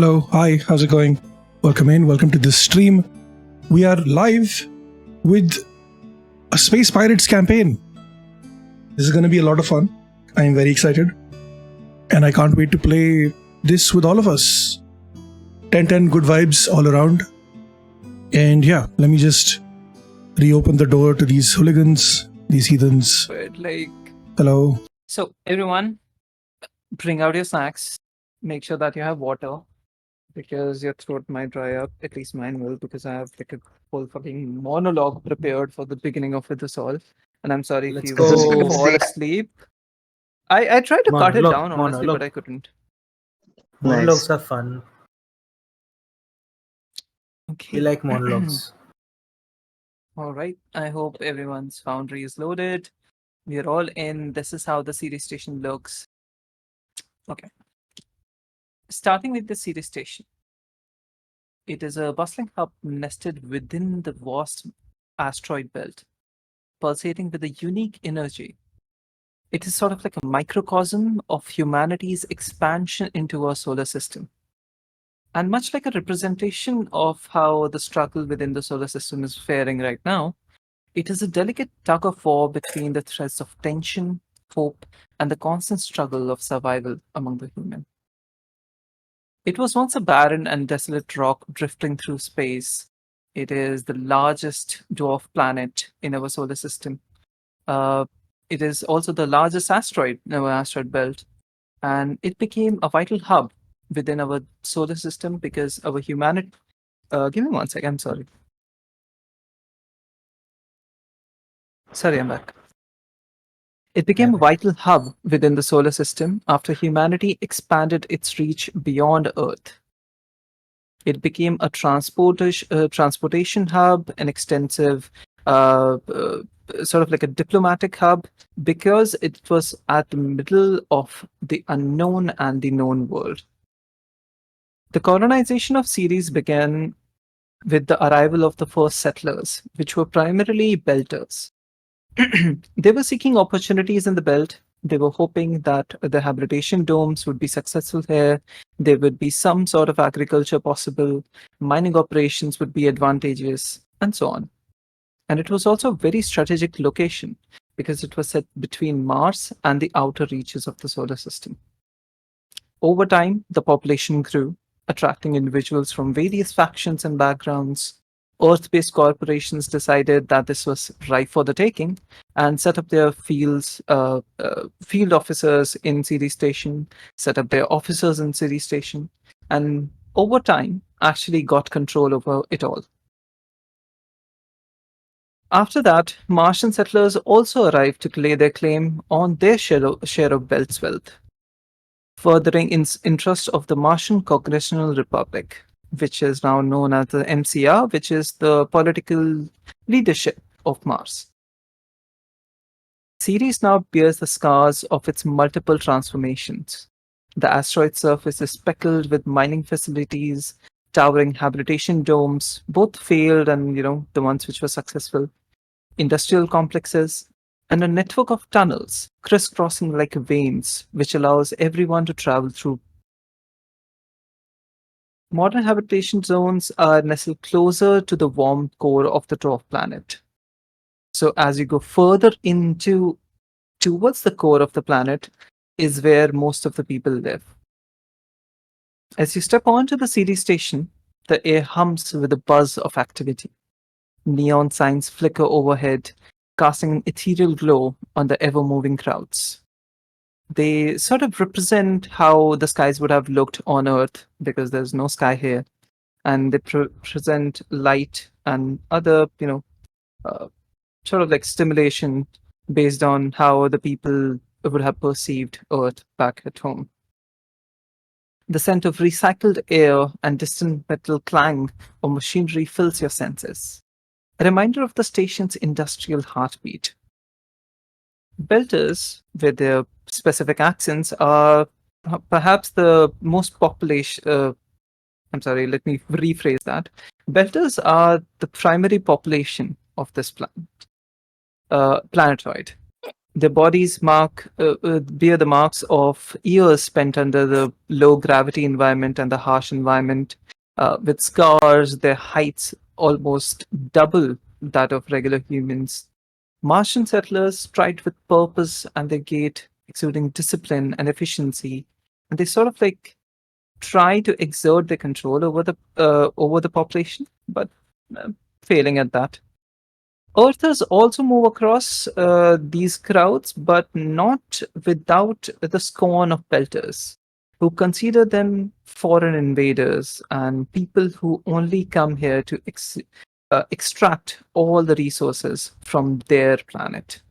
Hello, hi, how's it going? Welcome in, welcome to this stream. We are live with a Space Pirates campaign. This is going to be a lot of fun. I am very excited. And I can't wait to play this with all of us. 10 good vibes all around. And yeah, let me just reopen the door to these hooligans, these heathens. But Hello. so everyone, bring out your snacks. Make sure that you have water because your throat might dry up. At least mine will, because I have like a whole fucking monologue prepared for the beginning of this all. And I'm sorry Let's if you go. fall asleep. I tried to cut it Monologue, down honestly, monologue. but I couldn't. Monologues are fun. Okay. We like monologues. All right. I hope everyone's foundry is loaded. We are all in. This is how the series station looks. Okay. Starting with the series station. It is a bustling hub nested within the vast asteroid belt, pulsating with a unique energy. It is sort of like a microcosm of humanity's expansion into our solar system. And much like a representation of how the struggle within the solar system is faring right now, it is a delicate tug of war between the threads of tension, hope, and the constant struggle of survival among the human. It was once a barren and desolate rock drifting through space. It is the largest dwarf planet in our solar system. It is also the largest asteroid in our asteroid belt. And it became a vital hub within our solar system because our humanity. Give me 1 second, I'm sorry. Sorry, I'm back. It became a vital hub within the solar system after humanity expanded its reach beyond Earth. It became a transportation hub, an extensive, sort of like a diplomatic hub, because it was at the middle of the unknown and the known world. The colonization of Ceres began with the arrival of the first settlers, which were primarily belters. They were seeking opportunities in the belt. They were hoping that the habitation domes would be successful here. There would be some sort of agriculture possible, mining operations would be advantageous, and so on. And it was also a very strategic location because it was set between Mars and the outer reaches of the solar system. Over time, the population grew, attracting individuals from various factions and backgrounds. Earth-based corporations decided that this was ripe for the taking and set up their field officers in Ceres Station, set up their officers in Ceres Station, and over time actually got control over it all. After that, Martian settlers also arrived to lay their claim on their share of Belt's wealth, furthering interest of the Martian Congressional Republic, which is now known as the MCR, which is the political leadership of Mars. Ceres now bears the scars of its multiple transformations. The asteroid surface is speckled with mining facilities, towering habitation domes, both failed and the ones which were successful, industrial complexes, and a network of tunnels crisscrossing like veins, which allows everyone to travel through. Modern habitation zones are nestled closer to the warm core of the dwarf planet. So as you go further towards the core of the planet is where most of the people live. As you step onto the Ceres station, the air hums with a buzz of activity. Neon signs flicker overhead, casting an ethereal glow on the ever-moving crowds. They sort of represent how the skies would have looked on Earth, because there's no sky here. And they present light and other, sort of like stimulation based on how the people would have perceived Earth back at home. The scent of recycled air and distant metal clang of machinery fills your senses, a reminder of the station's industrial heartbeat. Belters, with their specific accents, are perhaps the most population. I'm sorry, let me rephrase that. Belters are the primary population of this planetoid. Their bodies bear the marks of years spent under the low gravity environment and the harsh environment, with scars, their heights almost double that of regular humans. Martian settlers stride with purpose and their gait exuding discipline and efficiency, and they sort of like try to exert their control over the population, but uh, failing at that. Earthers also move across these crowds, but not without the scorn of pelters, who consider them foreign invaders and people who only come here to extract all the resources from their planet.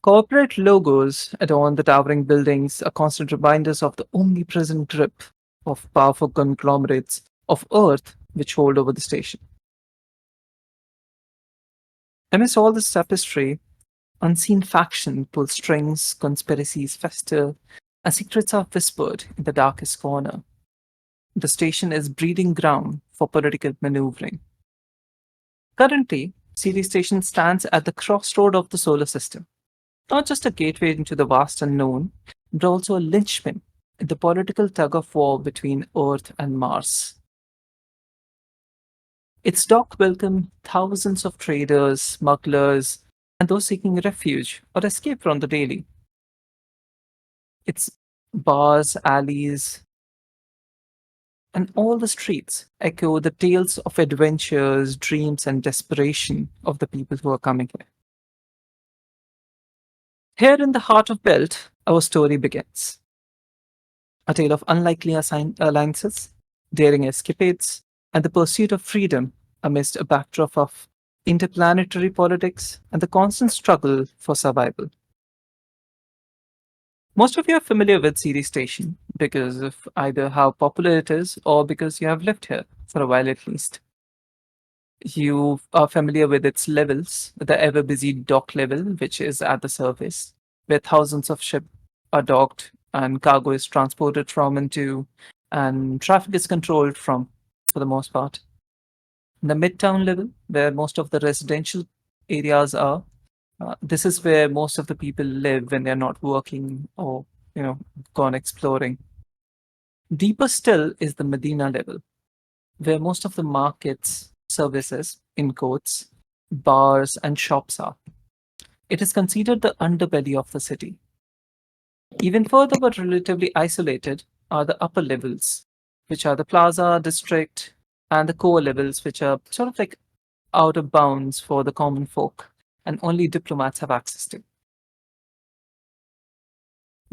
Corporate logos adorn the towering buildings, are constant reminders of the omnipresent grip of powerful conglomerates of Earth which hold over the station. Amidst all this tapestry, unseen faction pull strings, conspiracies fester, and secrets are whispered in the darkest corner. The station is breeding ground for political maneuvering. Currently, Ceres Station stands at the crossroad of the solar system, not just a gateway into the vast unknown, but also a linchpin in the political tug of war between Earth and Mars. Its dock welcomed thousands of traders, smugglers, and those seeking refuge or escape from the daily. Its bars, alleys, and all the streets echo the tales of adventures, dreams, and desperation of the people who are coming here. Here in the heart of Belt, our story begins. A tale of unlikely alliances, daring escapades, and the pursuit of freedom amidst a backdrop of interplanetary politics and the constant struggle for survival. Most of you are familiar with Ceres Station because of either how popular it is or because you have lived here for a while at least. You are familiar with its levels, the ever busy dock level, which is at the surface, where thousands of ships are docked and cargo is transported from and to, and traffic is controlled from, for the most part. The midtown level, where most of the residential areas are, this is where most of the people live when they're not working or, gone exploring. Deeper still is the Medina level, where most of the markets, services, in quotes, bars, and shops are. It is considered the underbelly of the city. Even further but relatively isolated are the upper levels, which are the plaza district, and the core levels, which are sort of like out of bounds for the common folk, and only diplomats have access to.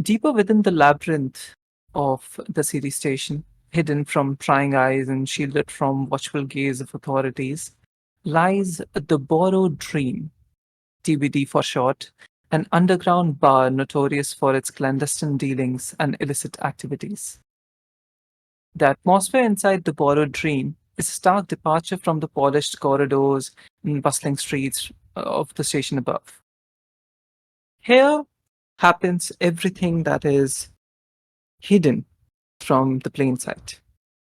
Deeper within the labyrinth of the city station, hidden from prying eyes and shielded from watchful gaze of authorities, lies the Borrowed Dream, TBD for short, an underground bar notorious for its clandestine dealings and illicit activities. The atmosphere inside the Borrowed Dream is a stark departure from the polished corridors and bustling streets of the station above. Here happens everything that is hidden from the plain sight,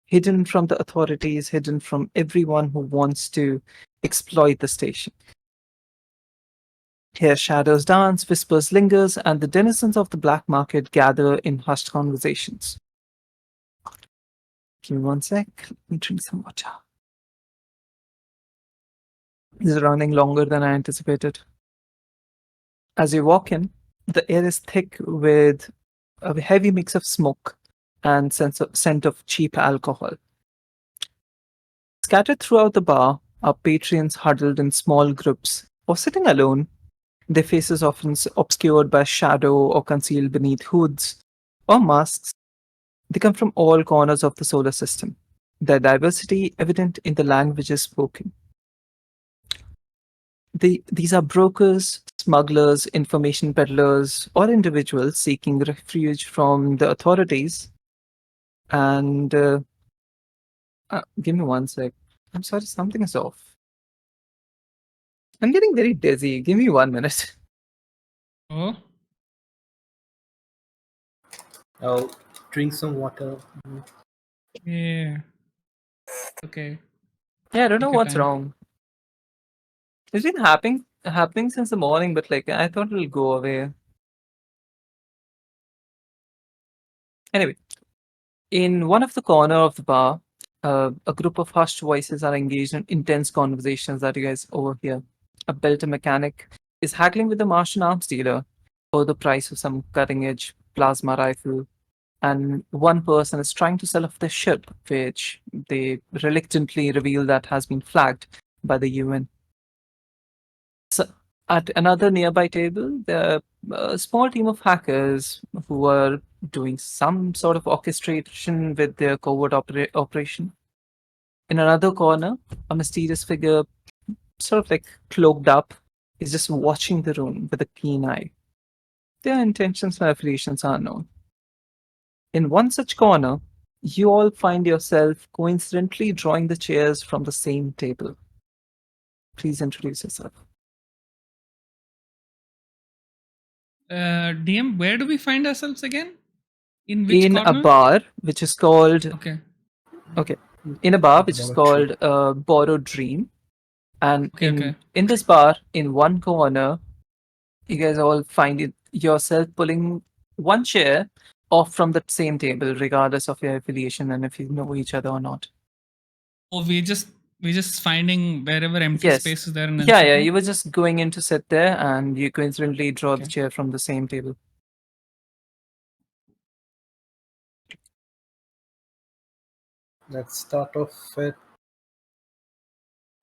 hidden from the authorities, hidden from everyone who wants to exploit the station. Here shadows dance, whispers lingers, and the denizens of the black market gather in hushed conversations. Give me one sec, let me drink some water. This is running longer than I anticipated. As you walk in, the air is thick with a heavy mix of smoke and scent of cheap alcohol. Scattered throughout the bar are patrons huddled in small groups or sitting alone, their faces often obscured by shadow or concealed beneath hoods or masks. They come from all corners of the solar system, their diversity evident in the languages spoken. These are brokers, smugglers, information peddlers, or individuals seeking refuge from the authorities. And give me one sec. I'm sorry, something is off. I'm getting very dizzy. Give me 1 minute. Oh, Oh, drink some water. yeah. Okay. Yeah, I don't know Take your what's time. wrong. It's been happening since the morning, but like I thought it'll go away. Anyway, in one of the corner of the bar, a group of hushed voices are engaged in intense conversations that you guys overhear. A belter mechanic is haggling with the Martian arms dealer for the price of some cutting-edge plasma rifle, and one person is trying to sell off their ship, which they reluctantly reveal that has been flagged by the UN. So, at another nearby table, there are a small team of hackers who are doing some sort of orchestration with their covert operation. In another corner, a mysterious figure, sort of like cloaked up, is just watching the room with a keen eye. Their intentions and affiliations are unknown. In one such corner, you all find yourself coincidentally drawing the chairs from the same table. Please introduce yourself. DM, where do we find ourselves again? In which In corner? a bar, which is called Okay. in a bar which is called Borrowed Dream, and Okay. in this bar, in one corner, you guys all find yourself pulling one chair off from the same table, regardless of your affiliation and if you know each other or not. Oh, we're just finding wherever empty Yes. space is there and then Yeah, sitting? you were just going in to sit there, and you coincidentally draw the Okay. chair from the same table. Let's start off with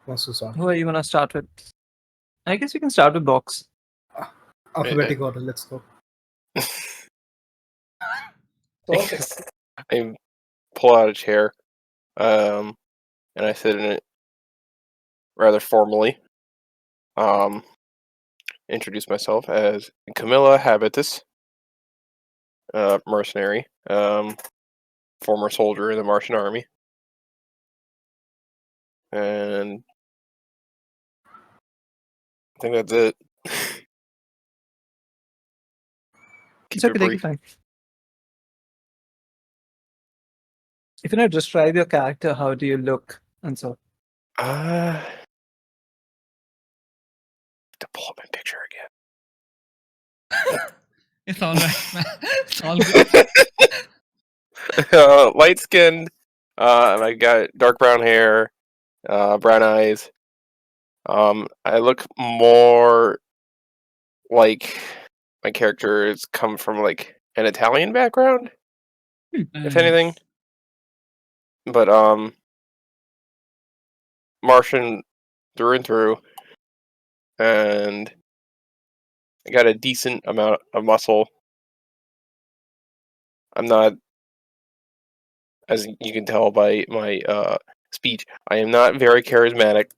Masusan. Who are you gonna start with? I guess we can start with Box. Alphabetic order, let's go. I pull out a chair, and I sit in it rather formally. Introduce myself as Camilla Habitus, mercenary, former soldier in the Martian army, and I think that's it. It's okay, take your time. If you know, describe your character, how do you look, and so. To pull up my picture again. It's all right, man. It's all good. Light skinned. I got dark brown hair, brown eyes. I look more like my character has come from like an Italian background, if anything. But Martian through and through, and I got a decent amount of muscle. I'm not, as you can tell by my speech, I am not very charismatic.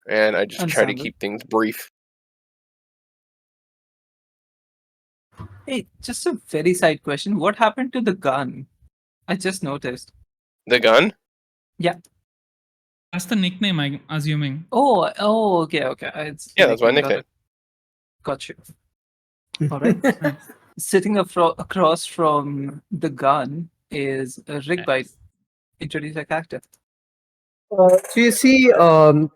And I just try to keep things brief. Hey, just a very side question. What happened to the gun? I just noticed. The gun? Yeah. That's the nickname, I'm assuming. Oh, okay. Yeah, that's my nickname. Got you. All right. Sitting across from the gun is Rick Bite. Introduce a character. So you see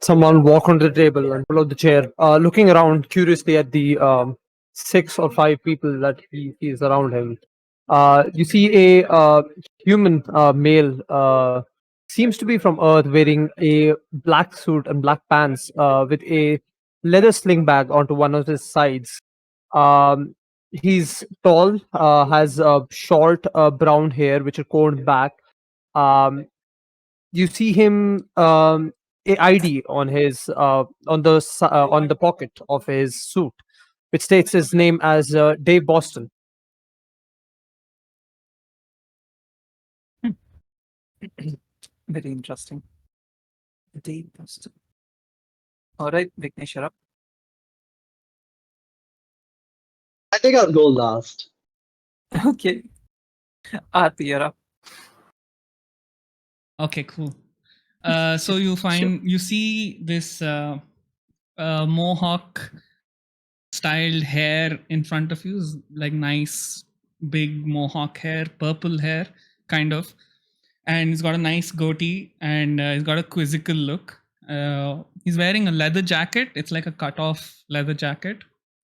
someone walk onto the table and pull out the chair, looking around curiously at the 6 or 5 people that he sees around him. You see a human male, seems to be from Earth, wearing a black suit and black pants with a leather sling bag onto one of his sides. He's tall, has short brown hair which are combed back. You see him a ID on his on the pocket of his suit, which states his name as Dave Boston. Very interesting. Dave Boston. All right, Vignesh, you're up. I think I'll go last. Okay. Aarti, you're up. Okay, cool. So you see this mohawk styled hair in front of you, like nice big mohawk hair, purple hair, kind of. and he's got a nice goatee, and he's got a quizzical look. He's wearing a leather jacket. It's like a cut-off leather jacket,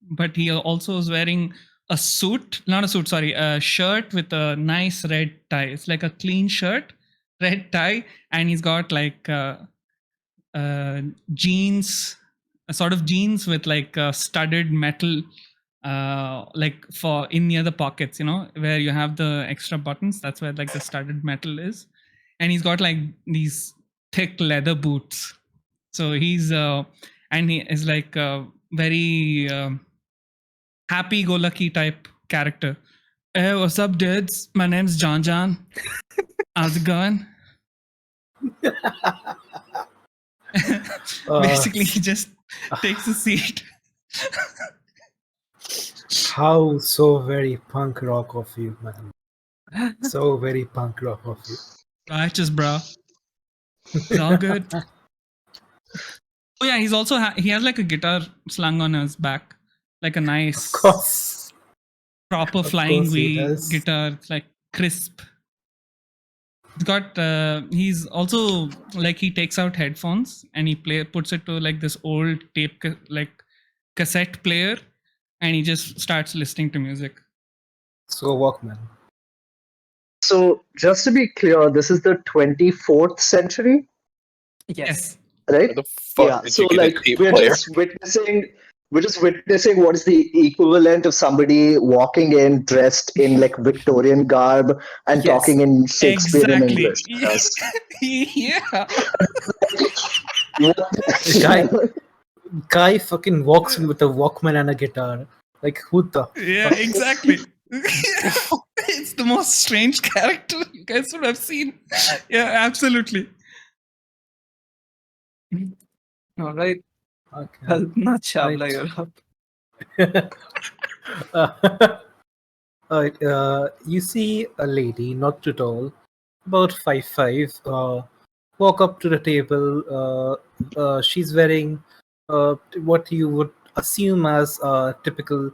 but he also is wearing a suit, not a suit, sorry, a shirt with a nice red tie. It's like a clean shirt, red tie, and he's got like jeans, a sort of jeans with like studded metal, like for in near the pockets, where you have the extra buttons. That's where like the studded metal is, and he's got like these thick leather boots. So he's and he is like a very happy-go-lucky type character. Hey, what's up, dudes? My name's John John. How's it going? Basically, he just takes a seat. How so very punk rock of you, man. So very punk rock of you. Righteous, bro. It's all good. Oh yeah, he's also he has like a guitar slung on his back, like a nice, Of course. proper Of flying course he V does. guitar. It's like crisp. He's got. He's also like he takes out headphones and he puts it to like this old tape like cassette player, and he just starts listening to music. So Walkman. So just to be clear, this is the 24th century, Yes. right? Where the fuck Yeah. did So you get like a tape we're player? just witnessing what is the equivalent of somebody walking in dressed in like Victorian garb and Yes. talking in Shakespearean Exactly. English. Yes. Yeah. Guy fucking walks in with a Walkman and a guitar. Like who the Yeah, fuck? exactly. It's the most strange character you guys would have seen. Yeah, absolutely. All right. Okay. Kalpana Chawla, Right. you're up. Alright, you see a lady, not too tall, about 5'5", walk up to the table. She's wearing what you would assume as typical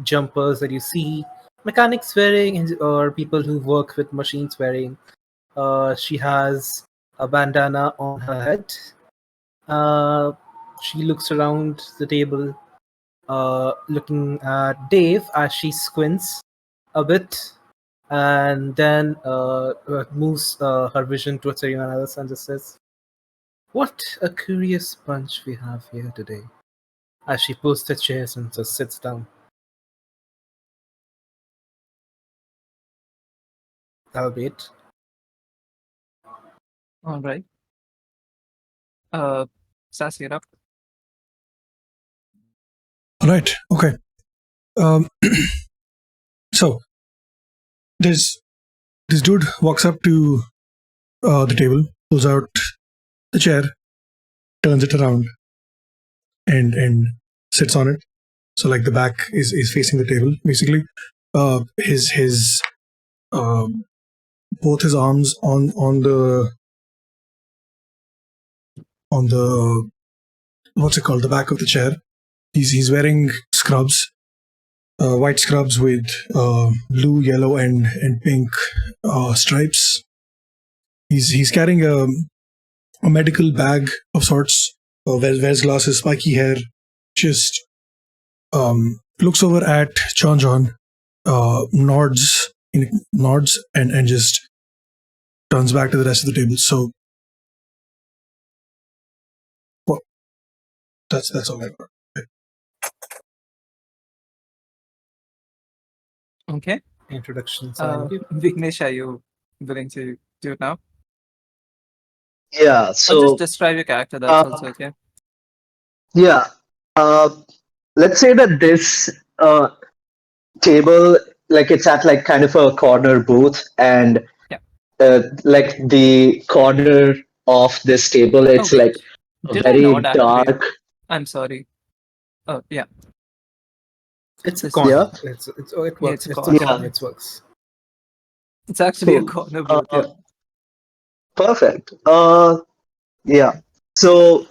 jumpers that you see mechanics wearing or people who work with machines wearing. She has a bandana on her head. She looks around the table, looking at Dave as she squints a bit, and then moves her vision towards everyone else and just says, "What a curious bunch we have here today." As she pulls the chairs and just sits down. That'll be it. All right. Sass, you're up. All right. Okay. So this dude walks up to the table, pulls out the chair, turns it around, and sits on it. So like the back is facing the table, basically. His both his arms on the what's it called, the back of the chair. He's wearing scrubs, white scrubs with blue, yellow, and pink stripes. He's carrying a medical bag of sorts. Wears glasses, spiky hair. Just looks over at John, nods and just turns back to the rest of the table. So, well, that's all I got. Okay. Introductions. Vignesh, are you willing to do it now? Yeah. Or So just describe your character. That's also okay. yeah. Let's say that this table, like it's at like kind of a corner booth, and like the corner of this table, it's wait. like Did I very nod actually? dark. I'm sorry. Oh, yeah. It's a This- corner. Yeah. It works. it's a It's a corner. corner. It works. It's actually a Cool. corner booth. Yeah. Perfect. Yeah. So,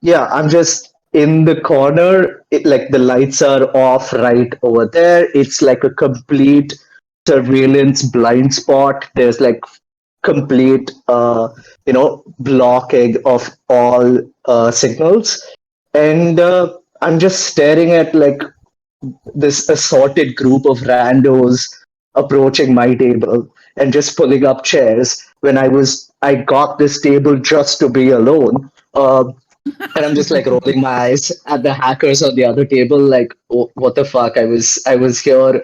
yeah, I'm just in the corner. Like the lights are off right over there. It's like a complete surveillance blind spot. There's like complete, blocking of all signals, and I'm just staring at like this assorted group of randos approaching my table and just pulling up chairs when I got this table just to be alone. And I'm just like rolling my eyes at the hackers on the other table, like, oh, what the fuck? I was here.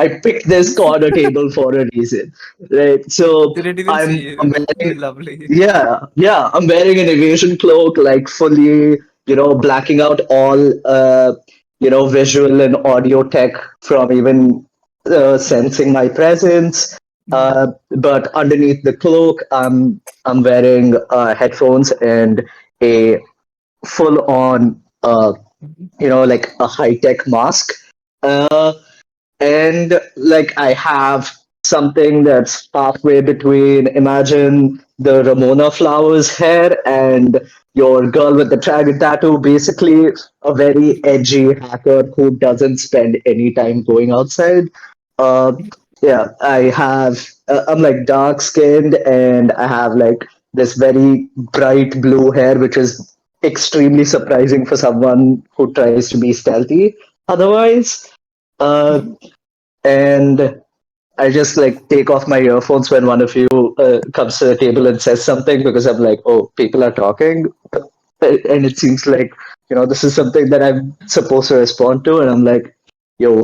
I picked this corner table for a reason, right? So Didn't even see I'm you. wearing, Lovely. yeah, I'm wearing an evasion cloak, like fully, blacking out all, visual and audio tech from even sensing my presence. But underneath the cloak, I'm wearing headphones and a full-on, like a high-tech mask. Uh, and like I have something that's halfway between, imagine the Ramona Flowers hair and your girl with the dragon tattoo, basically a very edgy hacker who doesn't spend any time going outside. uh, yeah, I'm like dark skinned, and I have like this very bright blue hair, which is extremely surprising for someone who tries to be stealthy otherwise. uh, and I just like take off my earphones when one of you comes to the table and says something, because I'm like, oh, people are talking, and it seems like, this is something that I'm supposed to respond to, and I'm like, yo,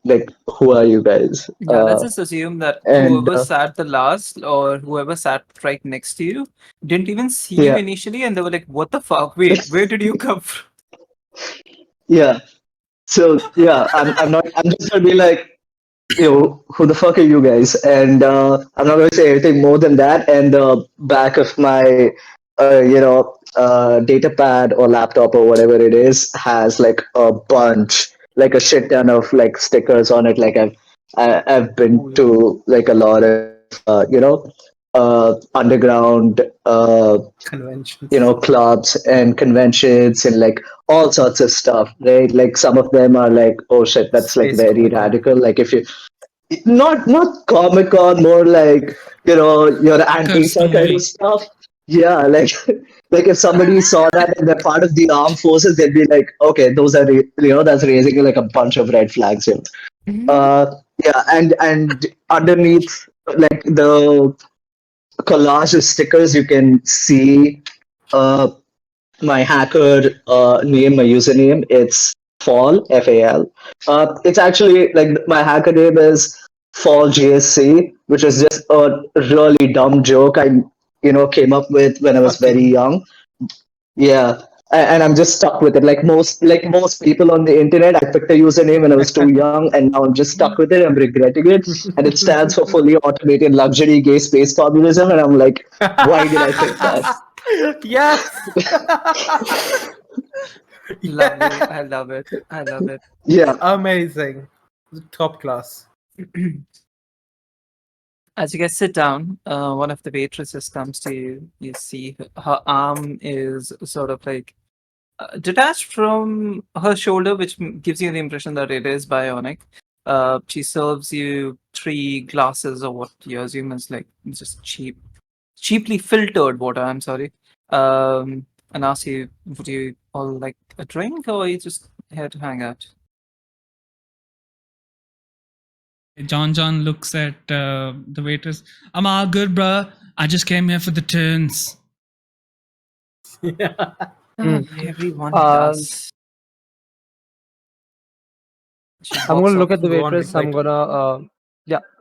like, who are you guys? Yeah, let's just assume that And whoever sat the last or whoever sat right next to you didn't even see you yeah, initially, and they were like, "What the fuck? Wait, where did you come from?" yeah. So yeah, I'm not. I'm just gonna be like, who the fuck are you guys? And I'm not going to say anything more than that. And the back of my, data pad or laptop or whatever it is has like a bunch, like a shit ton of like stickers on it. Like I've been to like a lot of, underground, Conventions. clubs and conventions and like all sorts of stuff, right? Like some of them are like, oh shit, that's like Space very Comic-Con. radical. Like if you not Comic Con, more like your Hackers Antifa kind of only. stuff. Yeah, like like if somebody saw that and they're part of the armed forces, they'd be like, okay, those are that's raising like a bunch of red flags here. Yeah, and underneath like the collage of stickers, you can see uh my hacker name, my username. It's Fall, Fal. It's actually like my hacker name is Fall GSC, which is just a really dumb joke I came up with when I was very Fucking young. Yeah. And I'm just stuck with it. Like most people on the internet, I picked a username when I was too young, and now I'm just stuck with it. I'm regretting it, and it stands for fully automated luxury gay space communism. And I'm like, why did I pick that? yes. Lovely. I love it. I love it. Yeah. Amazing. Top class. As you guys sit down, one of the waitresses comes to you. You see her arm is sort of like detached from her shoulder, which gives you the impression that it is bionic. She serves you 3 glasses of what you assume is like just cheaply filtered water. I'm sorry. And asks you, would you all like a drink, or are you just here to hang out? John looks at the waitress. I'm all good, bruh. I just came here for the turns. Yeah. Everyone Uh, does. She I'm walks gonna look off. at the Go on, waitress. I'm Mike. gonna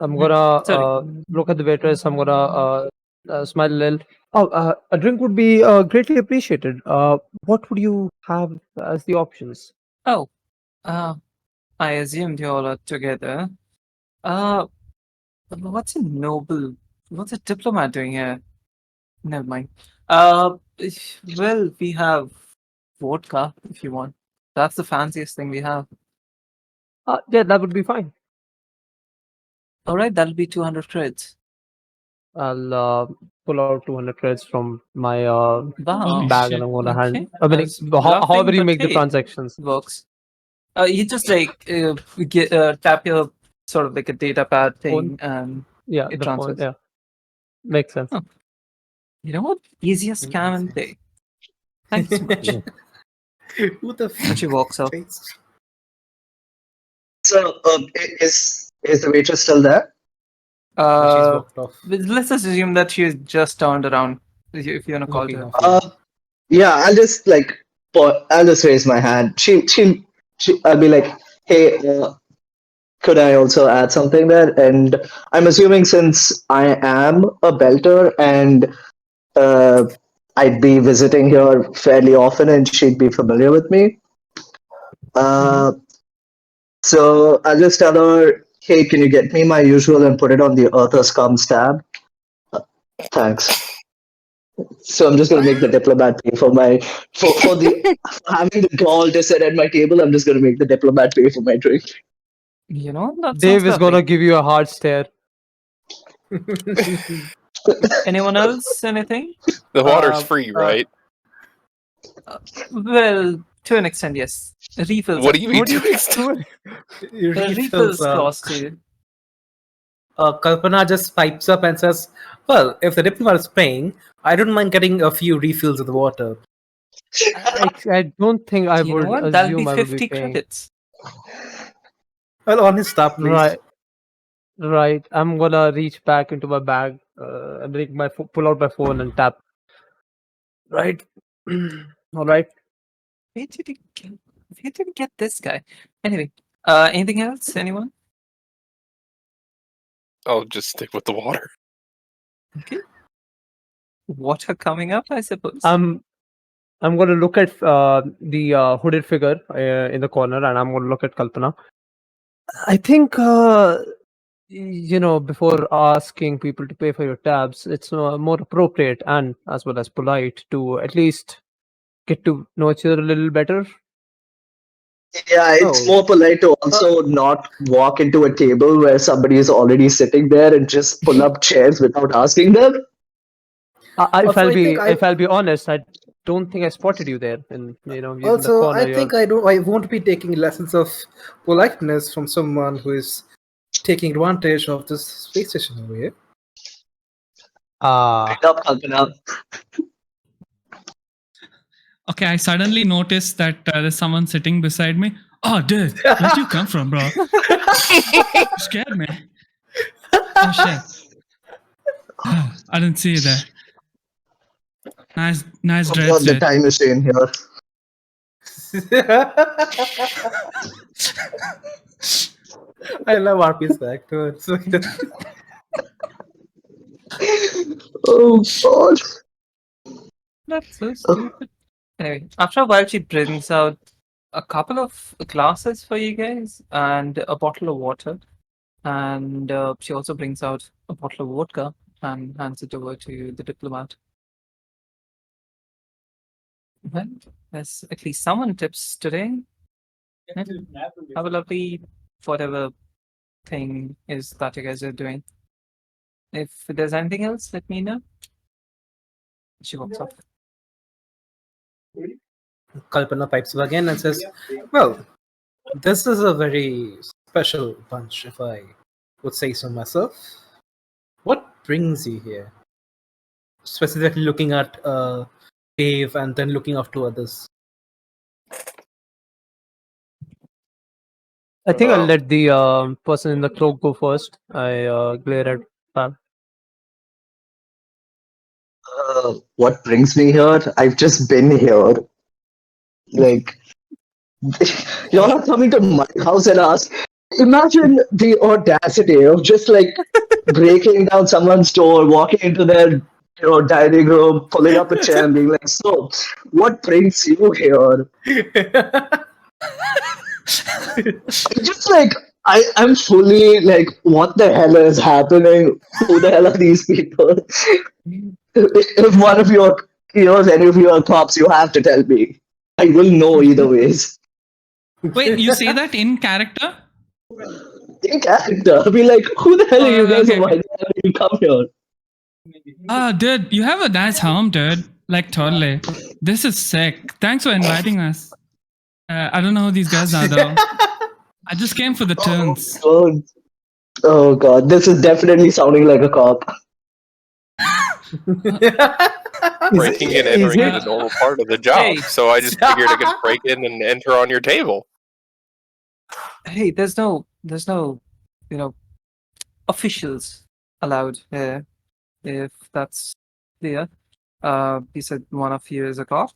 I'm Mhm. gonna Sorry. look at the waitress. I'm gonna smile a little. Oh, a drink would be greatly appreciated. What would you have as the options? Oh, uh, I assumed you all are together. Uh, what's a noble? What's a diplomat doing here? Never mind. Well, we have vodka if you want. That's the fanciest thing we have. Yeah, that would be fine. All right, that'll be 200 creds. I'll pull out 200 credits from my Wow. Holy bag, and shit. I'm gonna Okay. hand. I I mean, was bluffing, however you but make the hey, transactions. works. You just like tap your sort of like a data pad Phone. thing, and Yeah, it the phone. transfers. Yeah. Makes sense. Oh. You know what? Easiest scam in play. Thanks so much. Who the And she walks off. face? So, is the waitress still there? She's walked off. Let's just assume that she's just turned around. If you want to call Looking her. off. Yeah, I'll just I'll just raise my hand. I'll be like, hey, could I also add something there? And I'm assuming since I am a belter and I'd be visiting here fairly often and she'd be familiar with me. So I'll just tell her, hey, can you get me my usual and put it on the Earther Scum tab? Thanks. So I'm just gonna make the diplomat pay for the having the gall to sit at my table. I'm just gonna make the diplomat pay for my drink. You know, that Dave sounds is gonna lovely. give you a hard stare. Anyone else? Anything? The water's free, right? Well, to an extent, yes. Refills. What do you mean to extent? Refills cost you. Kalpana just pipes up and says, well, if the diplomat is paying, I don't mind getting a few refills of the water. I don't think I You would know what? That'll be assume I would 50 be paying. credits. Well, on his stop, please. Right. I'm gonna reach back into my bag and pull out my phone and tap. Right. All right. Where did you get this guy? Anyway, anything else? Anyone? I'll just stick with the water. Okay. Water coming up, I suppose. I'm gonna look at the hooded figure in the corner, and I'm gonna look at Kalpana. I think before asking people to pay for your tabs, it's more appropriate and as well as polite to at least get to know each other a little better. Yeah, it's Oh. more polite to also not walk into a table where somebody is already sitting there and just pull up chairs without asking them. If Also, I'll be honest, I don't think I spotted you there. And you're in the Also, corner. I think I won't be taking lessons of politeness from someone who is taking advantage of this space station over here. Pick up, Kalpana. Okay, I suddenly noticed that there's someone sitting beside me. Oh, dude, where'd you come from, bro? You scared me. Oh, shit. I didn't see you there. Nice Put dreads, on the dude. time machine here. I love RP's factor. Oh God. That's so stupid. Anyway, after a while, she brings out a couple of glasses for you guys and a bottle of water. And she also brings out a bottle of vodka and hands it over to the diplomat. Well, there's at least someone tips today. Yeah. Have a lovely whatever thing is that you guys are doing. If there's anything else, let me know. She walks off. Kalpana pipes up again and says, well, this is a very special bunch, if I would say so myself. What brings you here? Specifically looking at Dave and then looking off to others. I think I'll Well- let the person in the cloak go first. I glare at Pam. What brings me here? I've just been here. Like, you're not coming to my house and ask. Imagine the audacity of just breaking down someone's door, walking into their dining room, pulling up a chair, and being like, "So, what brings you here?" Just I'm fully what the hell is happening? Who the hell are these people? If one of you hears any of your cops, you have to tell me. I will know either ways. Wait, you say that in character? In character, be like, who the hell are you guys? Okay, And why the hell did you come here? Dude, you have a nice home, dude. Like, totally. This is sick. Thanks for inviting us. I don't know who these guys are, though. I just came for the tunes. Oh God, this is definitely sounding like a cop. Breaking and is entering it- is a normal part of the job, Hey. so I just figured I could break in and enter on your table. Hey, there's no, officials allowed here. If that's clear. He said one of you is a cop.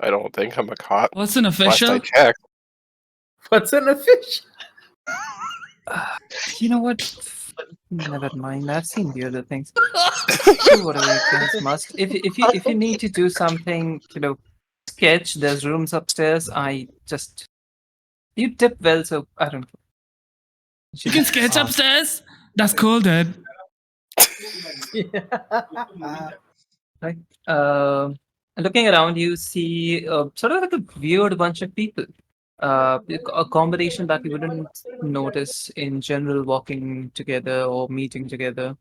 I don't think I'm a cop. What's an Last official? I checked. What's an official? You know what? Never mind. I've seen weirder things. Do whatever you guys must. If you need to do something, sketch. There's rooms upstairs. You tip well, so I don't care. You can sketch upstairs. That's cool, dude. Right. Looking around, you see sort of like a weird bunch of people. A combination that you wouldn't notice in general walking together or meeting together.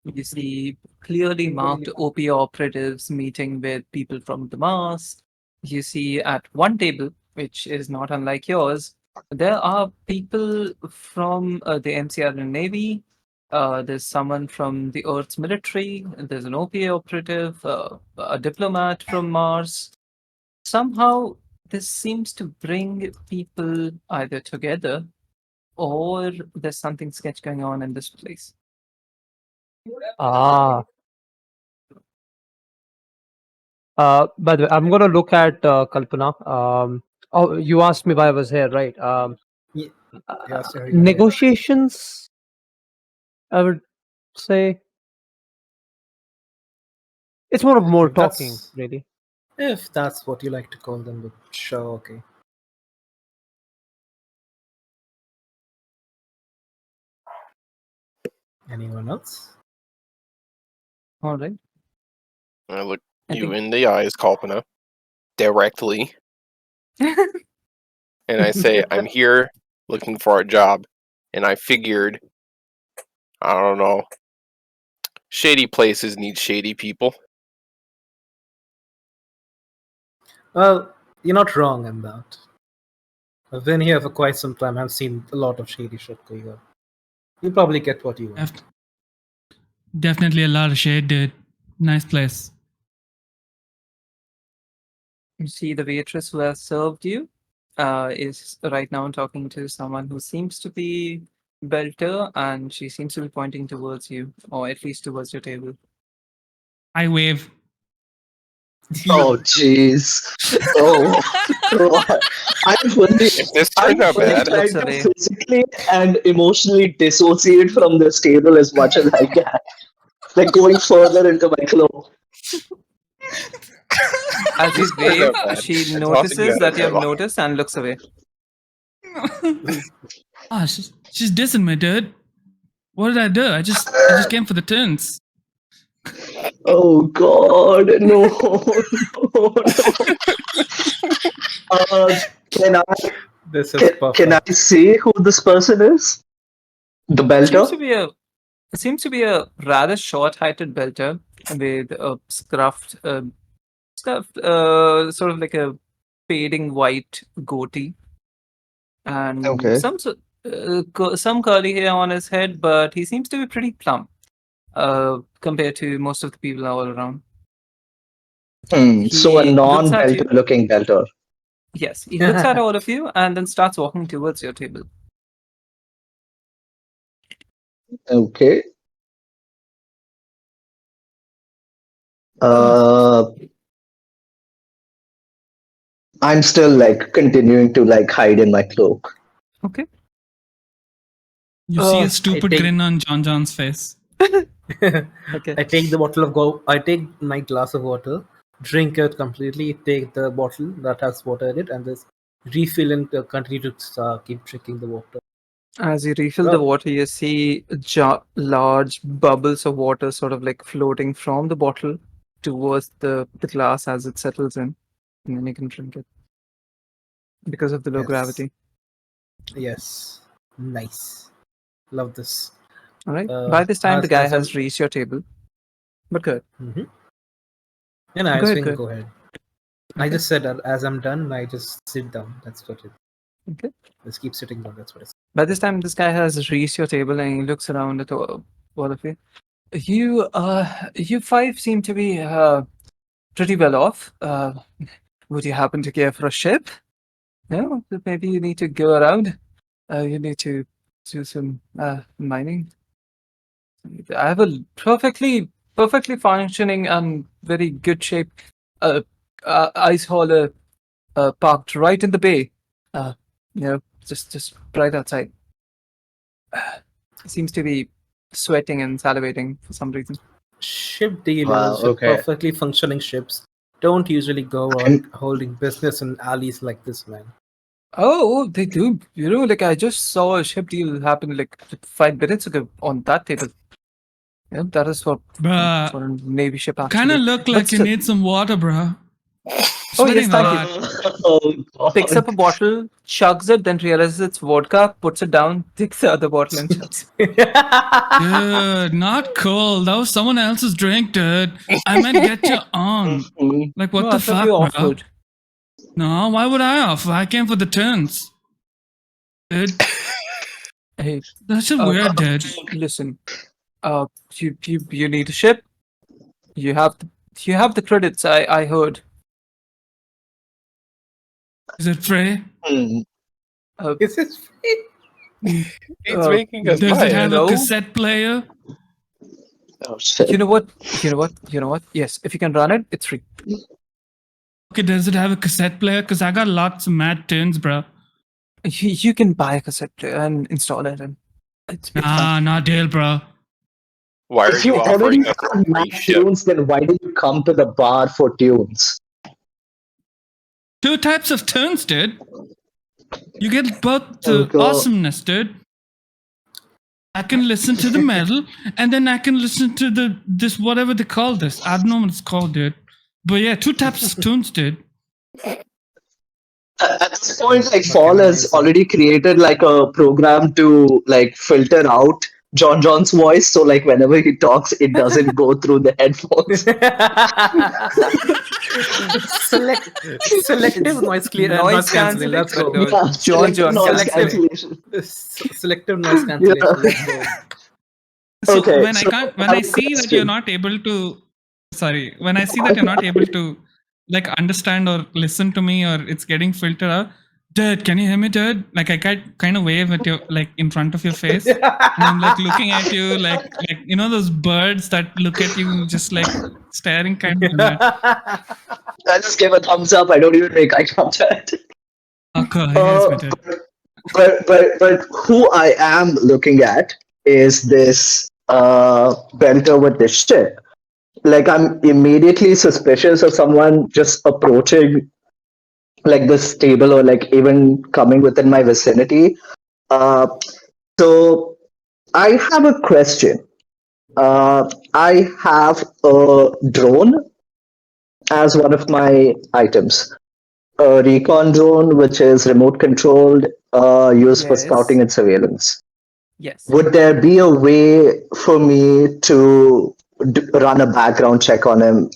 You see clearly marked OP operatives meeting with people from the Mars. You see at one table, which is not unlike yours, there are people from the MCR and Navy. There's someone from the Earth's military. There's an OPA operative, a diplomat from Mars. Somehow, this seems to bring people either together or there's something sketch going on in this place. Ah. By the way, I'm gonna look at Kalpana. Oh, you asked me why I was here, right? Yes, Eric, go ahead. Negotiations, I would say. It's more of more If that's- talking, really. If that's what you like to call them, but sure, okay. Anyone else? All right. I look I you think- in the eyes, Kalpana, directly, and I say, I'm here looking for a job, and I figured, I don't know, shady places need shady people. Well, you're not wrong in that. I've been here for quite some time. I've seen a lot of shady shit going on. You'll probably get what you want. Def- Definitely a lot of shade, dude. Nice place. You see the waitress who has served you is right now talking to someone who seems to be Belter, and she seems to be pointing towards you, or at least towards your table. I wave. Oh, jeez. Oh, God. I'm fully, If this I'm turns out fully bad, trying Looks to away. physically and emotionally dissociate from this table as much as I can. Like going further into my cloak. As you This turned wave, out bad. she I'm tossing notices you out that of you have my life. noticed and looks away. She's dissing me, dude. What did I do? I just came for the turns. Oh, God. No. No, no. Can I This is can I perfect. see who this person is? The Seems to be a rather short-heighted belter with a sort of like a fading white goatee and Okay. some curly hair on his head, but he seems to be pretty plump compared to most of the people all around. So a He looks at you. non-belter looking belter. Yes, he looks at all of you and then starts walking towards your table. Okay. I'm still like continuing to like hide in my cloak. Okay. You see I a stupid think- grin on John John's face. Okay. I take the bottle of I take my glass of water, drink it completely, take the bottle that has water in it, and just refill and continue to keep drinking the water. As you refill the Oh. water, you see large bubbles of water sort of like floating from the bottle towards the glass as it settles in. And then you can drink it. Because of the low Yes. gravity. Yes. Nice. Love this. All right. By this time, the as- guy as has I'm- reached your table. But good. Mm-hmm. Yeah, no, I Go was ahead, saying go go ahead. I just said as I'm done, I just sit down. That's what it. Okay. Just keep sitting down. That's what it is. By this time, this guy has reached your table and he looks around at all of you. You five seem to be pretty well off. Would you happen to care for a ship? No, maybe you need to go around. You need to do some mining. I have a perfectly functioning and very good shape ice hauler parked right in the bay. Just right outside. Seems to be sweating and salivating for some reason. Ship dealers Wow, with okay. perfectly functioning ships don't usually go out holding business in alleys like this, man. Oh, they do. Like I just saw a ship deal happen like 5 minutes ago on that table. Yeah, that is for Bruh, a navy ship. Actually, kind of look But like you still- need some water, bruh. Oh yes, Sweating a thank you. lot. Oh, God. Picks up a bottle, chugs it, then realizes it's vodka, puts it down, takes the other bottle and chugs. Dude, not cool. That was someone else's drink, dude. I meant get you on. Mhm. Like, what No, the I thought fuck, you bro? offered. No, why would I offer? I came for the turns. Dude, Hey, that's just weird, dude. listen. You need a ship. You have the credits. I heard. Is it free? Hmm. Is this free? He's making us Does buy it have it. a no. cassette player? Oh, shit. You know what? Yes, if you can run it, it's free. Okay, does it have a cassette player? Because I got lots of mad tunes, bro. You can buy a cassette player and install it, and it's fine. Nah, deal, bro. Why are If you you already offering us have a free mad ship? tunes, then why do you come to the bar for tunes? 2 types of tunes, dude. You get both Oh, the God. awesomeness, dude. I can listen to the metal, and then I can listen to this whatever they call this. I don't know what it's called, dude. But yeah, 2 types of tunes, dude. At this point, like Fucking Fall has amazing. already created like a program to like filter out John's voice, so like whenever he talks, it doesn't go through the headphones. Selective noise cancelling. Let's go. Yeah, John selective noise selective. cancellation. Selective noise cancellation. Let's go. So Okay, when so when I I have a see that question. you're not able to, sorry, when I see that you're not able to like understand or listen to me, or it's getting filtered out, dude, can you hear me, dude? Like I kind of wave at your like in front of your face, and I'm like looking at you, like you know those birds that look at you just like staring kind of. Weird. I just give a thumbs up. I don't even make eye contact. Okay, yes, Uh, me, dude. but who I am looking at is this belter with this ship. Like I'm immediately suspicious of someone just approaching like this table or like even coming within my vicinity. So I have a question. I have a drone as one of my items. A recon drone, which is remote controlled, used for Yes. scouting and surveillance. Yes. Would there be a way for me to run a background check on him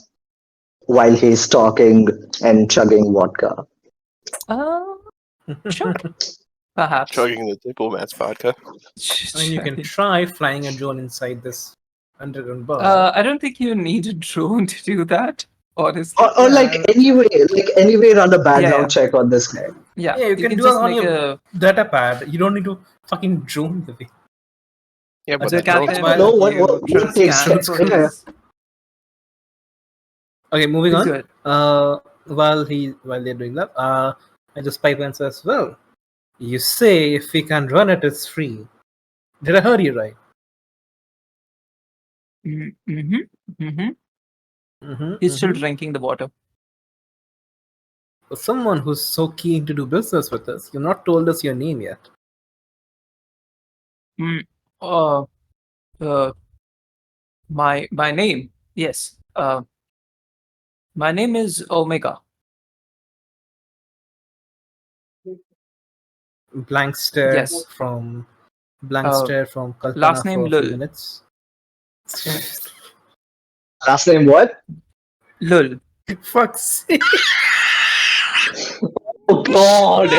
while he's talking and chugging vodka? Sure. Perhaps. Chugging the diplomat's vodka. I mean, you can try flying a drone inside this underground bar. I don't think you need a drone to do that. Honestly. Or like anyway, run a background Yeah. check on this guy. Yeah. Yeah, you can do just it on make your data pad. You don't need to fucking drone the way. Yeah, but So the drone's Captain, fine. No, you what should takes scan steps for there? his- Okay, moving Please on. go ahead. While they're doing that, I just pipe in as well. You say if we can run it, it's free. Did I hear you right? Mm-hmm. Mm-hmm. Mm-hmm, He's still drinking the water. For someone who's so keen to do business with us, you've not told us your name yet. My name. Yes. My name is Omega. Blank stare Yes. from Kalpana last name for a few Lul. minutes. Last name what? Lul. Fuck's sake. Oh God!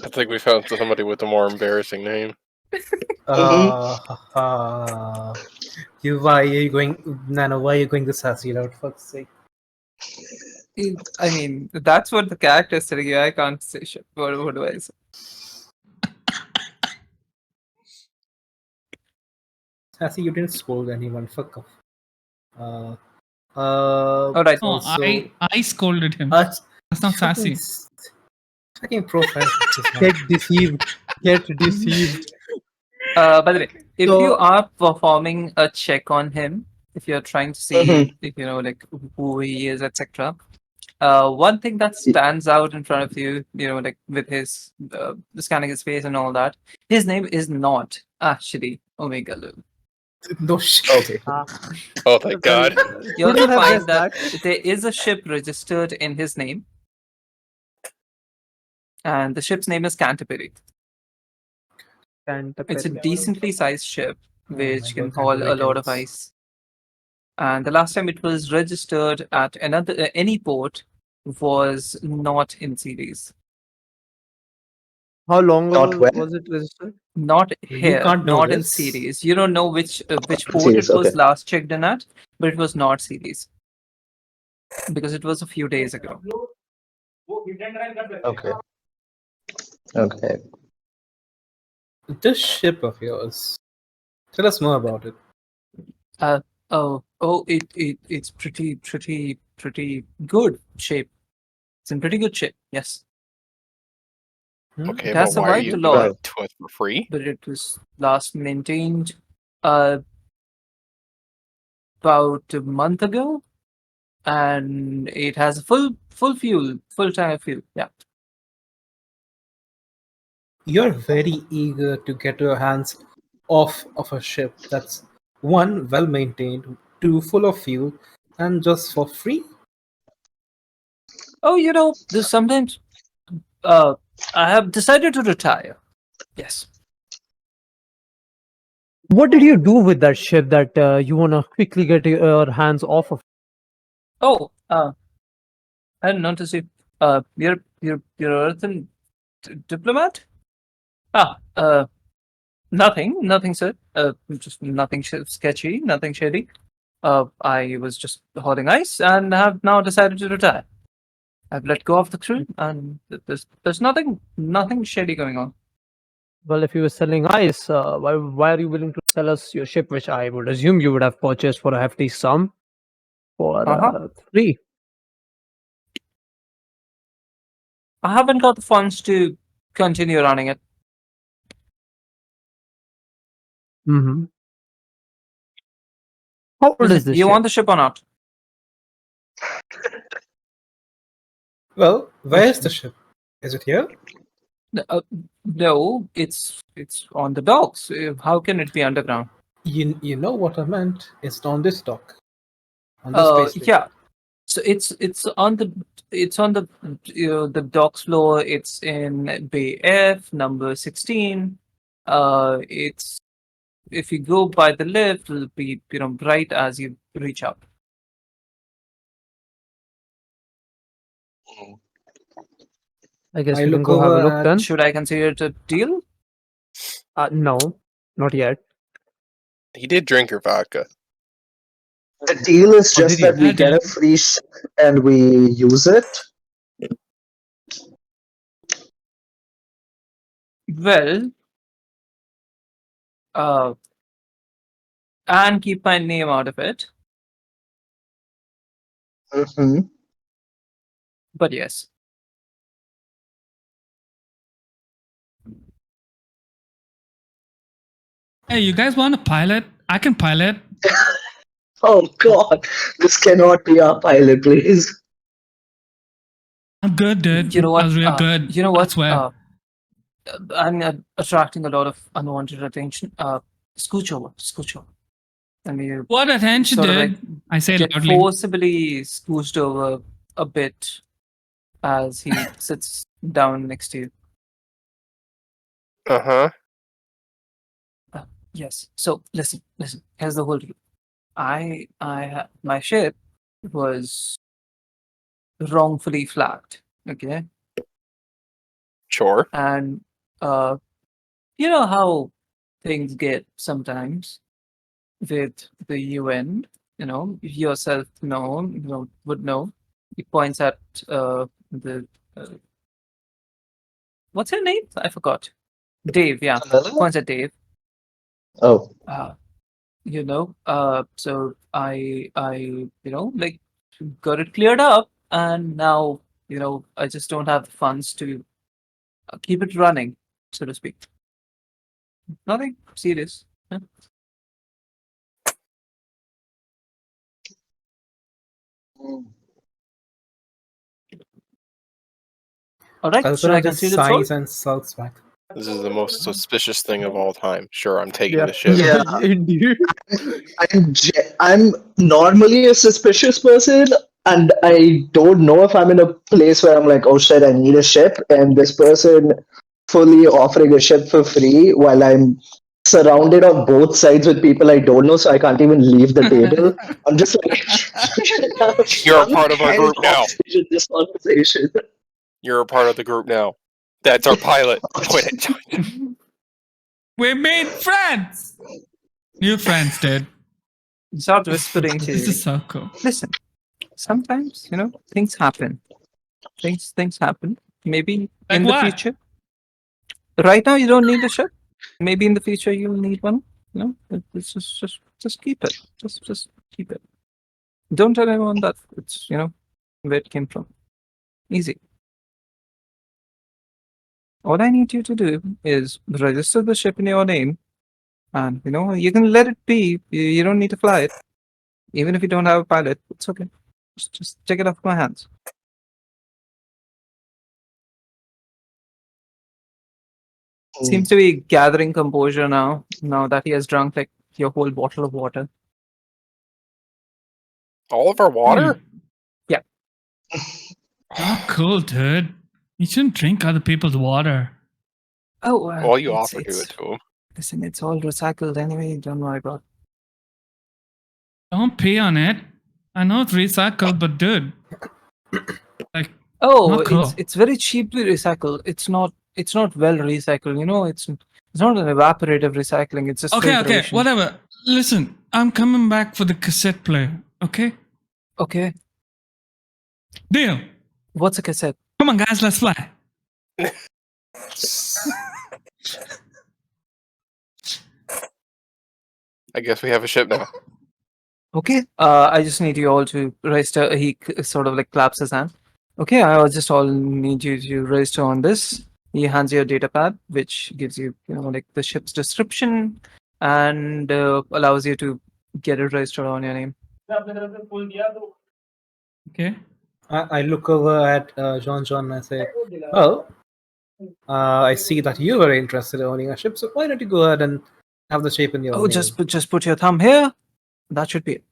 I think we found somebody with a more embarrassing name. Why are you going, Nano? Why are you going this sassy route? For fuck's sake. I mean, that's what the character is telling you. I can't say shit. What do I say? Sassy, you didn't scold anyone. Fuck off. All right. No, Also, I scolded him. That's That's not sassy. Fucking profile pictures, man. Get deceived. Get deceived. By the way, if So- you are performing a check on him, if you're trying to see, if you know, like who he is, etc. One thing that stands out in front of you, you know, like with his scanning his face and all that, his name is not actually Omega Lu. No shit. Okay. Oh, thank God. You also Couldn't have find guessed that there is a ship registered in his name, and the ship's name is Canterbury. It's a decently sized ship Oh which my can God, haul a lot of Canterbury ice. And the last time it was registered at another any port was not in series. How long Not ago where? was it registered? Not You here, can't know not in this. series. You don't know which port Series, it was okay. last checked in at, but it was not series because it was a few days ago. Okay. Okay. This ship of yours. Tell us more about it. It's pretty good shape. It's in pretty good shape. Yes, Okay, It but has why are survived you a giving lot. it to us for free? but it was last maintained about a month ago, and it has a full tank of fuel. Yeah. You're very eager to get your hands off of a ship that's one, well maintained, two, full of fuel, and just for free. Oh, you know, there's sometimes I have decided to retire. Yes. What did you do with that ship that you want to quickly get your hands off of? Oh, I didn't notice you. You're Earthen diplomat? Nothing, sir. Just nothing sketchy, nothing shady. I was just holding ice and have now decided to retire. I've let go of the crew, and there's nothing shady going on. Well, if you were selling ice, why are you willing to sell us your ship, which I would assume you would have purchased for a hefty sum for free? I haven't got the funds to continue running it. Mm-hmm. How old is Listen, this you ship? want the ship or not? Well, where's the ship? Is it here? No, it's on the docks. How can it be underground? You know what I meant. It's on this dock. On this space station. Yeah. So it's on the the docks floor. It's in Bay F, number 16. It's if you go by the lift, it'll be bright as you reach up. I guess I we can look go have a over look at- then. Should I consider it a deal? No, not yet. He did drink your vodka. The deal is just did that we you? get a free ship and we use it. Well, and keep my name out of it. Mm-hmm. But yes. Hey, you guys want to pilot? I can pilot. Oh God, this cannot be our pilot, please. I'm good, dude. You know what? I was real good. You know I what? swear. I'm attracting a lot of unwanted attention. Scooch over. And you What attention, sort of dude? like I say get loudly. forcibly scooched over a bit as he sits down next to you. Uh-huh. Yes. So listen. Here's the whole deal. My ship was wrongfully flagged. Okay. Sure. And you know how things get sometimes with the UN. You know, yourself would know. He points at the what's her name? I forgot. Dave. Yeah, Camilla? points at Dave. Oh, So I like got it cleared up, and now I just don't have the funds to keep it running, so to speak. Nothing serious. Yeah. All right, should I Kalpana just concede it sold? sighs and sulks back. This is the most suspicious thing of all time. Sure, I'm taking Yeah. the ship. Yeah. Indeed. I'm normally a suspicious person, and I don't know if I'm in a place where I'm like, oh shit, I need a ship, and this person fully offering a ship for free while I'm surrounded on both sides with people I don't know, so I can't even leave the table. I'm just like, You're a part of our group now. In this conversation. You're a part of the group now. That's our pilot. Quit it. We made friends. New friends, dude. Start whispering to This you. is so cool. Listen, sometimes things happen. Things happen. Maybe Like in what? the future. Right now, you don't need a ship. Maybe in the future you'll need one. It's just keep it. Just keep it. Don't tell anyone that it's where it came from. Easy. All I need you to do is register the ship in your name, and you can let it be. You don't need to fly it, even if you don't have a pilot. It's okay. Just take it off my hands. Seems to be gathering composure now. Now that he has drunk like your whole bottle of water. All of our water? Yeah. Oh, cool, dude. You shouldn't drink other people's water. Oh, Well, you offered to it to him. Listen, it's all recycled anyway. Don't worry about it. Don't pee on it. I know it's recycled, but dude, like, Oh, not cool. it's very cheaply recycled. It's not well recycled. It's not an evaporative recycling. It's just Okay, filtration. whatever. Listen, I'm coming back for the cassette player. Okay, Okay. deal. What's a cassette? Come on, guys, let's fly. I guess we have a ship now. Okay. I just need you all to register. He sort of like claps his hand. Okay, I just all need you to register on this. He hands you a data pad, which gives you, like the ship's description and allows you to get it registered on your name. Okay. I look over at John and I say, well, I see that you are interested in owning a ship, so why don't you go ahead and have the shape in your Oh, name? just put your thumb here. That should be it.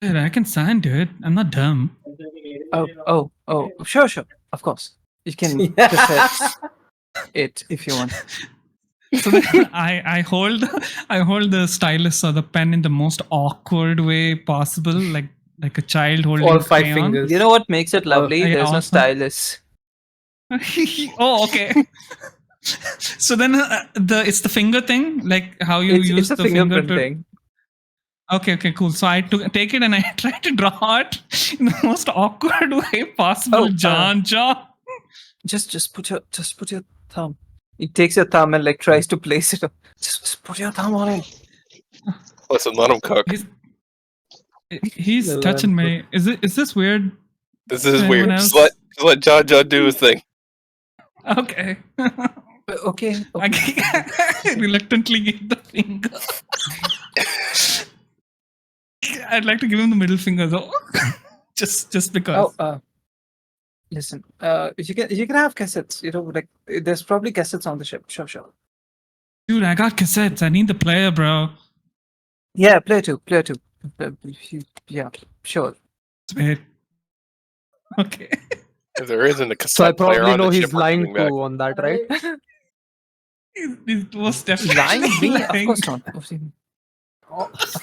Dude, I can sign, dude. I'm not dumb. Oh, sure, of course. You can cassette it if you want. So then I hold the stylus or the pen in the most awkward way possible, like a child holding All a five crayon. fingers. You know what makes it lovely? Yeah, There's no awesome. stylus. Oh, okay. So then it's the finger thing, like how you use It's a the finger fingerprint to. thing. Okay, cool. So I take it and I try to draw it in the most awkward way possible. Oh, John. Just put your thumb. He takes your thumb and like tries to place it. Just put your thumb on it. Listen, let him cook. He's Let him touching me. Is this weird? This is Anyone weird. else? Just let John do his thing. Okay. Okay. I reluctantly give the finger. I'd like to give him the middle finger though. just because. Oh, listen. You can have cassettes. Like there's probably cassettes on the ship. Sure. Dude, I got cassettes. I need the player, bro. Yeah, player two. Yeah, sure. Wait. Okay. If there isn't a So I cassette player probably on know the he's ship, we're lying coming back. too on that, right? It was definitely Lying? Me? Of lying. course not.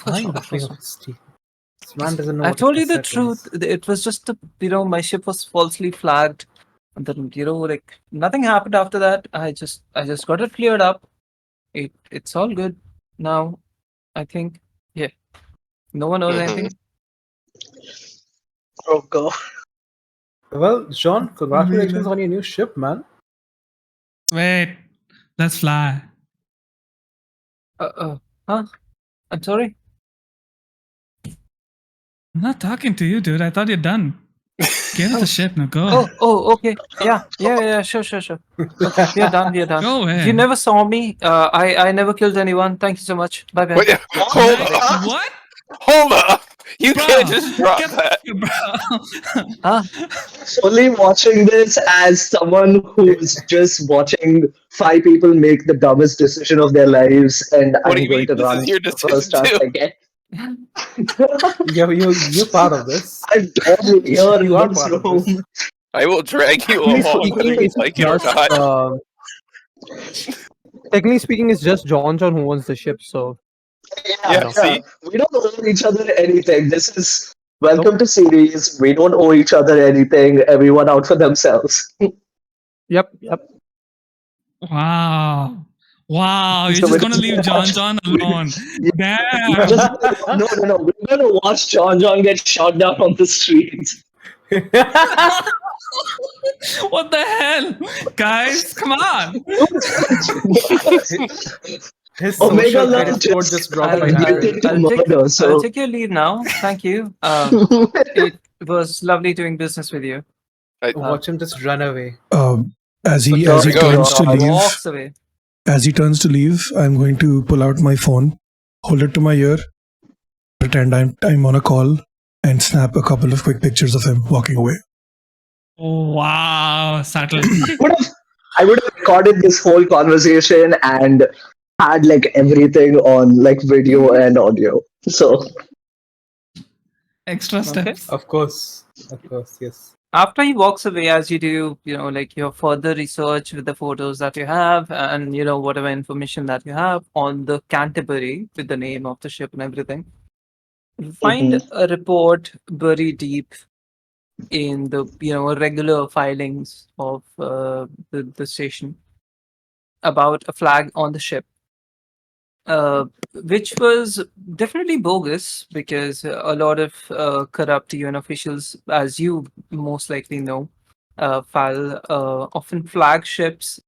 Fine, of course not. This man doesn't know I what a told you the cassette truth. is. It was just my ship was falsely flagged And then like nothing happened after that. I just got it cleared up. It's all good now. I think. Yeah. No one knows Mhm. anything. Oh god. Well, John, congratulations on your new ship, man. Wait, let's fly. Huh? I'm sorry. I'm not talking to you, dude. I thought you're done. Get to the ship now. Go. Okay. Yeah. Sure. Okay, we are done. Go away. You never saw me. I never killed anyone. Thank you so much. Bye bye. Wait, hold up. What? Hold up. You Bro, can't just drop get that. bro. Huh? Only watching this as someone who's just watching 5 people make the dumbest decision of their lives, and What do I'm you going mean? to This run is your the first decision chance too. I get. You're part of this. I'm totally here in You are this part of this. room. I will drag you Technically along speaking, whether you it's like it or just, not. technically speaking, it's just John who owns the ship. So Yeah, see? We don't owe each other anything. This is welcome to series. We don't owe each other anything. Everyone out for themselves. yep. Wow. You're So just we're gonna just leave gonna John watch- alone. We're Damn. just no. We're gonna watch John get shot down on the streets. What the hell? Guys, come on. His Omega social Love credit score just dropped by I'll, 100. I'll take murder. So I'll take your leave now. Thank you. It was lovely doing business with you. Watch him just run away. As he So as he There we go. turns to leave, Walks away. as he turns to leave, I'm going to pull out my phone, hold it to my ear, pretend I'm on a call, and snap a couple of quick pictures of him walking away. Wow, subtle. I would have recorded this whole conversation and had like everything on like video and audio. So Extra steps. Of course, yes. After he walks away, as you do, like your further research with the photos that you have and whatever information that you have on the Canterbury with the name of the ship and everything, you find a report buried deep in the regular filings of the station about a flag on the ship, which was definitely bogus because a lot of corrupt UN officials, as you most likely know, file often flag ships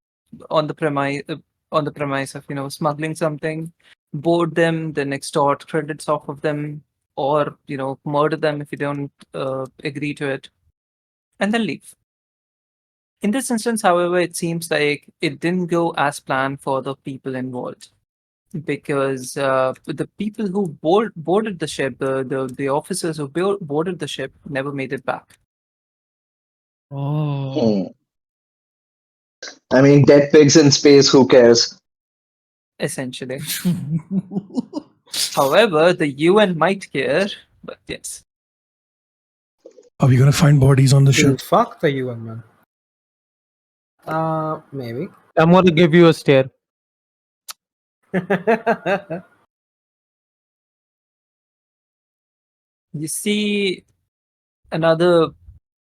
on the premise of smuggling something, board them, then extort credits off of them, or murder them if you don't agree to it, and then leave. In this instance, however, it seems like it didn't go as planned for the people involved because the people who boarded the ship, the officers who boarded the ship, never made it back. Oh. I mean, dead pigs in space. Who cares? Essentially. However, the UN might care, but yes. Are we gonna find bodies on the ship? Fuck the UN, man. Maybe. I'm gonna give you a stare. You see another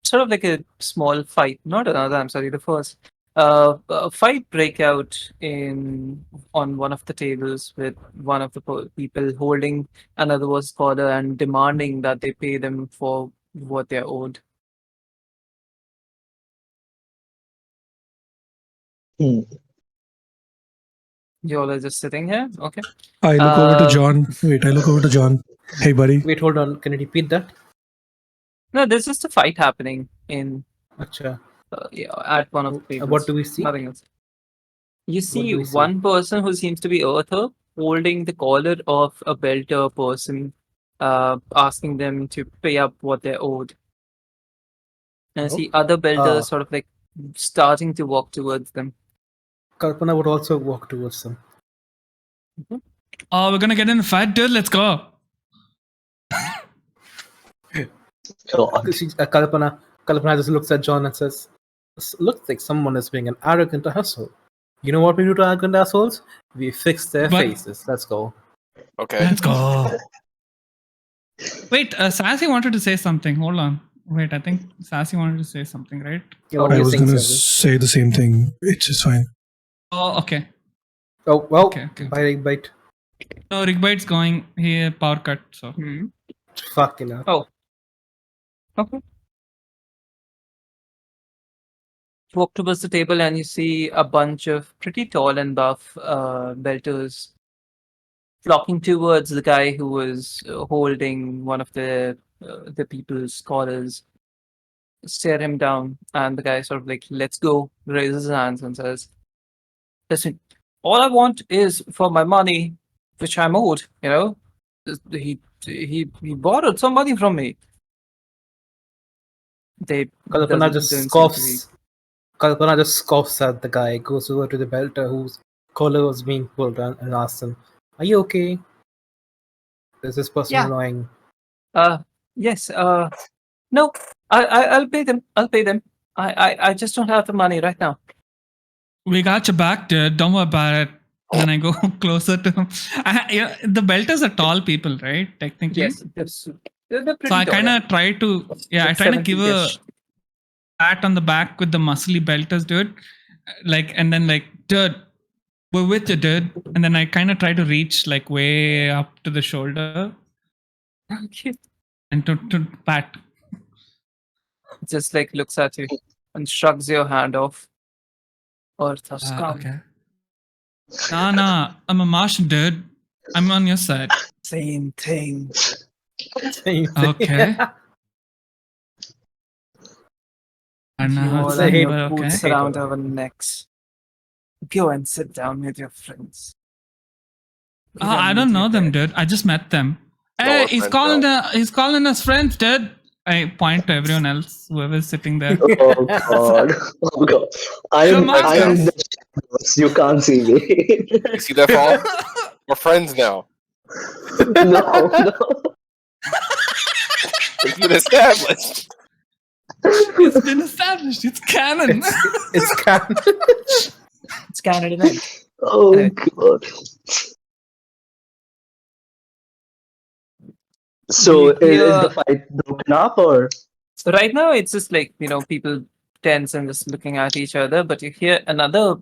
sort of like a small fight, not another, I'm sorry, the first. A fight break out on one of the tables with one of the people holding another's collar and demanding that they pay them for what they're owed. Hmm. You all are just sitting here, okay? I look over to John. Wait, I look over to John. Hey, buddy. Wait, hold on. Can you repeat that? No, there's just a fight happening in Acha. at one of the tables. What do we see? Nothing else. You see do we see? one person who seems to be Earther holding the collar of a Belter person, asking them to pay up what they're owed. And I see other Belters sort of like starting to walk towards them. Kalpana would also walk towards them. Oh, we're gonna get in a fight, dude. Let's go. Kalpana just looks at John and says, "Looks like someone is being an arrogant asshole. You know what we do to arrogant assholes? We fix their faces. Let's go." Okay. Let's go. Wait, Sassy wanted to say something. Hold on. Wait, I think Sassy wanted to say something, right? Yeah, what do I you was think, gonna Sabu? say the same thing. It's fine. Oh, okay. Oh, well, Okay. bite. No, Rigbite's going. He power cut. So Hmm. Fucking hell. Oh. Okay. You walk towards the table and you see a bunch of pretty tall and buff belters flocking towards the guy who was holding one of the people's collars. Stare him down, and the guy sort of like lets go, raises his hands, and says, "Listen, all I want is for my money, which I'm owed. You know, he borrowed some money from me." They Kalpana don't just seem to be. scoffs. Kalpana just scoffs at the guy, goes over to the belter whose collar was being pulled and asks him, "Are you okay? Is this person Yeah. annoying?" Yes. No. I'll pay them. I'll pay them. I just don't have the money right now. we got your back, dude. Don't worry about it. Then I go closer to him. The belters are tall people, right? Technically. Yes. They're pretty So I tall, kind yeah. of try to, I Like try to give a 70-ish. pat on the back with the muscly belters, dude. Like, and then like, dude, we're with you, dude. And then I kind of try to reach like way up to the shoulder Okay. and to pat. Just like looks at you and shrugs your hand off. Earth has come. Okay. Nah, I'm a Martian, dude. I'm on your side. Same thing. Same thing. Okay. And You all say, have hey, your okay. boots around our necks. Go and sit down with your friends. Go I and don't meet know your them, dad. dude. I just met them. No, Hey, we're he's friends now. calling us friends, dude. I point to everyone else, whoever's sitting there. Oh god. Oh god. I'm Come on, I'm guys. the shadows. You can't see me. You see that fall? We're friends now. No. It's been established. It's been established. It's canon. It's canon. It's canon event. Oh Anyway. god. So You is hear- the fight broken up or? So right now it's just like, people tense and just looking at each other, but you hear another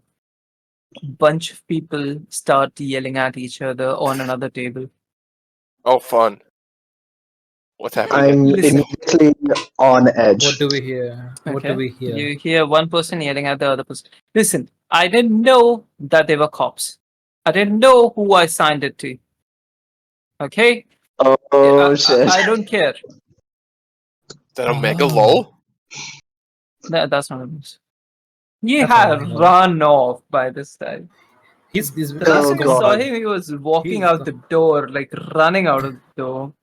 bunch of people start yelling at each other on another table. Oh, fun. What's happening? I'm Listen. immediately on edge. What do we hear? What do we hear? You hear one person yelling at the other person. Listen, I didn't know that they were cops. I didn't know who I signed it to. Okay? Oh shit. I don't care. Is that Omega Oh. Low? That's not a news. You That's have not a run off by this time. He's The last Oh, time we saw God. him, he was walking He's out the- the door, like running out of the door.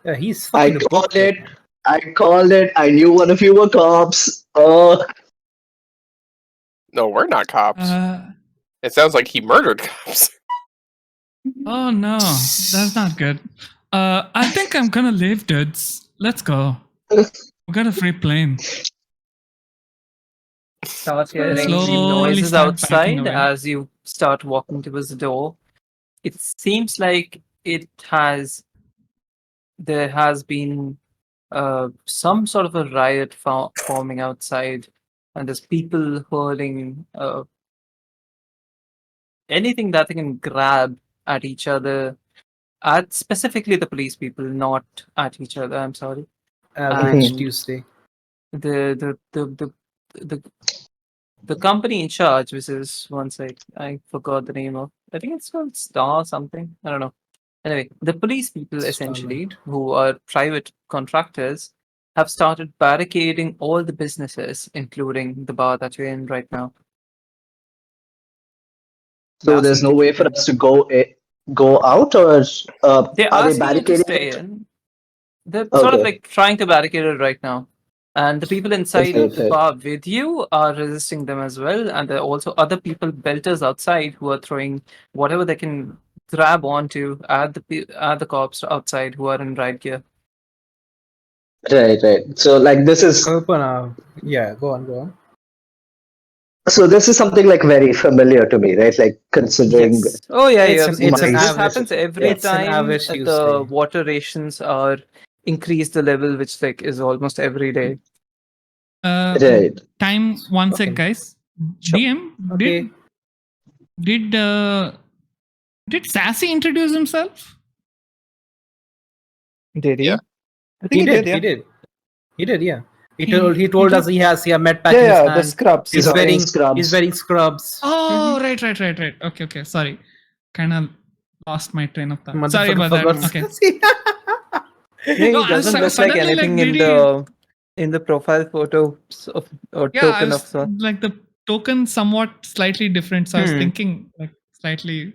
Yeah, he's I fucking called booked it. it. I called it. I knew one of you were cops. Oh, No, we're not cops. Uh, It sounds like he murdered cops. oh no, that's not good. I think I'm gonna leave, dudes. Let's go. We got a free plane. Start hearing Slowly noises start backing outside away. as you start walking towards the door. It seems like there has been some sort of a riot forming outside, and there's people hurling anything that they can grab at each other, at specifically the police people, not at each other. I'm sorry. Average And Tuesday. the company in charge, which is one side, I forgot the name of. I think it's called Star something. I don't know. Anyway, the police people essentially, who are private contractors, have started barricading all the businesses, including the bar that you're in right now. so there's no way for us to go out, or They're are they asking you to barricading stay it? in. They're sort of Okay. like trying to barricade it right now. And the people inside Okay. the bar with you are resisting them as well. And there are also other people, belters outside, who are throwing whatever they can grab onto at the cops outside who are in riot gear. Right. So like this is Kalpana. Yeah, go on. something like very familiar to me, right? Like considering. Yes. Oh yeah, It's you an- have seen it's this. an This average- happens every it's an time average the Tuesday. water rations are increase the level, which like is almost every day. Right. Time 1 sec, Okay. guys. Sure. DM, Okay. did Sassy introduce himself? Did he? Yeah. I think He did. yeah. He did. He did. Yeah. He He told us did- he has a med pack Yeah, in his yeah, the hand. scrubs. He's He's wearing wearing scrubs. He's wearing scrubs. Oh, right. Okay. Sorry. Kind of lost my train of thought. Sorry Motherfucker about that. forgot Okay. Sassy. Yeah, he No, I was doesn't look like suddenly, like, anything did in the profile photo of or Yeah, I token of was sort. like the token somewhat slightly different. So I was Hmm. thinking like slightly Yeah,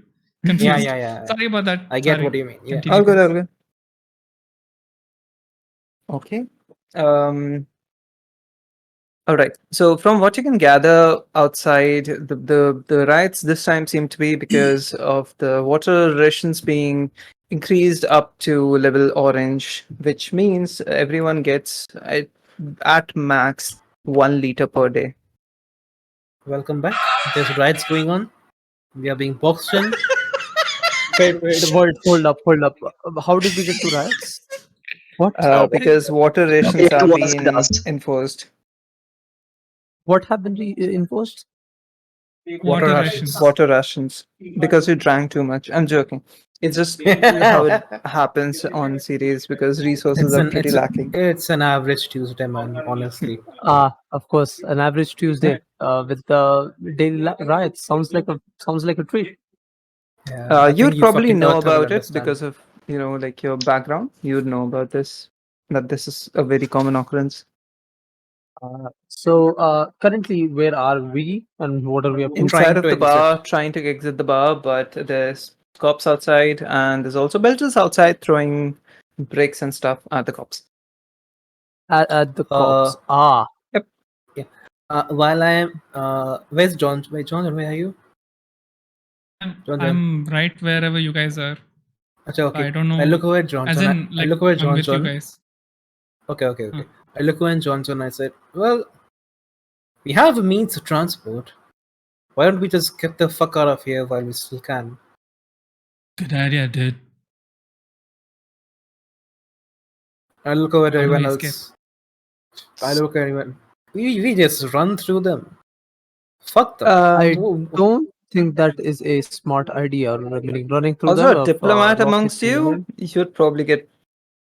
confused. yeah. Sorry about that. I get Sorry. what you mean. Yeah. Continue, All good, guys. all good. Okay. All right. So from what you can gather outside, the riots this time seem to be because of the water rations being increased up to level orange, which means everyone gets at max 1 liter per day. Welcome back. There's riots going on. We are being boxed in. Wait, hold up. How did we get to riots? What? Because water rations It are was being dust. enforced. What happened to enforced? Water rations. Water rations. Because you drank too much. I'm joking. It's just how it happens on series because resources are pretty lacking. It's an average Tuesday, man. Honestly. Of course, an average Tuesday with the daily riots sounds like a treat. Yeah, I think You'd you probably fucking know Earth will about it understand. because of like your background. You'd know about this. That this is a very common occurrence. So currently, where are we and what are we up to? Inside Trying of to the exit. bar, trying to exit the bar, but there's cops outside, and there's also belters outside throwing bricks and stuff at the cops. At the cops. While I am, where's John? Wait, John, where are you? I'm right wherever you guys are. Achha, okay. I don't know. I look over at John. As in, I like, look over at I'm with you John. guys. Okay. I look over at John. I said, well, we have a means of transport. Why don't we just get the fuck out of here while we still can? Good idea, dude. I look over at How do everyone we else. escape? I look at everyone. We just run through them. Fuck them. I Whoa. don't think that is a smart idea. Running through Also, them. a diplomat not amongst hitting you, you'd probably get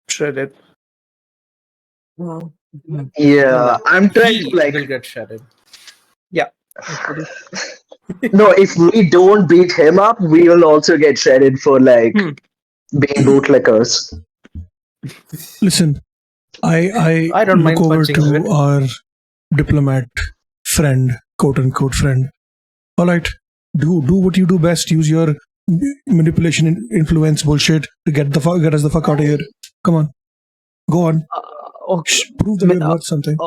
shredded. them. Yeah, I'm trying He to like. will get shredded. No, if we don't beat him up, we will also get shredded for like being bootlickers. Listen, I I don't look mind over punching to it. our diplomat friend, quote unquote friend. All right, do what you do best. Use your manipulation, influence bullshit to get us the fuck out of here. Come on, go on. Okay. Prove that you're worth something.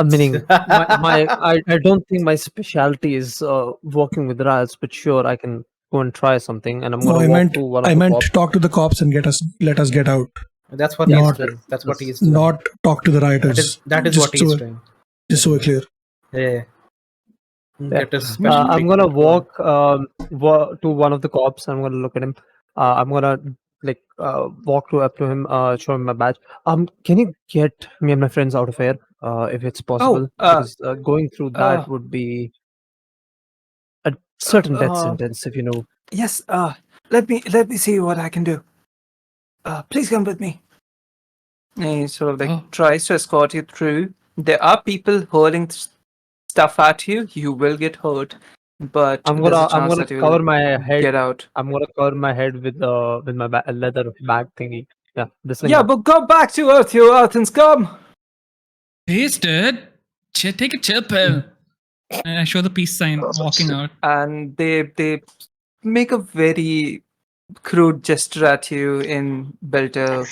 Meaning, I don't think my specialty is working with riots, but sure, I can go and try something. And I'm No, gonna I walk meant to one of I the meant cops. talk to the cops and let us get out. That's what Not- he's doing. That's what he's doing. Not talk to the rioters. That is Just what he's so- doing. Just so we're clear. Yeah. Yeah. Get a special I'm gonna treatment. walk to one of the cops. I'm gonna look at him. I'm gonna walk up to him, show him my badge. Can you get me and my friends out of here, if it's possible? Because going through that would be a certain death sentence, if you know. Yes. Let me see what I can do. Please come with me. And he sort of like tries to escort you through. There are people hurling stuff at you. You will get hurt, but I'm there's a gonna chance that you cover will my head. get out. I'm gonna cover my head with my leather bag thingy. Yeah, this thing. Yeah, but go back to Earth, you Earthen scum. Peace, dude. Take a chill pill. And I show the peace sign walking out. And they make a very crude gesture at you in Belter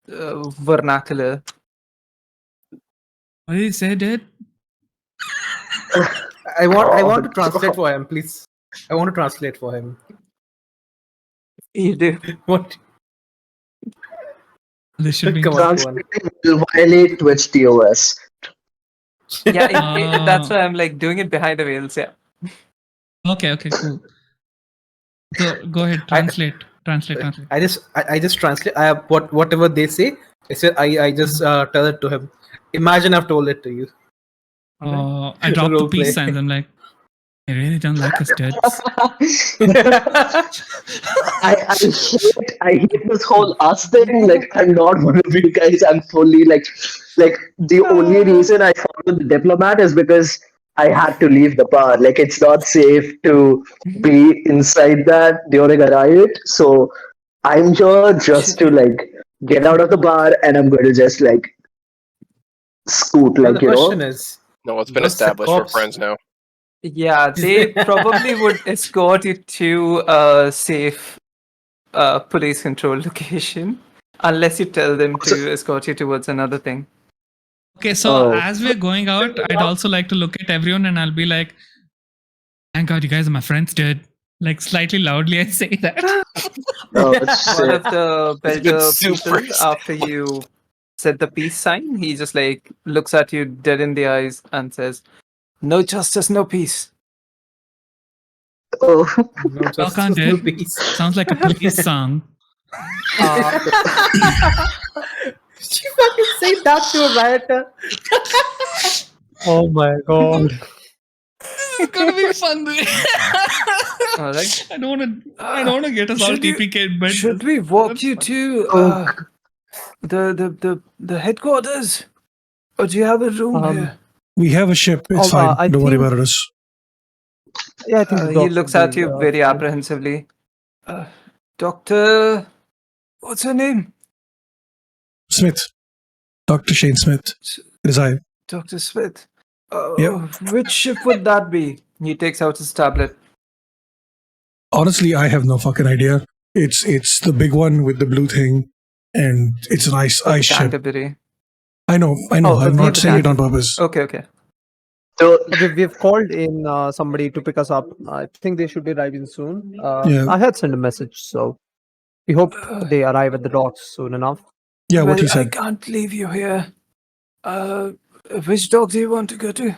vernacular. What did he say, dude? I want to translate for him, please. I want to translate for him. You do. What? This should be Come on, Translating will violate Twitch TOS. Yeah, that's why I'm like doing it behind the veils. Yeah. Okay, cool. So go ahead, translate. Translate. I just translate. I have whatever they say. I just tell it to him. Imagine I've told it to you. I drop the Role peace play. signs. I'm like, I really don't like us, dudes. I hate this whole us thing. Like, I'm not one of you guys. I'm fully like the only reason I followed the diplomat is because I had to leave the bar. Like, it's not safe to be inside that during a riot. So I'm here just to like get out of the bar, and I'm going to just like scoot, Well, like, the question is, No, it's been Those established. We're cops- friends now. Yeah, they probably would escort you to a safe police control location, unless you tell them to escort you towards another thing. Okay, so Oh. as we're going out, I'd also like to look at everyone and I'll be like, thank God you guys are my friends, dude. Like slightly loudly, I say that. Oh, One shit. of the It's a good better soup people, first. after you said the peace sign, he just like looks at you dead in the eyes and says, "No justice, no peace." Oh. no Rock justice, on, no dude. peace. Sounds like a police song. You fucking say that to a rioter? Oh my god. It's gonna be fun. Dude. All right. I don't wanna get us all Should you- TPK, but Should we walk that's you fine. to Oh. the headquarters, or do you have a room here? We have a ship. It's Oh, fine. I Don't worry think- about it. Us. Yeah, I think the He docs looks would at be, you very fine. apprehensively. Doctor, what's her name? Smith. Dr. Shane Smith. It is I. Dr. Smith. Yep. Which ship would that be? He takes out his tablet. Honestly, I have no fucking idea. It's the big one with the blue thing, and it's an ice ship. Canterbury. I know. Oh, I'm not we've saying it done- on purpose. Okay. So, We've called in somebody to pick us up. I think they should be arriving soon. Yeah. I had sent a message, so we hope they arrive at the docks soon enough. Yeah, what he I said. can't leave you here. Which dog do you want to go to?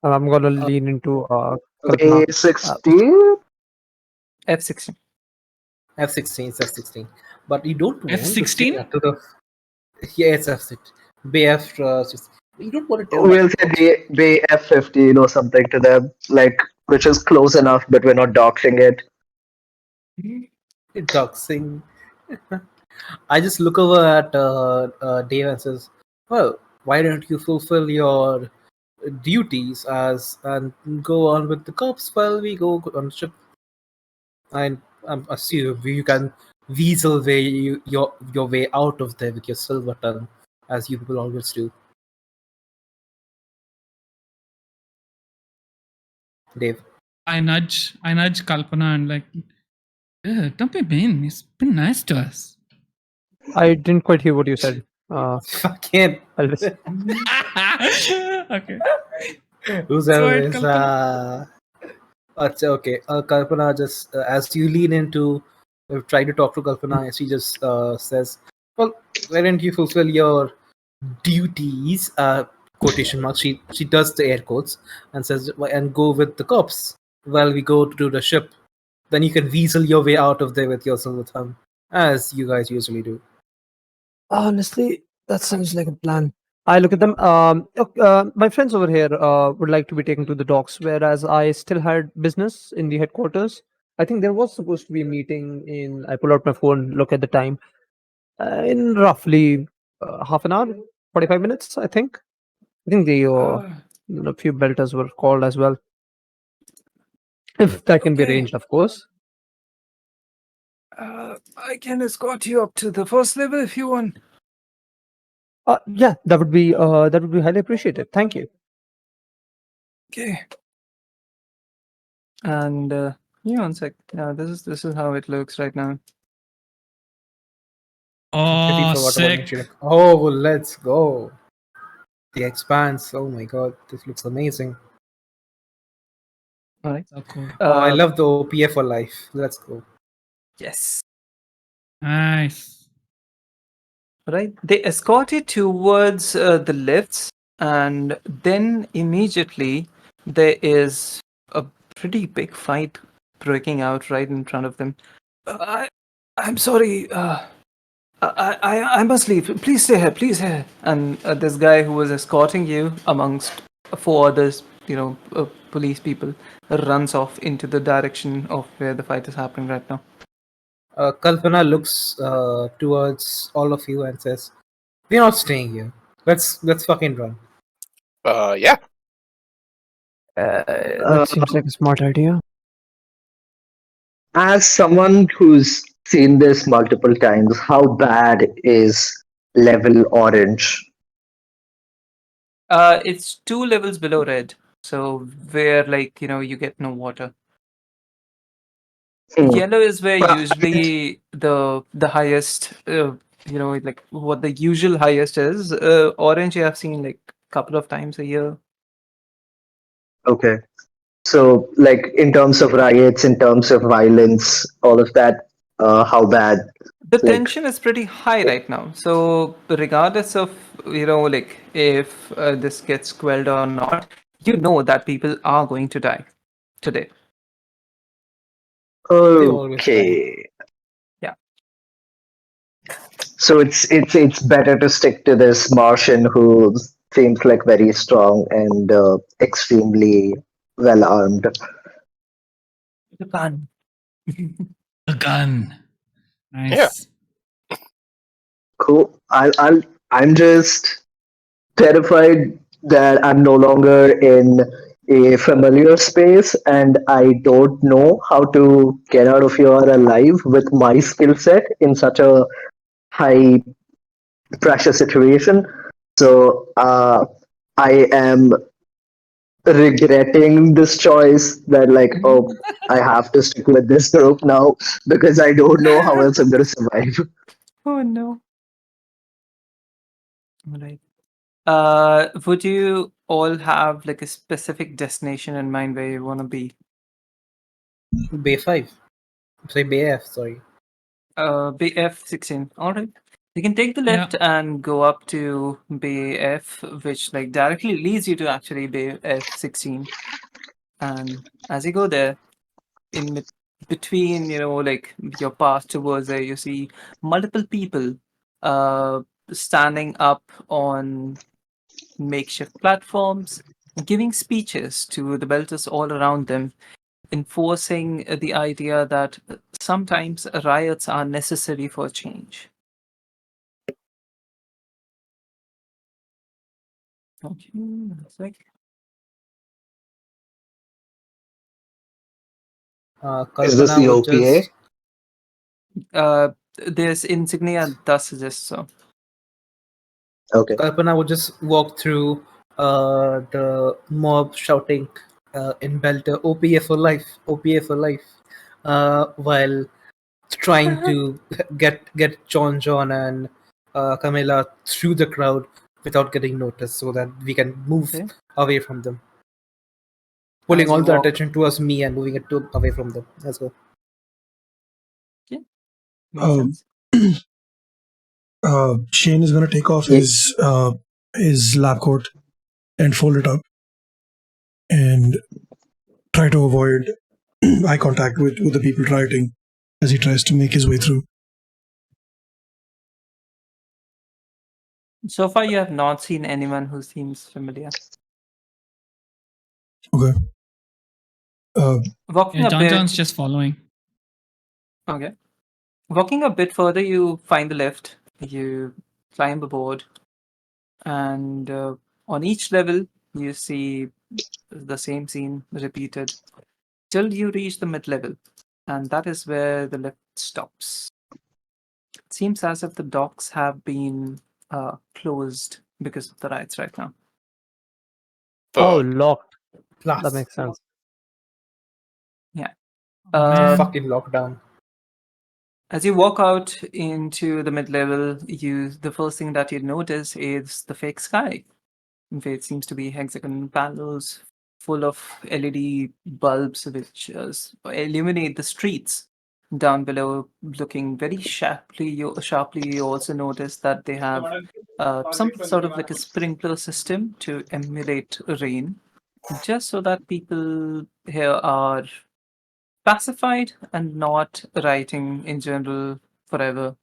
And I'm gonna lean into Kalpana. A16? F16. F16, it's F16. But you don't want to F16? say that to the. Yeah, it's F16. BF. You don't want to tell We'll that. say Bay F15 or something to them, like, which is close enough, but we're not doxing it. Doxing. I just look over at Dave and says, "Well, why don't you fulfill your duties and go on with the cops while we go on the ship?" And I'm assuming you can weasel your way out of there with your silver tongue, as you people always do. Dave. I nudge Kalpana and like, don't be mean. He's been nice to us. I didn't quite hear what you said. Fucking I'll listen. Okay. who's Go ever ahead, is Kalpana. okay. Kalpana just as you lean into try to talk to Kalpana, she just says, "Well, why don't you fulfill your duties?" Quotation marks. She does the air quotes and says, "And go with the cops while we go to the ship. Then you can weasel your way out of there with your silver tongue, as you guys usually do." Honestly, that sounds like a plan. I look at them. My friends over here would like to be taken to the docks, whereas I still had business in the headquarters. I think there was supposed to be a meeting in. I pull out my phone, look at the time. In roughly half an hour, 45 minutes, I think. I think a few belters were called as well. If that can be Okay. arranged, of course. I can escort you up to the first level if you want. Yeah, that would be highly appreciated. Thank you. Okay. And one sec. This is how it looks right now. Completely Oh, forgot about sick. Nichirak. Oh, well, let's go. The Expanse. Oh my god, this looks amazing. All right. So cool. Oh, I love the OPF for life. Let's go. Yes. Nice. Right. They escort you towards the lifts, and then immediately there is a pretty big fight breaking out right in front of them. I'm sorry. I must leave. Please stay here. Please here. And this guy who was escorting you amongst four others, police people, runs off into the direction of where the fight is happening right now. Kalpana looks towards all of you and says, "We're not staying here. Let's fucking run." Yeah. That seems like a smart idea. As someone who's seen this multiple times, how bad is level orange? It's 2 levels below red, so where you get no water. Hmm. Yellow is where Well, usually the highest, like what the usual highest is. Orange you have seen like a couple of times a year. Okay. So, like, in terms of riots, in terms of violence, all of that, how bad? The Like, tension is pretty high right now. So regardless of like if this gets quelled or not, you know that people are going to die today. They always die. okay. Yeah. So it's better to stick to this Martian who seems like very strong and extremely well armed. The gun. A gun. Nice. Cool. I'm just terrified that I'm no longer in a familiar space and I don't know how to get out of here alive with my skill set in such a high pressure situation. So I am regretting this choice that like, oh, I have to stick with this group now because I don't know how else I'm gonna survive. Oh no. Right. Would you all have like a specific destination in mind where you want to be? Bay 5. Say Bay F, sorry. Bay F16. All right. You can take the Yeah. left and go up to Bay F, which like directly leads you to actually Bay F16. And as you go there, in between, like your path towards there, you see multiple people standing up on makeshift platforms, giving speeches to the belters all around them, enforcing the idea that sometimes riots are necessary for change. Okay, that's like Is this Kalpana the would OPA? just this insignia does suggest so. Okay. Kalpana would just walk through the mob shouting in Belter, "OPA for life, OPA for life," while trying to get John and Camilla through the crowd without getting noticed, so that we can move Okay. away from them. Pulling As all you the walk, attention towards me and moving it away from them as well. makes Um, sense. Shane is going to take off Yeah. his lab coat and fold it up and try to avoid eye contact with the people rioting as he tries to make his way through. So far, you have not seen anyone who seems familiar. Okay. Walking Yeah, a bit. John's just following. Okay. Walking a bit further, you find the lift. You climb aboard, and on each level, you see the same scene repeated till you reach the mid level, and that is where the lift stops. It seems as if the docks have been closed because of the riots right now. Oh, Fuck. locked. Plus, That makes sense. Yeah. Man. fucking lockdown. As you walk out into the mid level, the first thing that you notice is the fake sky. Where it seems to be hexagon panels full of LED bulbs which illuminate the streets down below, looking very sharply. You also notice that they have some sort of like a sprinkler system to emulate rain, just so that people here are pacified and not rioting in general forever.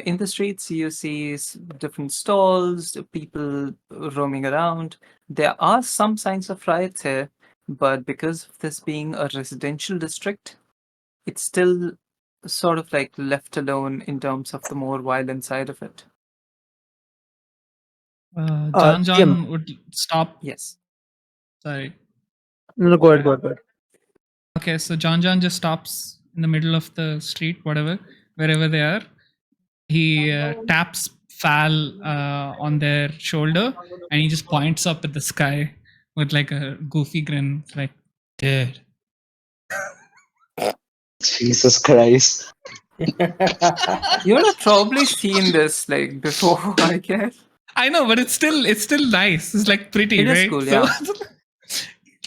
In the streets, you see different stalls, people roaming around. There are some signs of riots here, but because of this being a residential district, it's still sort of like left alone in terms of the more violent side of it. John DM. would stop. Yes. Sorry. No, go ahead. Okay, so John just stops in the middle of the street, wherever they are. He taps Fal on their shoulder, and he just points up at the sky with like a goofy grin, like, dude. Jesus Christ. You would have probably seen this like before, I guess. I know, but it's still nice. It's like pretty, It is right? cool, yeah.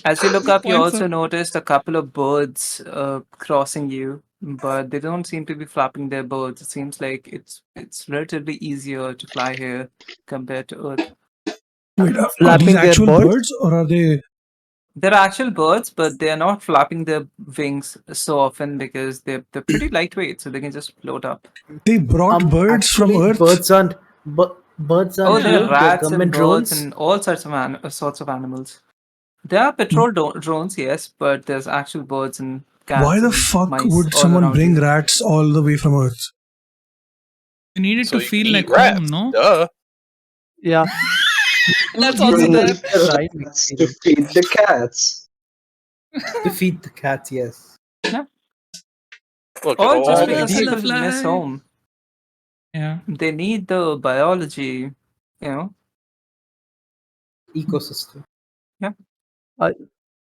As you look up, you Points also up. noticed a couple of birds crossing you, but they don't seem to be flapping their birds. It seems like it's relatively easier to fly here compared to Earth. Wait, are Flapping these their actual birds? birds or are they? They're actual birds, but they're not flapping their wings so often because they're pretty lightweight, so they can just float up. They brought birds from Actually, Earth. birds aren't Oh, there here. are They're rats and government birds drones. and all sorts of animals. There are patrol drones, yes, but there's actual birds and cats. Why the and fuck mice would all someone around bring you. rats all the way from Earth? You need it So to you feel can like eat rats. home, no? Duh. Yeah. That's You also need there. the right Rats to feed the cats. To feed the cats, yes. Look, Or it'll just all because make sense. people miss fly. home. Yeah. They need the biology, you know. Ecosystem.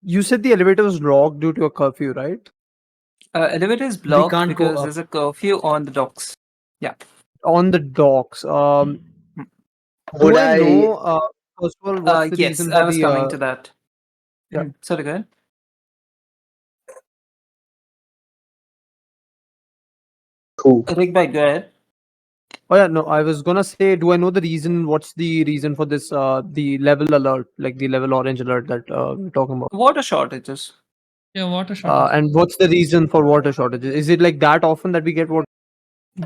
You said the elevator was locked due to a curfew, right? Elevator is blocked can't go because up. there's a curfew on the docks. Yeah. On the docks. Would Do I I know? First of all, what's the Yes, reason I for was the? coming to that. yeah. Sorry, go ahead. who? Rigbite, go ahead. Oh yeah, no. I was gonna say, do I know the reason? What's the reason for this? The level alert, like the level orange alert that we're talking about. Water shortages. Yeah, water shortage. And what's the reason for water shortages? Is it like that often that we get water?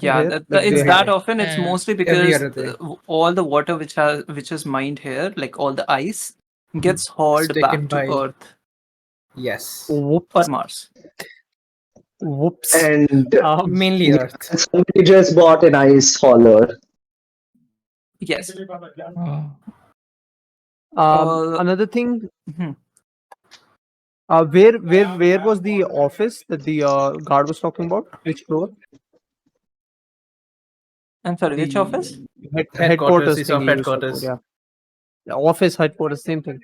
Yeah, here? Like it's every that day. often. It's Yeah. mostly Every because other day. all the water which is mined here, like all the ice, gets hauled It's back taken to by- Earth Yes. Whoops. or Mars. Whoops. And Mainly yeah, Earth. somebody just bought an ice hauler. Yes. Oh. Another thing. Mhm. Where was the office that the guard was talking about? Which floor? I'm sorry, which The office? Headquarters, he's thing of he used to headquarters. call, yeah. The office, headquarters, same thing.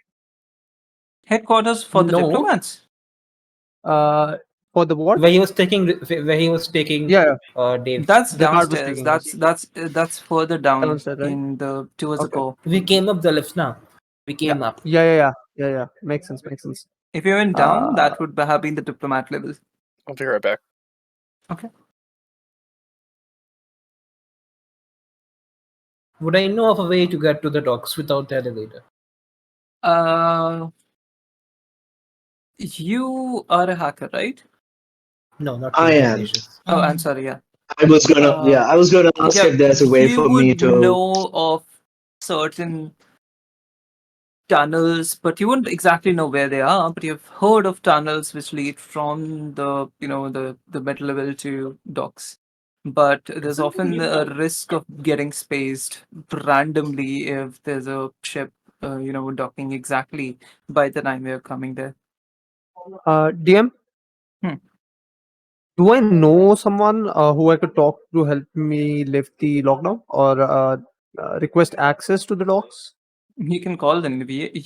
Headquarters for the No. diplomats. For the what? Where he was taking Yeah, Dave. That's the guard was downstairs. taking That's further down Downstairs, right? in the towards the Okay. core. We came up the lifts now. We came up. Yeah. Makes sense. If you went down, Uh, that would have been the diplomat level. I'll be right back. Okay. Would I know of a way to get to the docks without the elevator? You are a hacker, right? No, not I really, am. Ignatius. Oh, I'm sorry. Yeah. I was gonna ask Yeah, if there's a way you for me would to. know of certain tunnels, but you wouldn't exactly know where they are. But you've heard of tunnels which lead from the mid level to docks. But there's often a risk of getting spaced randomly if there's a ship, docking exactly by the time we're coming there. DM. Hmm. Do I know someone who I could talk to help me lift the lockdown or request access to the docks? You can call the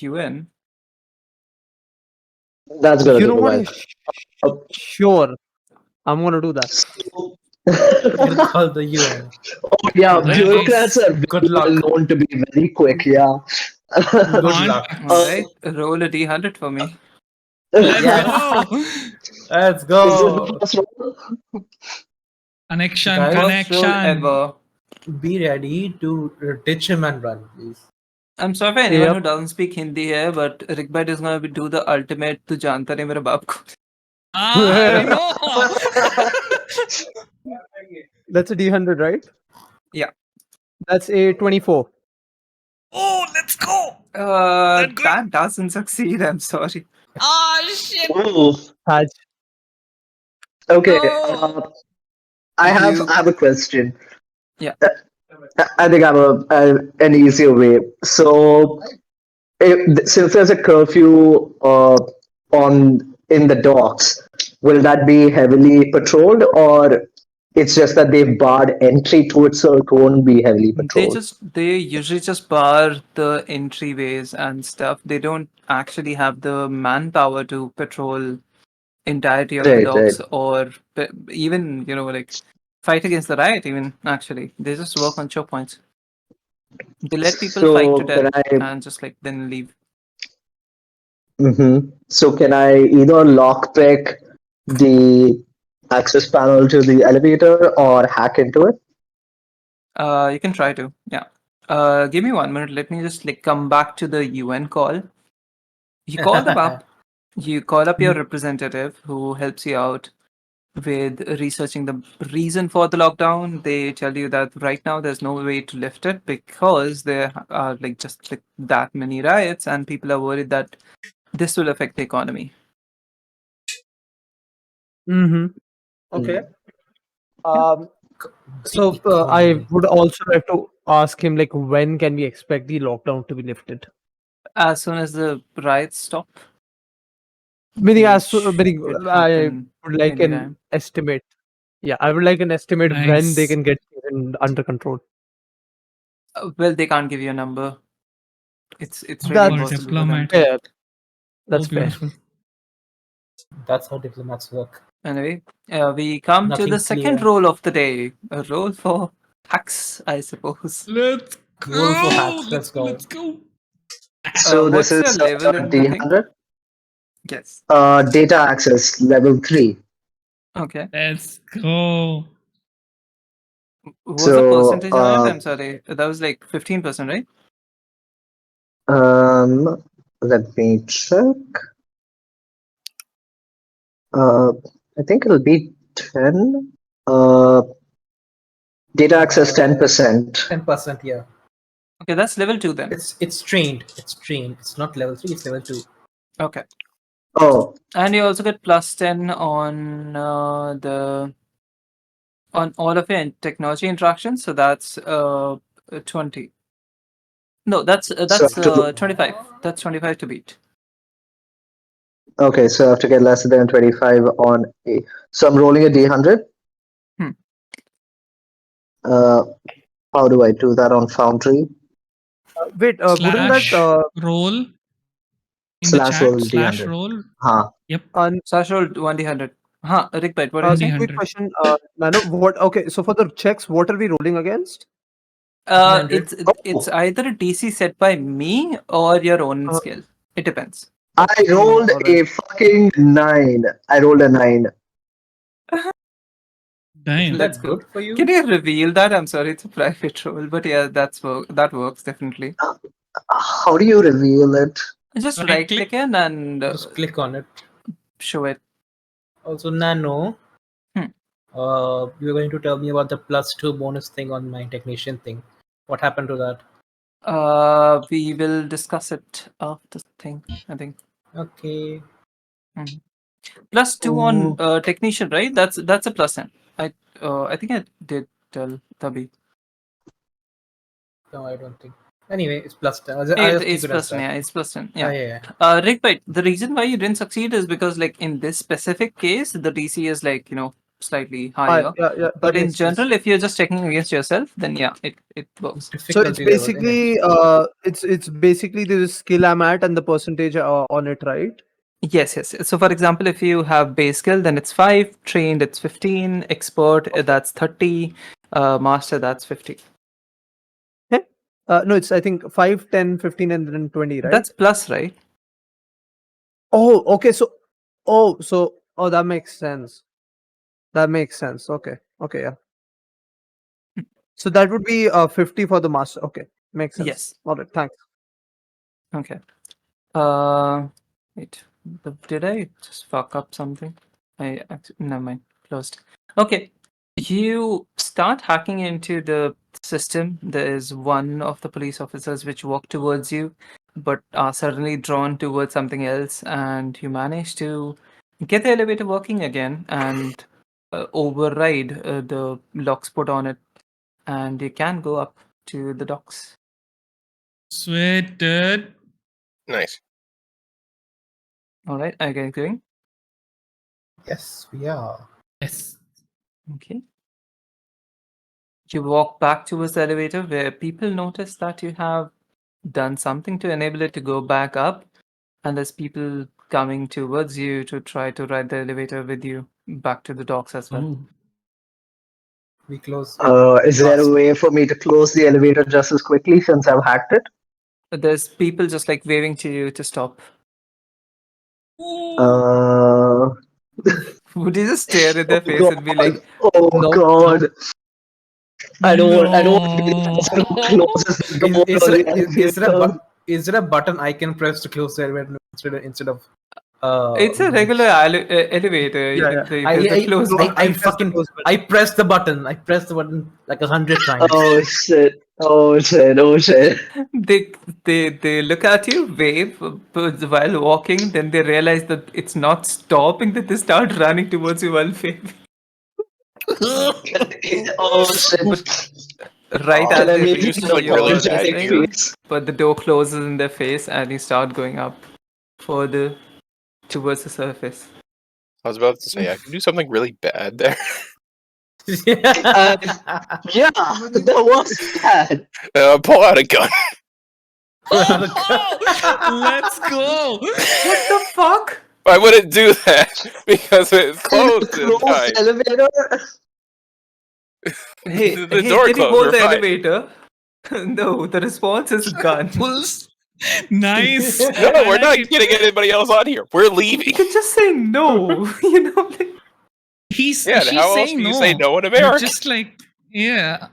UN. That's gonna You take know a what? while. Sure, I'm gonna do that. We'll call the UN. Oh yeah, Right. bureaucrats are Good well luck. known to be very quick. Yeah. Good On. luck. All right, roll a d100 for me. Let's Yes. go. Let's Is go. this the first one? Connection. Guys, First roll ever. Be ready to ditch him and run, please. I'm sorry for anyone Yep. who doesn't speak Hindi here, but Rigbite is going to do the ultimate "Tu janta nahi mere baap ko." I know. That's a D100, right? Yeah. That's a 24. Oh, let's go. That good? That doesn't succeed. I'm sorry. Oh shit. Ooh. Haj. Okay. No. I have You- a question. Yeah. I think I have an easier way. So, since there's a curfew on in the docks, will that be heavily patrolled, or it's just that they've barred entry to it, so it won't be heavily patrolled? They usually just bar the entryways and stuff. They don't actually have the manpower to patrol entirety of the Right, right. docks or even like fight against the riot. Even actually, they just work on choke points. They let people fight to So death can I? and just like then leave. So can I either lockpick the access panel to the elevator or hack into it? You can try to. Yeah. Give me 1 minute. Let me just like come back to the UN call. You call them up. You call up your representative who helps you out with researching the reason for the lockdown. They tell you that right now there's no way to lift it because there are like just like that many riots and people are worried that this will affect the economy. Mm-hmm. Okay. Um, so The I economy. would also like to ask him, like, when can we expect the lockdown to be lifted? As soon as the riots stop, Meaning, which could I happen would like an anytime. estimate. Yeah, I would like an estimate when they Nice. can get under control. Well, they can't give you a number. It's really That's For a impossible for them diplomat. to. fair. Oh, That's fair. beautiful. That's how diplomats work. Anyway, we come to Nothing the second clear. role of the day. A role for hacks, I suppose. Let's Roll for go. hacks. Let's go. Let's go. So this What's your is level in the thing? D100. Yes. Data access level 3. Okay. Let's go. What's the So percentage on it? I'm sorry. That was like 15%, right? let me check. I think it'll be 10. Data access 10%. 10%. Yeah. Okay, that's level 2 then. It's trained. It's trained. It's not level 3. It's level 2. Okay. Oh, And you also get plus 10 on on all of your technology interactions. So that's 20. No, that's so I have to, 25. That's 25 to beat. okay, so I have to get less than 25 on A. So I'm rolling a D100. Hmm. How do I do that on Foundry? Wait, wouldn't that Slash roll in the Slash roll chat. Slash D100. roll. Huh. Yep. Sash rolled 1d100. Huh, Rickbite, what are you saying? quick 100. question, Nano, what? Okay, so for the checks, what are we rolling against? It's either a DC set by me or your own skill. It depends. I rolled alright. a fucking 9. I rolled a 9. Damn. Let's That go. good for you? Can you reveal that? I'm sorry, it's a private role, but yeah, that works definitely. How do you reveal it? Just Right right click. click in and Just click on it. show it. Also, Nano, Hmm. you're going to tell me about the +2 bonus thing on my technician thing. What happened to that? We will discuss it after the thing, I think. Okay. +2 on Ooh. technician, right? That's a plus 10. I think I did tell Tabi. No, I don't think. Anyway, it's +10. I'll just keep It's it plus as 10, that. yeah, it's plus 10. Yeah, Yeah. yeah, yeah. Rick, but the reason why you didn't succeed is because, like, in this specific case, the DC is like, slightly higher. Yeah, that But in makes sense. general, if you're just checking against yourself, then yeah, it works. So it's Difficulty level, innit? basically it's basically the skill I'm at and the percentage on it, right? Yes. So, for example, if you have base skill, then it's 5, trained, it's 15, expert, that's 30, master, that's 50. No, it's I think 5, 10, 15, and then 20, right? That's plus, right? Oh, okay. So that makes sense. That makes sense. Okay, yeah. So that would be 50 for the master. Okay, makes sense. Yes. All right, thanks. Okay. Wait. Did I just fuck up something? Never mind. Closed. Okay. You start hacking into the system. There is one of the police officers which walk towards you, but are suddenly drawn towards something else, and you manage to get the elevator working again and override the locks put on it, and you can go up to the docks. Sweet, dude. Nice. All right, are you guys going? Yes, we are. Yes. Okay. You walk back towards the elevator where people notice that you have done something to enable it to go back up, and there's people coming towards you to try to ride the elevator with you back to the docks as well. Oh. We close. Is there a fast. way for me to close the elevator just as quickly since I've hacked it? There's people just like waving to you to stop. Uh, Would you just stare at their oh face and be like, oh "No, God. I don't want to be the No. person who closes the door Is on the there a elevator. is there a button I can press to close the elevator instead of? it's a regular elevator. Yeah, There's a close I button." fucking I pressed the button. I pressed the button like 100 times. Oh shit. Oh shit. Oh shit. They look at you, wave while walking, then they realize that it's not stopping, that they start running towards you while waving. Oh shit. Right Can I as they make reach it like your really this bad thing, here? face? but the door closes in their face and you start going up further towards the surface. I was about to say I can do something really bad there. Yeah, that was bad. Pull out a gun. Let's go. What the fuck? I wouldn't do that because it's closed. Close this time. elevator. Hey, The hey, door can you closed, hold we're the fine. elevator? No, the response is gun. Nice. No, I we're like not it. getting anybody else on here. We're You leaving. can just say no, like, She's Yeah, and how else saying do you no. say no in You're America? just like, yeah.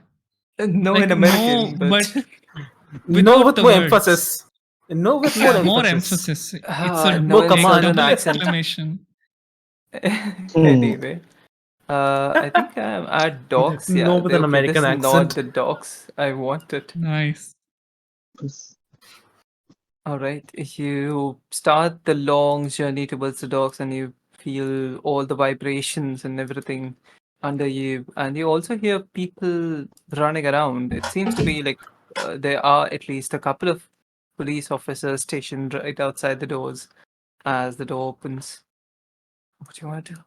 no Like, in American, no, but No without with the more words. emphasis. No with more Yeah, emphasis. more emphasis. It's a no More in command. southern double accent. exclamation. Anyway, I think I'm at docks. Yeah, No with an American this is not accent. the docks I wanted. Nice. All right, you start the long journey towards the docks, and you feel all the vibrations and everything under you, and you also hear people running around. It seems to be like there are at least a couple of police officers stationed right outside the doors as the door opens. What do you want to do?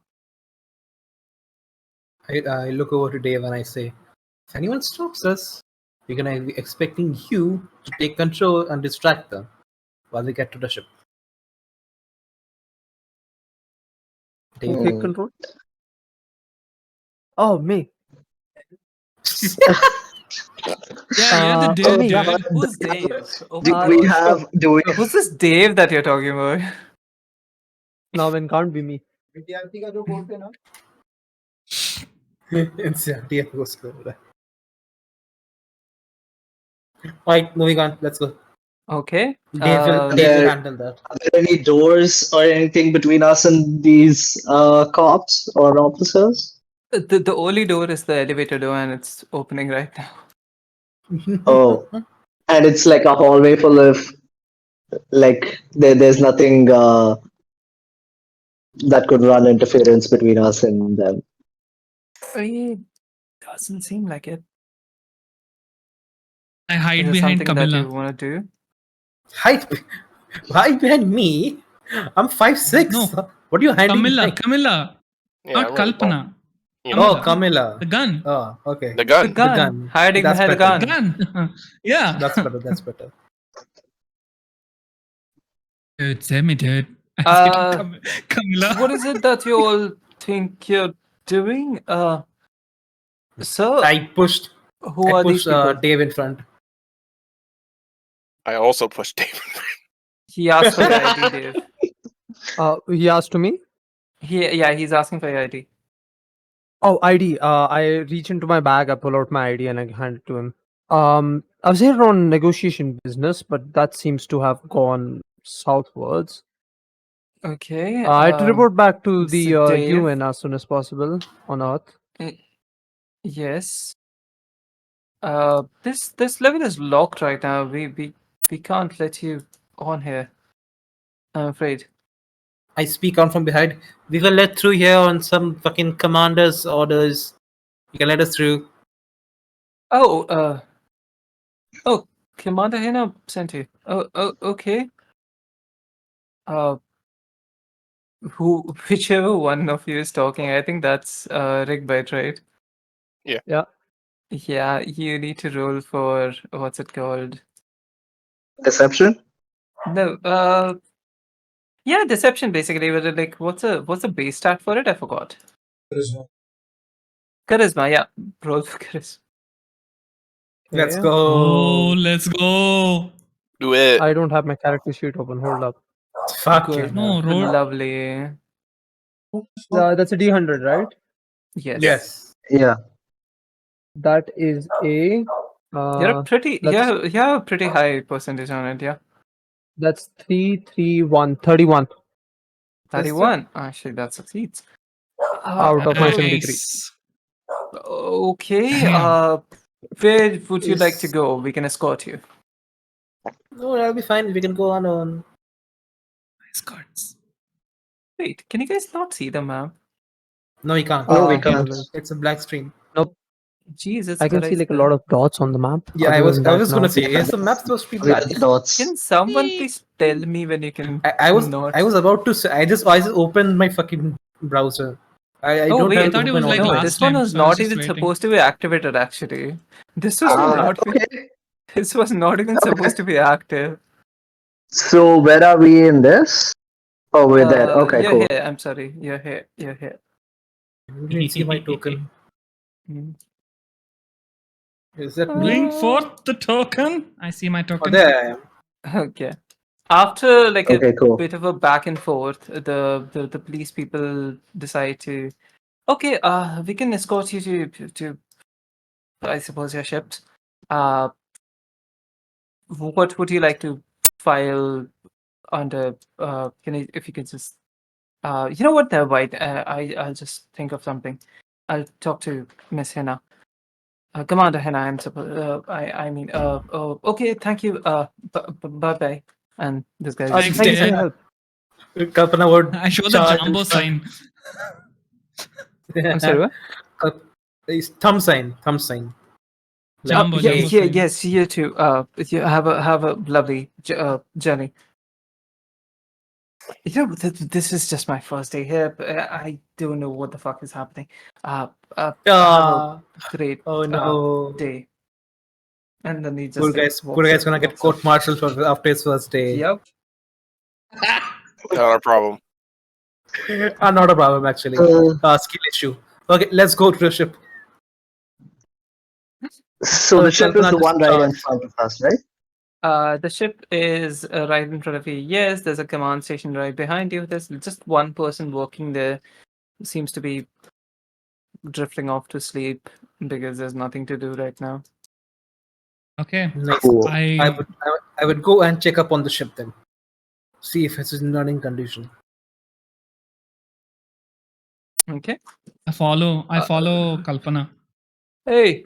I look over to Dave and I say, if anyone stops us, we're gonna be expecting you to take control and distract them while they get to the ship. Dave, Take control. Oh, me. Yeah, you're the Oh, dude, yeah. dude. Who's Dave? Oh Do my we God. have? Do we? Who's this Dave that you're talking about? Now then, can't be me. Insanity goes over. Alright, moving on. Let's go. Okay. Dave will There- handle that. Are there any doors or anything between us and these cops or officers? The only door is the elevator door, and it's opening right now. Oh, and it's like a hallway full of like there's nothing that could run interference between us and them. It doesn't seem like it. I Is hide there behind something that you Camilla. want to do? Hide behind me. I'm 5'6". No. What are you hiding behind? Camilla. Yeah, Not I'm really tall. Kalpana. You know, Oh, Camilla. The gun. Oh, okay. the gun. The gun. gun. Hiding That's behind the better. gun. Gun. Yeah. That's better. That's better. Dude, send me, dude. I Uh, said, Camilla. What is it that you all think you're doing? Sir, I pushed who are these people? Dave in front. I also pushed David. He asked for your ID, Dave. He asked to me. He's asking for your ID. Oh, ID. I reach into my bag, I pull out my ID, and I hand it to him. I was here on negotiation business, but that seems to have gone southwards. Okay. I had to report back to the so Dave- UN as soon as possible on Earth. Yes. This level is locked right now. We can't let you on here. I'm afraid. I speak on from behind. We were let through here on some fucking commander's orders. You can let us through. Oh, Commander Hina sent you. Oh, okay. Whichever one of you is talking, I think that's Rigbite, right? Yeah. Yeah. Yeah, you need to roll for what's it called? Deception? No, yeah, deception basically. But like, what's a base stat for it? I forgot. Charisma, yeah. Roll for charisma. Let's Okay. go. Oh, let's go. Do it. I don't have my character sheet open. Hold up. Fuck Good. yeah. No, roll. Lovely. That's a D100, right? Yes. Yes. Yeah. That is a. You're a pretty that's- you have a pretty high percentage on it, yeah. That's 331. 31 31. Actually, that succeeds. out of my 73. Nice. Okay. Damn. Where would you like to Is- go? We can escort you. No, that'll be fine. We can go on. Nice cards. Wait, can you guys not see the map? No, you can't. No, we Ah, can't. It's a black screen. Jeez, it's I can see like a lot of dots on the map. Yeah, I Other was than I that, was no. gonna say, is the map supposed to be We black? are dots. Can someone please tell me when you can? I was not. I was about to say. I just opened my fucking browser. I Oh, don't wait, have I it thought it open was like all No, the last this one time, was so I was not just even waiting. supposed to be activated. Actually, this was not. Okay. This was not even supposed to be active. So where are we in this? Oh, we're there. Okay, You're cool. here. I'm sorry. You're here. You're here. You didn't see my token. Hmm. Is that me? Bring forth the token. I see my Oh, token. there I am. Okay. After like a Okay, cool. bit of a back and forth, the police people decide to, okay, we can escort you to I suppose your ships. What would you like to file under? Can you, if you could just, you know what? Never mind. I'll just think of something. I'll talk to Miss Hina. Commander Hina, I'm supposed. I mean. Oh, okay. Thank you. Bye bye. And this guy. Thanks, Thank you for Dave. your help. Kalpana would I show the charge jumbo and stuff. sign. I'm sorry. What? It's thumb sign. Thumb sign. Jumbo, yeah, jumbo yeah, sign. yes, you too. You have a lovely journey. You know, this is just my first day here. But I don't know what the fuck is happening. Have a great Oh no. day. And then he just Poor like, guy's gonna get walks up. court-martialed after his first day. Yep. Not a problem. Not a problem actually. Skill issue. Okay, let's go to the ship. So the ship is Kalpana the just one right in charged. front of us, right? The ship is right in front of you. Yes, there's a command station right behind you. There's just one person working there. Seems to be drifting off to sleep because there's nothing to do right now. Okay. Nice. Cool. I would go and check up on the ship then. See if it's in running condition. Okay. I follow Kalpana. Hey,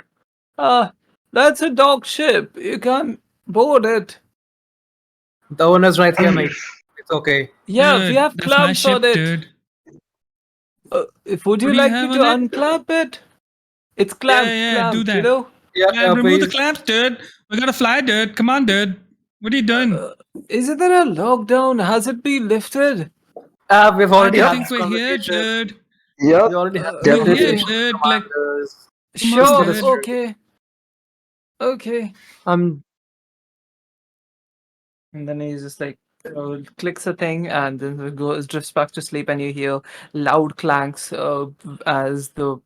that's a dog ship. You can't board it. The owner's right here, mate. It's okay. Yeah, Dude, we have that's my clamps ship, on it. dude. Would you What do you like have me to on it? unclamp it? It's clamped, Yeah, do clamped, that. you know? Yeah, remove the please. clamps, dude. We gotta fly, dude. Come on, dude. What are you doing? Isn't there a lockdown? Has it been lifted? We've I already don't had think this we're here, conversation. dude. Yep. We already had Uh, this We're here, Definitely. conversation. dude. Like, Commanders. come on, Sure, dude. okay. Okay. And then he's just like, clicks a thing and then it drifts back to sleep, and you hear loud clanks as the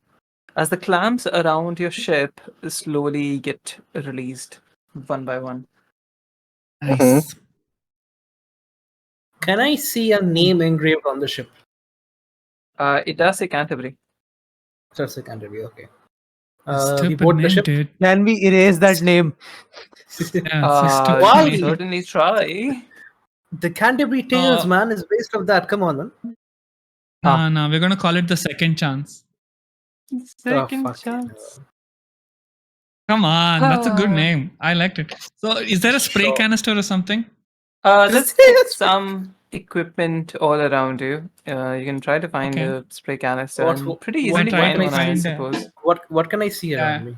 clamps around your ship slowly get released one by one. nice. Can I see a name engraved on the ship? It does say Canterbury. Just a Canterbury, okay. A We stupid board the name, ship. dude. Can we erase that name? Yeah, it's a stupid Why? You name. certainly try. The Canterbury Tales, man, is based off that. Come on, man. No, we're gonna call it the second chance. Second fuck chance. Come on, that's a good Ah. name. I liked it. So, is there a spray Sure. canister or something? There's some equipment all around you. You can try to find Okay. a spray canister What- and pretty what easily try find to one, I find, suppose. What can I see around me?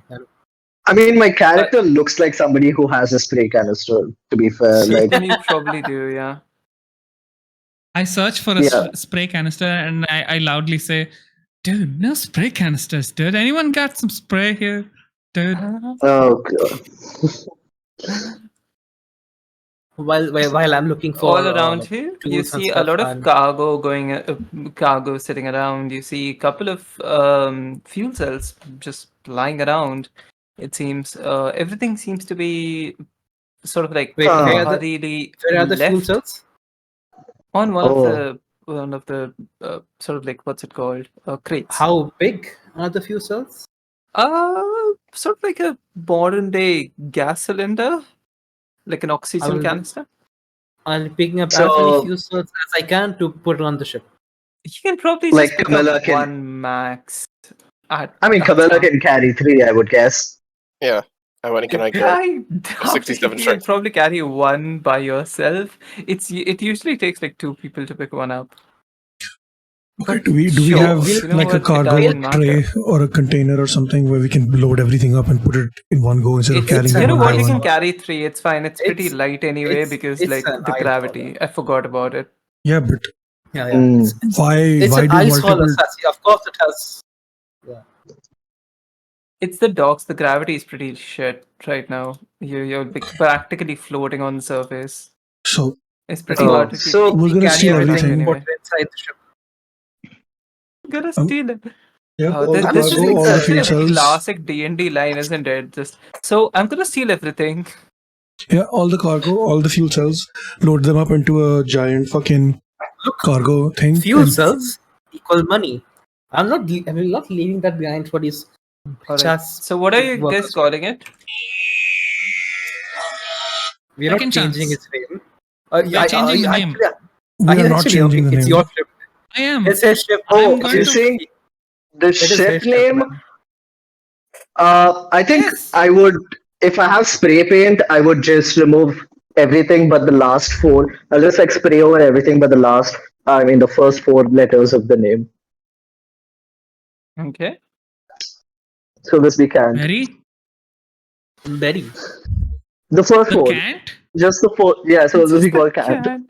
I mean, my character looks like somebody who has a spray canister. To be fair, like You probably do, yeah. I search for a Yeah. spray canister and I loudly say, "Dude, no spray canisters, dude. Anyone got some spray here, dude?" oh god. While I'm looking for All around here, you tools and see a stuff, lot of and cargo sitting around. You see a couple of fuel cells just lying around. It seems everything seems to be sort of like wait, Huh. hurriedly where are the fuel left cells? on one Oh. of the sort of like what's it called, crates. How big are the fuel cells? Sort of like a modern day gas cylinder, like an oxygen will- canister. I'll be picking up as So- many fuel cells as I can to put on the ship. You can probably Like just pick Camilla up can- one max. I mean, at Camilla a time. can carry 3, I would guess. Yeah. How many can I carry? I doubt 67 you can strength. probably carry one by yourself. It usually takes like 2 people to pick one up. Okay, But do we sure, have you know like a what, it cargo doesn't matter. tray or a container or something where we can load everything up and put it in one go instead of carrying it's- it You know one what? by You one? can carry 3. It's fine. It's pretty It's- light anyway it's- because it's like an the ice gravity. I forgot about it. Yeah, but Yeah. Mm. why It's why an do ice haul, multiple? Sassy. Of course, it has. It's the docks. The gravity is pretty shit right now. You're like practically floating on the surface. So It's pretty Oh, hard to keep. so- we're gonna Carry steal everything everything. and put it inside the ship. Gonna Um, steal it. Yeah, all the This is cargo, like all the such fuel a cells. classic D&D line, isn't it? Just so I'm gonna steal everything. Yeah, all the cargo, all the fuel cells. Load them up into a giant fucking cargo thing. Fuel and- cells equal money. I'm not leaving that behind for these Alright. just So what are you guys workers. calling it? We're not Second changing chance. its name. We're changing the name. We are not changing the It's name. your ship. I am. It's his ship. I'm Oh, going you to- see, the It is his ship ship, name. man. I think Yes. I would, if I have spray paint, I would just remove everything but the last 4. I'll just like spray over everything but the first 4 letters of the name. Okay. So this we can't. Mary, Berry. The first the 4. cat. Just the 4. Yeah, so this we call can't. Cat.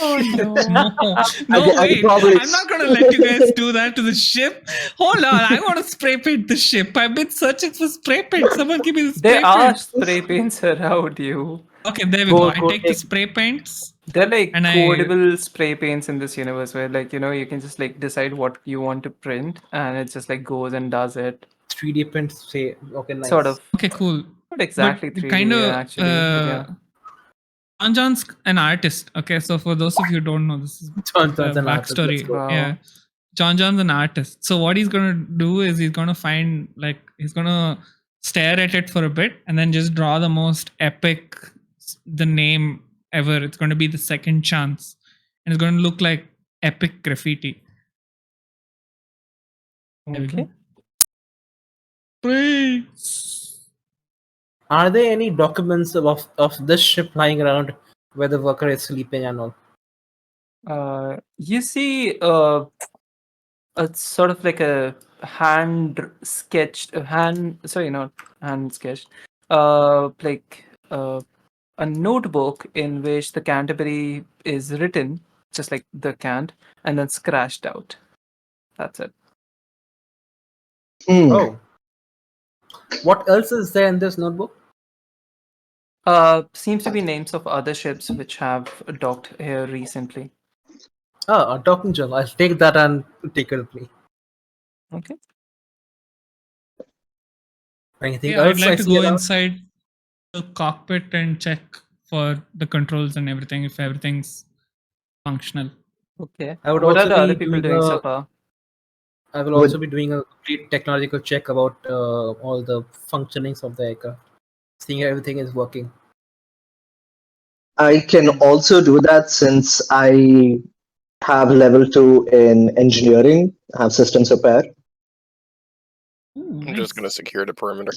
Oh no. No, I wait. probably- I'm not gonna let you guys do that to the ship. Hold on, I want to spray paint the ship. I've been searching for spray paint. Someone give me the spray There are paint. spray paints around you. Okay, there we Go- go. I go take the take- spray paints. They're like And I- codable spray paints in this universe where like you can just like decide what you want to print and it just like goes and does it. 3D print. Say okay, nice. Sort of. Okay, cool. Not exactly But 3D kind of, actually. but yeah. John John's an artist. Okay, so for those of you who don't know, this is John the John's an artist, backstory. let's go. Wow. Yeah, John John's an artist. So what he's gonna do is he's gonna find he's gonna stare at it for a bit and then just draw the most epic the name ever. It's gonna be the second chance, and it's gonna look like epic graffiti. There we go. Okay. Please. Are there any documents of this ship lying around where the worker is sleeping and all? You see it's sort of like a hand sketched not hand sketched like a notebook in which the Canterbury is written just like the cant and then scratched out. That's it. Hmm. Oh. What else is there in this notebook? Seems to be names of other ships which have docked here recently. Oh, a docking journal. I'll take that and take it with me. Okay. Anything Yeah, I'd else? I like to see go around? inside the cockpit and check for the controls and everything if everything's functional. Okay. I would What are also the be other people doing doing a- so far? I will also be doing a complete technological check about all the functionings of the aircraft, seeing everything is working. I can also do that since I have level 2 in engineering, I have systems repair. Ooh, I'm just nice. gonna secure the perimeter.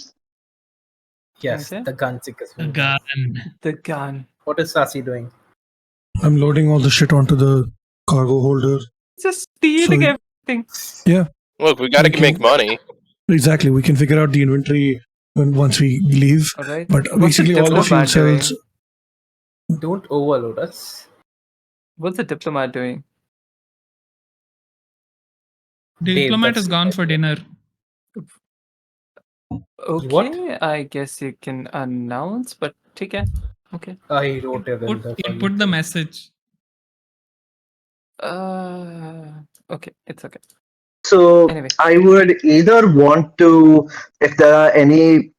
Yes, Okay. the gun seekers A will go. gun. The gun. What is Sassy doing? I'm loading all the shit onto the cargo holder. Just stealing So- everything. Yeah, Look, we gotta We can- make money. exactly. We can figure out the inventory once we leave. All right. But What's the basically, all the fuel diplomat doing? cells. Don't overload us. What's the diplomat doing? Diplomat that's has gone for dinner. Okay, I guess you can announce, but take care. Okay. I wrote a Put, window he for you. put the message. Okay, it's okay. So Anyway. I would either want to, if there are any,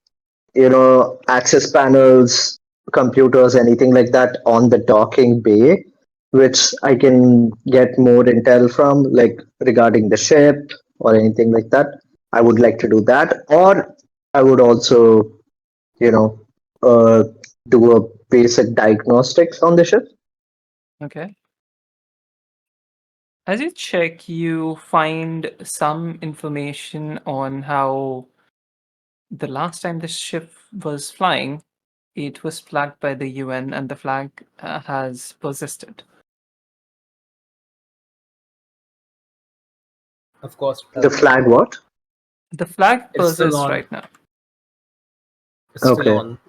access panels, computers, anything like that on the docking bay, which I can get more intel from, like regarding the ship or anything like that. I would like to do that, or I would also, uh, do a basic diagnostics on the ship. Okay. As you check, you find some information on how the last time the ship was flying, it was flagged by the UN and the flag has persisted. Of course. The flag, what? The flag It's still persists on. right now. It's still Okay. on.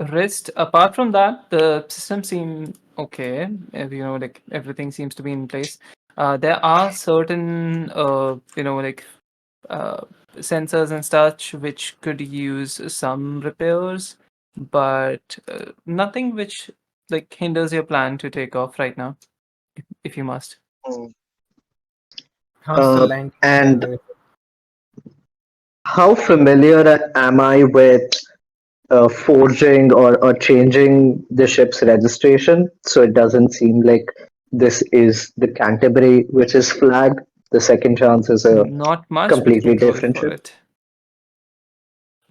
Rest, apart from that, the system seem okay. Like everything seems to be in place. There are certain, sensors and such which could use some repairs, but nothing which like hinders your plan to take off right now, if you must. How's the land? And how familiar am I with forging or changing the ship's registration so it doesn't seem like this is the Canterbury which is flagged? The second chance is a Not much, but you completely can roll different for ship. it.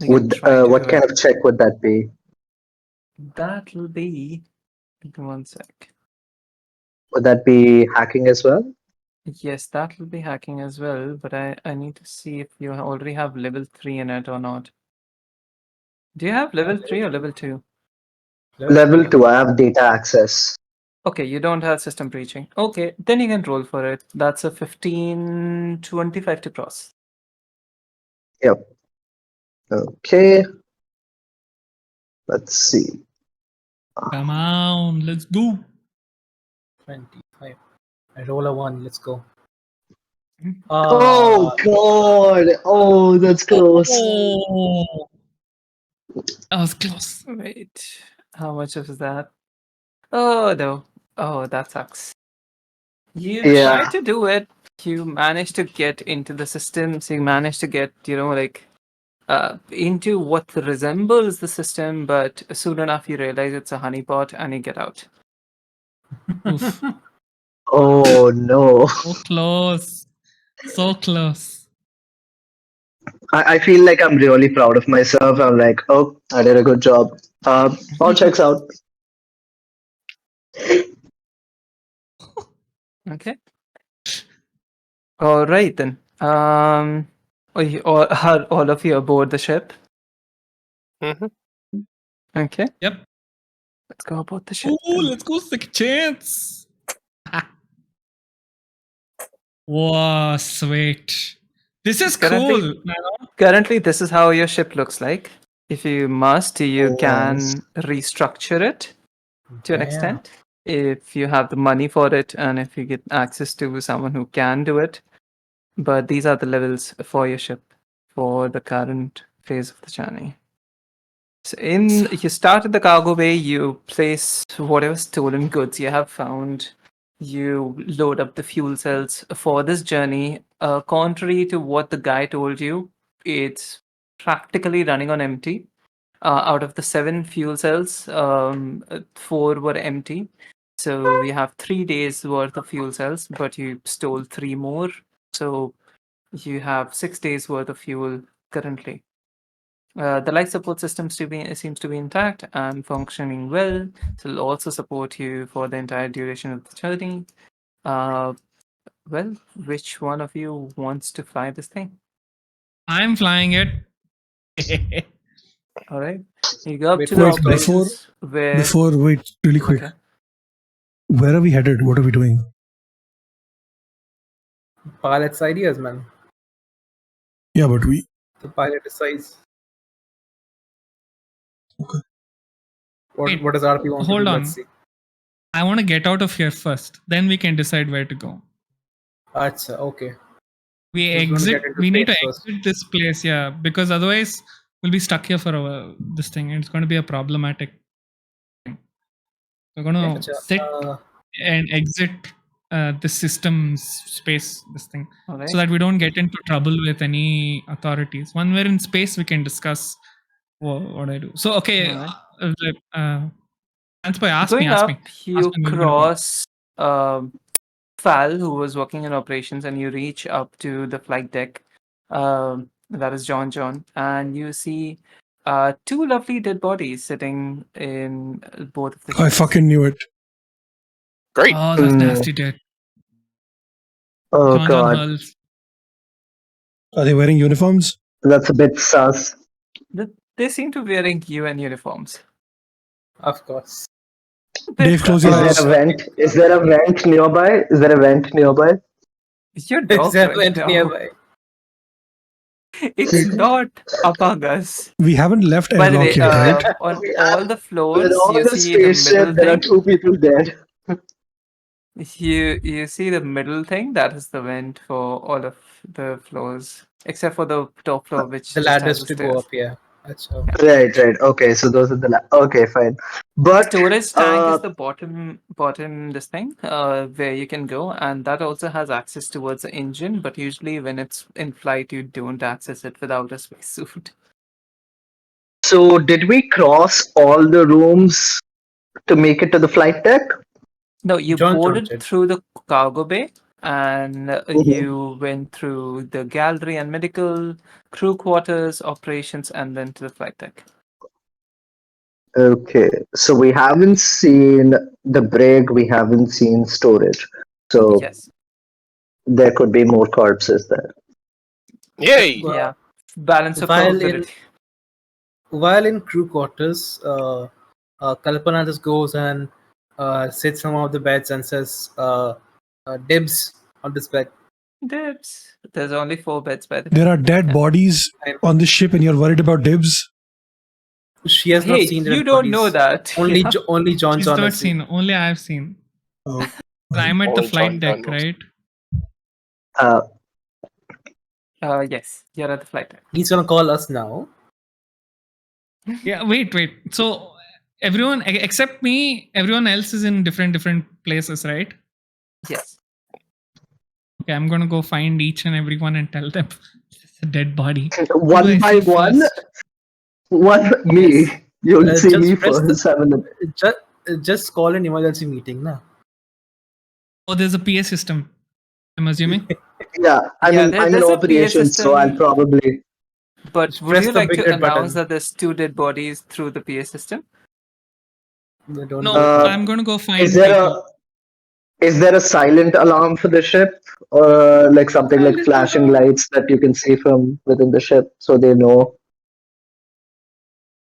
You can try to What do kind it. of check would that be? That'll be. Give me 1 sec. Would that be hacking as well? Yes, that will be hacking as well, but I need to see if you already have level 3 in it or not. Do you have level 3 or level 2? Level 2, I have data access. Okay, you don't have system breaching. Okay, then you can roll for it. That's a 1525 to cross. Yep. Okay. Let's see. Come on, let's go. 25. I roll a 1. Let's go. Oh god! Oh, that's close. Oh, that was close. Wait, how much is that? Oh no. Oh, that sucks. You Yeah. tried to do it. You managed to get into the system. So you managed to get, into what resembles the system, but soon enough you realize it's a honeypot and you get out. Oof. Oh no. So close. So close. I feel like I'm really proud of myself. I'm like, oh, I did a good job. All checks out. Okay. All right then. Are all of you aboard the ship? Mhm. Okay. Yep. Let's go aboard the ship. Ooh, then. let's go second chance. Wow, sweet. This is Currently- cool. Man. Currently, this is how your ship looks like. If you must, you Nice. can restructure it to an Damn. extent. If you have the money for it and if you get access to someone who can do it. But these are the levels for your ship for the current phase of the journey. So you start at the cargo bay, you place whatever stolen goods you have found, you load up the fuel cells for this journey. Contrary to what the guy told you, it's practically running on empty. Out of the 7 fuel cells, 4 were empty. So you have 3 days worth of fuel cells, but you stole 3 more. So you have 6 days worth of fuel currently. The life support system seems to be intact and functioning well. So it'll also support you for the entire duration of the journey. Well, which one of you wants to fly this thing? I'm flying it. All right. You go up Wait, to the wait, operations where. wait, really quick. Okay. Where are we headed? What are we doing? Pilot's ideas, man. Yeah, but The pilot decides. Okay. Wait, What does RP want hold to do? on. Let's see. I want to get out of here first. Then we can decide where to go. Acha, okay. We He's gonna exit. get into We need to space first. exit this place, yeah, because otherwise we'll be stuck here for this thing. It's going to be a problematic thing. We're going to Acha, sit and exit the system's space, this thing, All right. so that we don't get into trouble with any authorities. When we're in space, we can discuss what I do. So, okay, Alright. Anspai, ask Going me. up, Ask you me where we're gonna go. cross Fal, who was working in operations, and you reach up to the flight deck. That is John, and you see two lovely dead bodies sitting in both of the I ships. fucking knew it. Great. Oh, that's nasty, dude. Oh John god, Hulse. Are they wearing uniforms? that's a bit sus. They seem to be wearing UN uniforms. of course. Dave, close Is your there eyes. a vent? Is there a vent nearby? Is there a vent nearby? Your dog Is there right vent now. nearby? It's not among us. We haven't left By the airlock way, yet, right? on We all have- the With floors, all you the see the middle spaceship, there are thing. 2 people dead. You see the middle thing. That is the vent for all of the floors, except for the top floor, which The just has ladders the to stairs. go up, yeah. Acha. Right. Okay, so those are the. Okay, fine. But Storage tank uh, is the bottom this thing where you can go, and that also has access towards the engine. But usually, when it's in flight, you don't access it without a spacesuit. so did we cross all the rooms to make it to the flight deck? No, you John boarded did. through the cargo bay, and Mhm. you went through the gallery and medical, crew quarters, operations, and then to the flight deck. Okay, so we haven't seen the brig, we haven't seen storage. So Yes. there could be more corpses there. Yay! Well, Yeah. Balance of while in- probability. While in crew quarters, Kalpana just goes and sits on one of the beds and says, dibs on this bed. Dibs. There's only 4 beds by the way. There are dead Yeah. bodies on the ship, and you're worried about dibs. She has not Hey, seen you dead don't know bodies. that. Only, yeah. only John She's has not seen. seen. Only I've seen. Oh, I'm at the Only flight John deck, knows. right? Uh, Yes, you're at the flight deck. He's gonna call us now. Yeah. Wait. So everyone except me, everyone else is in different places, right? Yes. Okay, I'm gonna go find each and everyone and tell them it's a dead body. one Who do I by see one, first? me. Yes. You'll see Just me press the- first. Have a look. Just call an emergency meeting now. Oh, there's a PA system. I'm assuming. Yeah, Yeah, I'm there's in a PA operations, so I'll system. probably. But Just would press you the like big to red announce button. that there's 2 dead bodies through the PA system? They don't No, do it. I'm gonna go find Is there people. is there a silent alarm for the ship, or like something like Silent flashing alarm? lights that you can see from within the ship, so they know?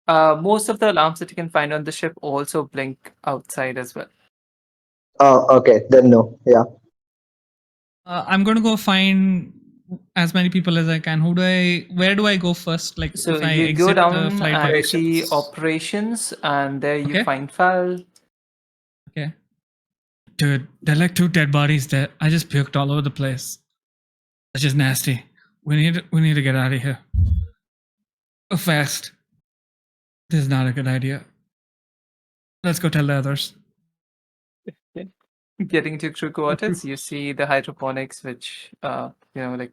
Most of the alarms that you can find on the ship also blink outside as well. Oh, okay, then no. Yeah. I'm gonna go find as many people as I can. Where do I go first? Like So if I you go exit the down flight and deck. see operations, and there you Okay. find Fal. Okay. Dude, there are like 2 dead bodies there. I just puked all over the place. That's just nasty. We need to get out of here. Fast. This is not a good idea. Let's go tell the others. Getting to crew quarters, you see the hydroponics, which like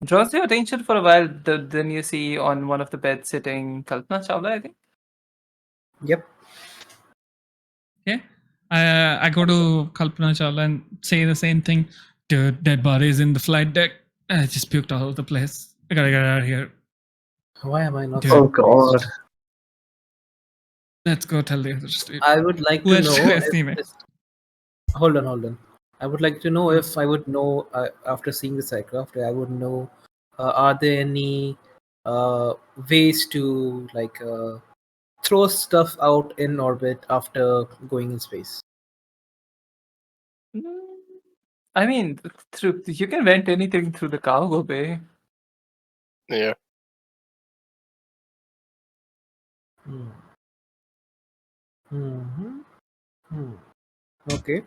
draws your attention for a while. Then you see on one of the beds sitting Kalpana Chawla, I think. Yep. Okay. I go to Kalpana Chawla and say the same thing. Dude, dead bodies in the flight deck. I just puked all over the place. I gotta get out of here. Why am I not? Yeah. Oh God. Let's go tell the others. I would like Who to else know. do you If estimate? hold on. I would like to know if I would know after seeing this aircraft. I would know. Are there any ways to like throw stuff out in orbit after going in space? I mean, through you can vent anything through the cargo bay. Yeah. Okay.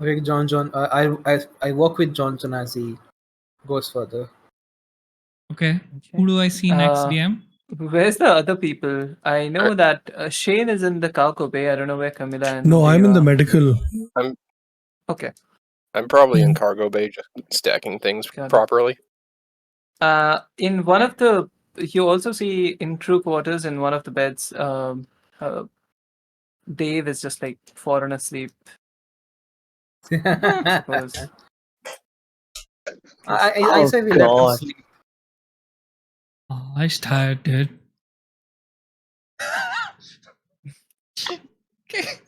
Okay, John. I work with Johnson as he goes further. Okay. Who do I see next, Uh, DM? Where's the other people? I know that Shane is in the cargo bay. I don't know where Camilla and No, I'm Leo in the are. medical. Okay. I'm probably in cargo bay just stacking things Got it. properly. In one of the, you also see in crew quarters in one of the beds, Dave is just like fallen asleep. I suppose. I say we let him God. sleep. Oh, I'm tired, dude.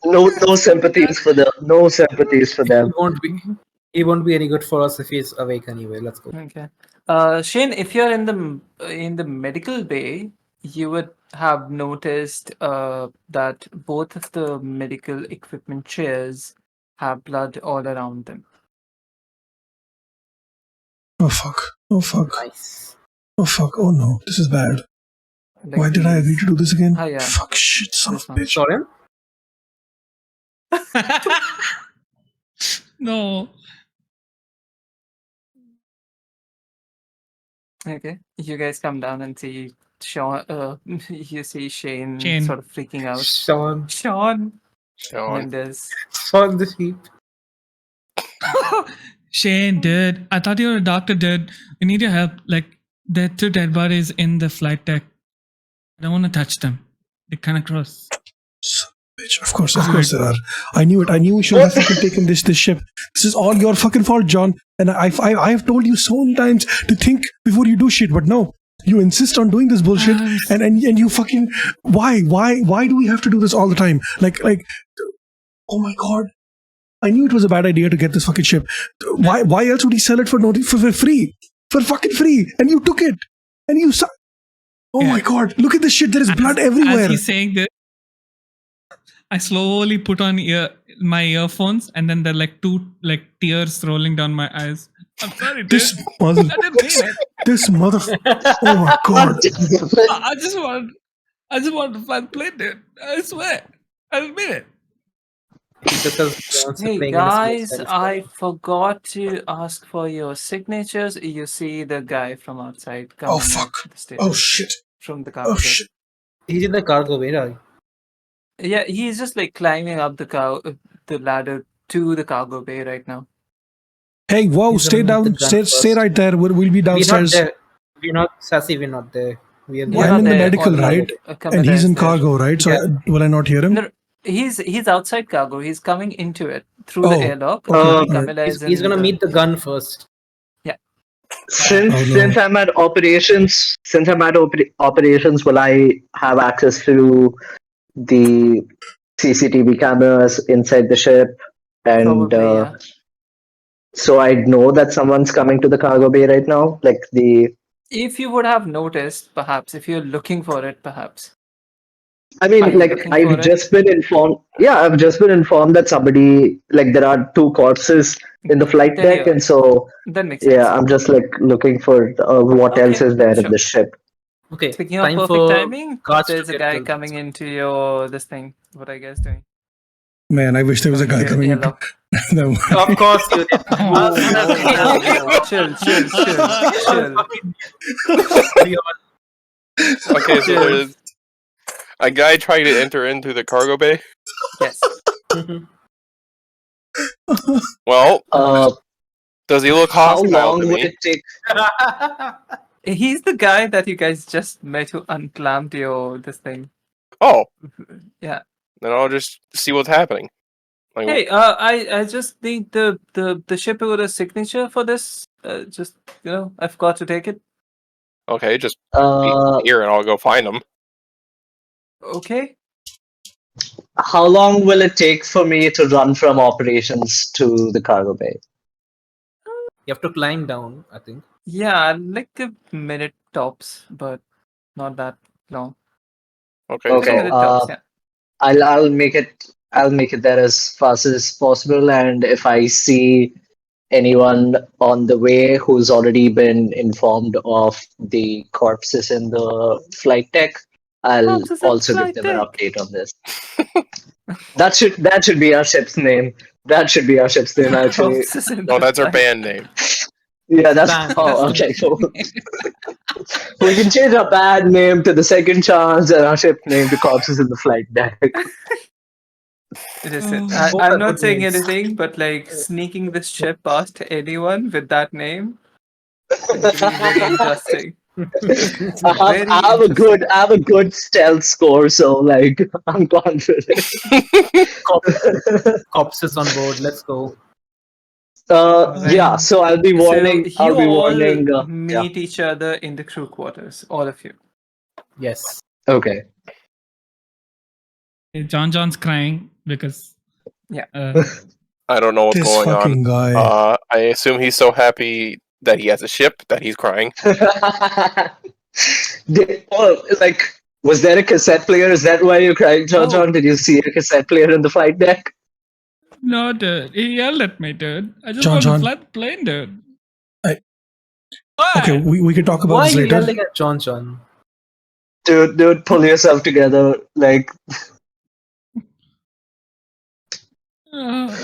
No sympathies for them. No sympathies for them. He won't be any good for us if he's awake anyway. Let's go. Okay. Shane, if you're in the medical bay, you would have noticed that both of the medical equipment chairs have blood all around them. Oh fuck. Oh fuck. Nice. Oh fuck. Oh no. This is bad. Like Why did I agree to do this again? Ah, yeah. Fuck shit, son of This a one. bitch. Soren? No. Okay. You guys come down and see Sean. You see Shane, Shane. sort of freaking out. Sean. Sean Sean. Mendes. Sean the sheep. Shane, dude. I thought you were a doctor, dude. We need your help. Like, there are 2 dead bodies in the flight deck. I don't want to touch them. They're kind of gross. Son of a bitch. Of course there are. I knew it. I knew we should have fucking taken this ship. This is all your fucking fault, John. And I've told you so many times to think before you do shit, but no. You insist on doing this bullshit, and you fucking why do we have to do this all the time? Like oh my god. I knew it was a bad idea to get this fucking ship. Why else would he sell it for free? For fucking free. And you took it. And you oh my god, look at this shit. There is blood everywhere. As he's saying this, I slowly put on my earphones, and then there are like 2 tears rolling down my eyes. I'm sorry, dude. This mother I didn't mean it. this mother oh my god. I just want to fly the plane, dude. I swear. I didn't mean it. Just as Johnson Hey playing in his guys, place, I forgot to ask for your signatures. You see the guy from outside coming Oh fuck. up the stairs Oh shit. from the cargo Oh bay. shit. He's in the cargo bay, right? Yeah, he's just like climbing up the ladder to the cargo bay right now. Hey, whoa, He's stay gonna down. meet the gun Stay first. right there. We'll be We're not downstairs. there. We're not Sassy. We're not there. We are You're I'm not in the there, medical, only, right? Camilla And he's is in there. cargo, right? So Yeah. will I not hear him? No, he's outside cargo. He's coming into it through the Oh, airlock. okay, Only alright. Camilla is He's in gonna the- meet the gun first. Since Oh, no. since I'm at operations, will I have access to the CCTV cameras inside the ship? And Probably, yeah. so I'd know that someone's coming to the cargo bay right now. Like If you would have noticed, perhaps, if you're looking for it, perhaps. I Are mean, you like looking for I've it? just been informed. Yeah, I've just been informed that somebody, like, there are 2 corpses in the flight There you deck, are. and so That makes sense. yeah, I'm just like looking for what Okay, else is there sure. in the ship. Okay. Speaking of time perfect for timing, guards to there's a get guy killed. coming into your this thing. What are you guys doing? Man, I wish there was a guy coming. Airlock. No. Of course you did. Whoa, whoa, chill. Okay, so there's a guy trying to enter into the cargo bay. Yes. Well, does he look How hostile long to would me? it take? He's the guy that you guys just met who unclamped your this thing. Oh, Yeah. then I'll just see what's happening. Like, Hey, I just need the ship with a signature for this. Just I forgot to take it. Okay, just Uh, here and I'll go find them. Okay. how long will it take for me to run from operations to the cargo bay? You have to climb down, I think. Yeah, like a minute tops, but not that long. Okay. Like a Okay. minute tops, yeah. I'll make it there as fast as possible, and if I see anyone on the way who's already been informed of the corpses in the flight deck, I'll Corpses in also give flight them an deck. update on this. That should be our ship's name. That should be our ship's name, actually. Corpses in No, the that's our flight band name. Yeah, that's Band. okay. Cool. We can change our bad name to the Second Chance and our ship name to Corpses in the Flight Deck. Listen, Both are I'm not good saying names. anything, but like sneaking this ship past anyone with that name is going to be very interesting. I have a good stealth score, so like I'm confident. Corpses on board. Let's go. Yeah, so I'll be warning. So I'll you be all warning. Yeah. meet each other in the crew quarters, all of you. Yes. Okay. John's crying because Yeah. I don't know what's This going fucking on. guy. I assume he's so happy that he has a ship that he's crying. Was there a cassette player? Is that why you're crying, John? Oh. Did you see a cassette player in the flight deck? no, dude. He yelled at me, dude. I just John, want to John. fly the plane, dude. I- Why? Okay, we can talk about Why are this you later. yelling at John? Dude, pull yourself together. Like, Whatever,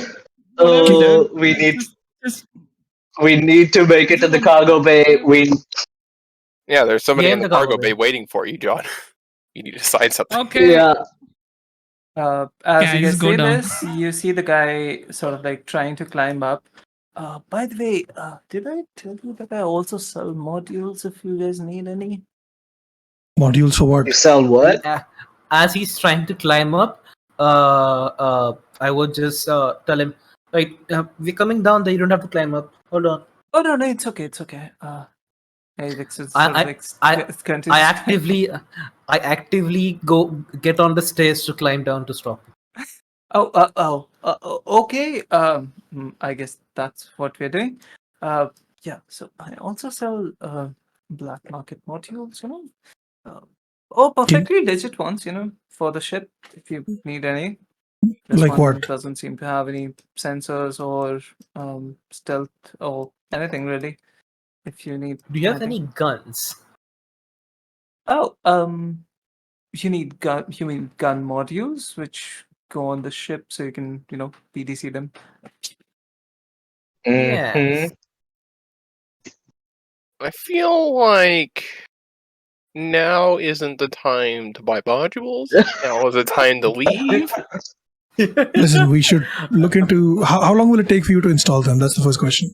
oh, dude. we need Just we need to make it to the cargo bay. Yeah, there's somebody Yeah, in the in the cargo cargo bay bay. waiting for you, John. You need to sign something. okay. Yeah. As Yeah, you I guys just go say down. this, you see the guy sort of like trying to climb up. By the way, did I tell you that I also sell modules if you guys need any? Modules for what? You sell what? As he's trying to climb up, I would just tell him, right, we're coming down there, you don't have to climb up. Hold on. Oh no, it's okay, it's okay. Alex is I- sort of I- like I- it's going to I actively go get on the stairs to climb down to stop. Okay. I guess that's what we're doing. Yeah. So I also sell black market modules. Perfectly legit ones. For the ship, if you need any. This Like one what? doesn't seem to have any sensors or stealth or anything really. If you need. Do you have anything. any guns? Oh, you need gun. You mean gun modules, which go on the ship, so you can, PDC them. Yes. I feel like now isn't the time to buy modules. Now is the time to leave. Listen, we should look into how long will it take for you to install them? That's the first question.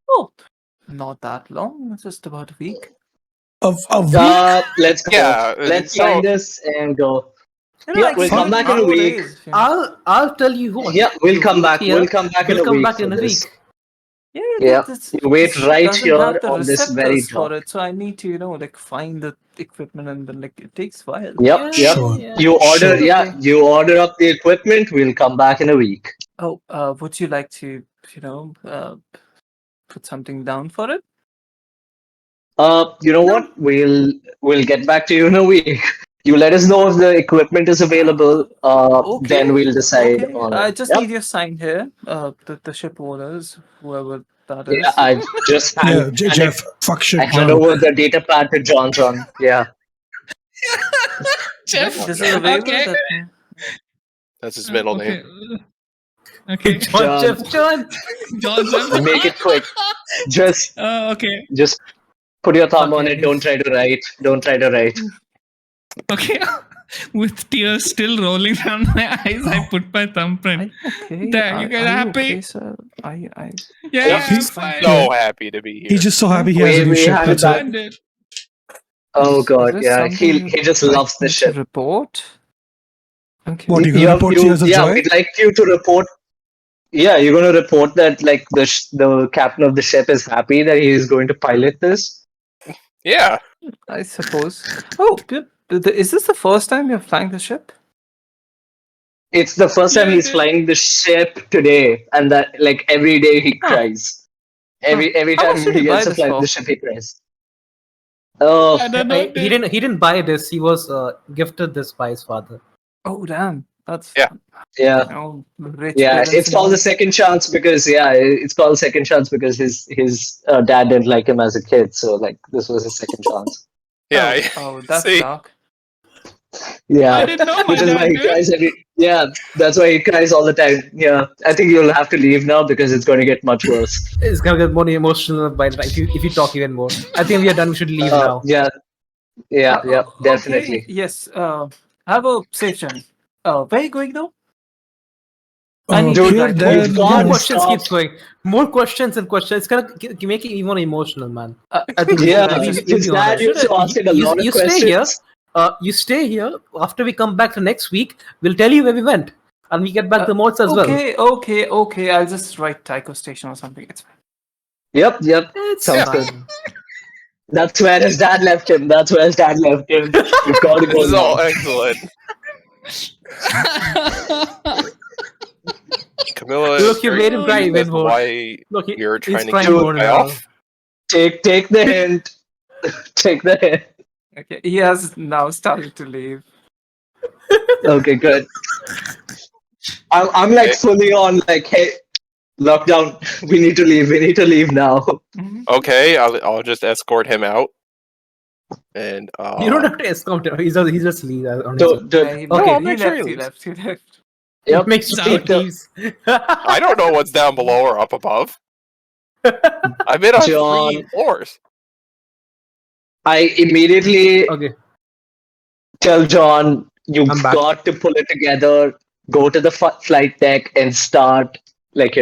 Oh, not that long. It's just about a week. A week? Let's go. Yeah, Let's so- sign this and go. Yeah, like we'll come 3 back in a 4 week. days, if you- I'll tell you what. Yeah, we'll You come wait back. here, We'll come back in we'll a come week. back in for a this. week. Yeah, this you wait this right doesn't here have the on this very receptors for drop. it, so I need to, find the equipment, and then it takes a while. Yep. Sure. You order, Sure. you order up the equipment. We'll come back in a week. Oh, would you like to, put something down for it? You know what? We'll get back to you in a week. You let us know if the equipment is available. Then we'll decide Okay. on it. I just Yep. need your sign here. The ship owners, whoever that is. Yeah, I just Yeah, Jeff. Fuck shit, I hand John. over the data pad to John. Yeah. Jeff. This is a waiver. Okay. That's his middle name. Okay. John. John. John. Make it quick. Just Okay. put your thumb on Okay. it. Don't try to write. Don't try to write. Okay. With tears still rolling down my eyes, I put my thumbprint. Okay. There, you guys are happy? Okay, sir? Yeah, he's fine. So happy to be here. He's just so happy he has a new We ship. had That's that- it. Dude. Oh Is god, there yeah. something He just you'd like loves the me to ship. report. Okay. What, you gonna report tears of joy? We'd like you to report. Yeah, you're going to report that like the captain of the ship is happy that he is going to pilot this. Yeah. I suppose. Oh, is this the first time you're flying the ship? It's the first time Yeah, he's dude. flying the ship today, and that like every day he cries. Every How much time did he you buy gets to this fly for? the ship, he cries. Oh, I don't know, He dude. didn't buy this. He was gifted this by his father. Oh, damn. That's Yeah. yeah. rich Yeah, parents it's and called all. the second chance because it's called second chance because his dad didn't like him as a kid, so like this was his second chance. Yeah. Oh, that's See? dark. I Yeah, didn't know my which is why dad, he dude. cries every. Yeah, that's why he cries all the time. Yeah, I think you'll have to leave now because it's going to get much worse. It's gonna get more emotional by the time if you talk even more. I think we are done. We should leave now. Yeah, yeah, Okay, definitely. yes. Have a safe journey. Where are you going though? I need Dude, to here, drive there, home. we've More got yeah. questions stop. keeps going. More questions and questions. It's gonna make it even more emotional, man. I think we should Yeah, have You'll just. be his dad honest. used to ask him a lot of You stay here. questions. You stay here. After we come back the next week, we'll tell you where we went, and we get back the mods as well. Okay. I'll just write Tycho Station or something. It's fine. Yep, It's sounds good. fine. That's where his dad left him. We've got to go This is all now. excellent. Camilla, Look, you are made him cry confused even as to more. why Look, you're he's trying to crying keep more the guy now. off? Take the hint. Take the hint. Okay, he has now started to leave. Okay, good. I'm like fully on like, hey, lockdown. We need to leave. We need to leave now. Okay, I'll just escort him out. And You don't have to escort him. He's just leave on his own. Don't. Yeah, he, Okay. I'll he make sure left. he He leaves. left. He left. Yep. Make sure he Take the leaves. I don't know what's down below or up above. I've been on John. 3 floors. I immediately Okay. tell John, you've I'm back. got to pull it together. Go to the flight deck and start. Like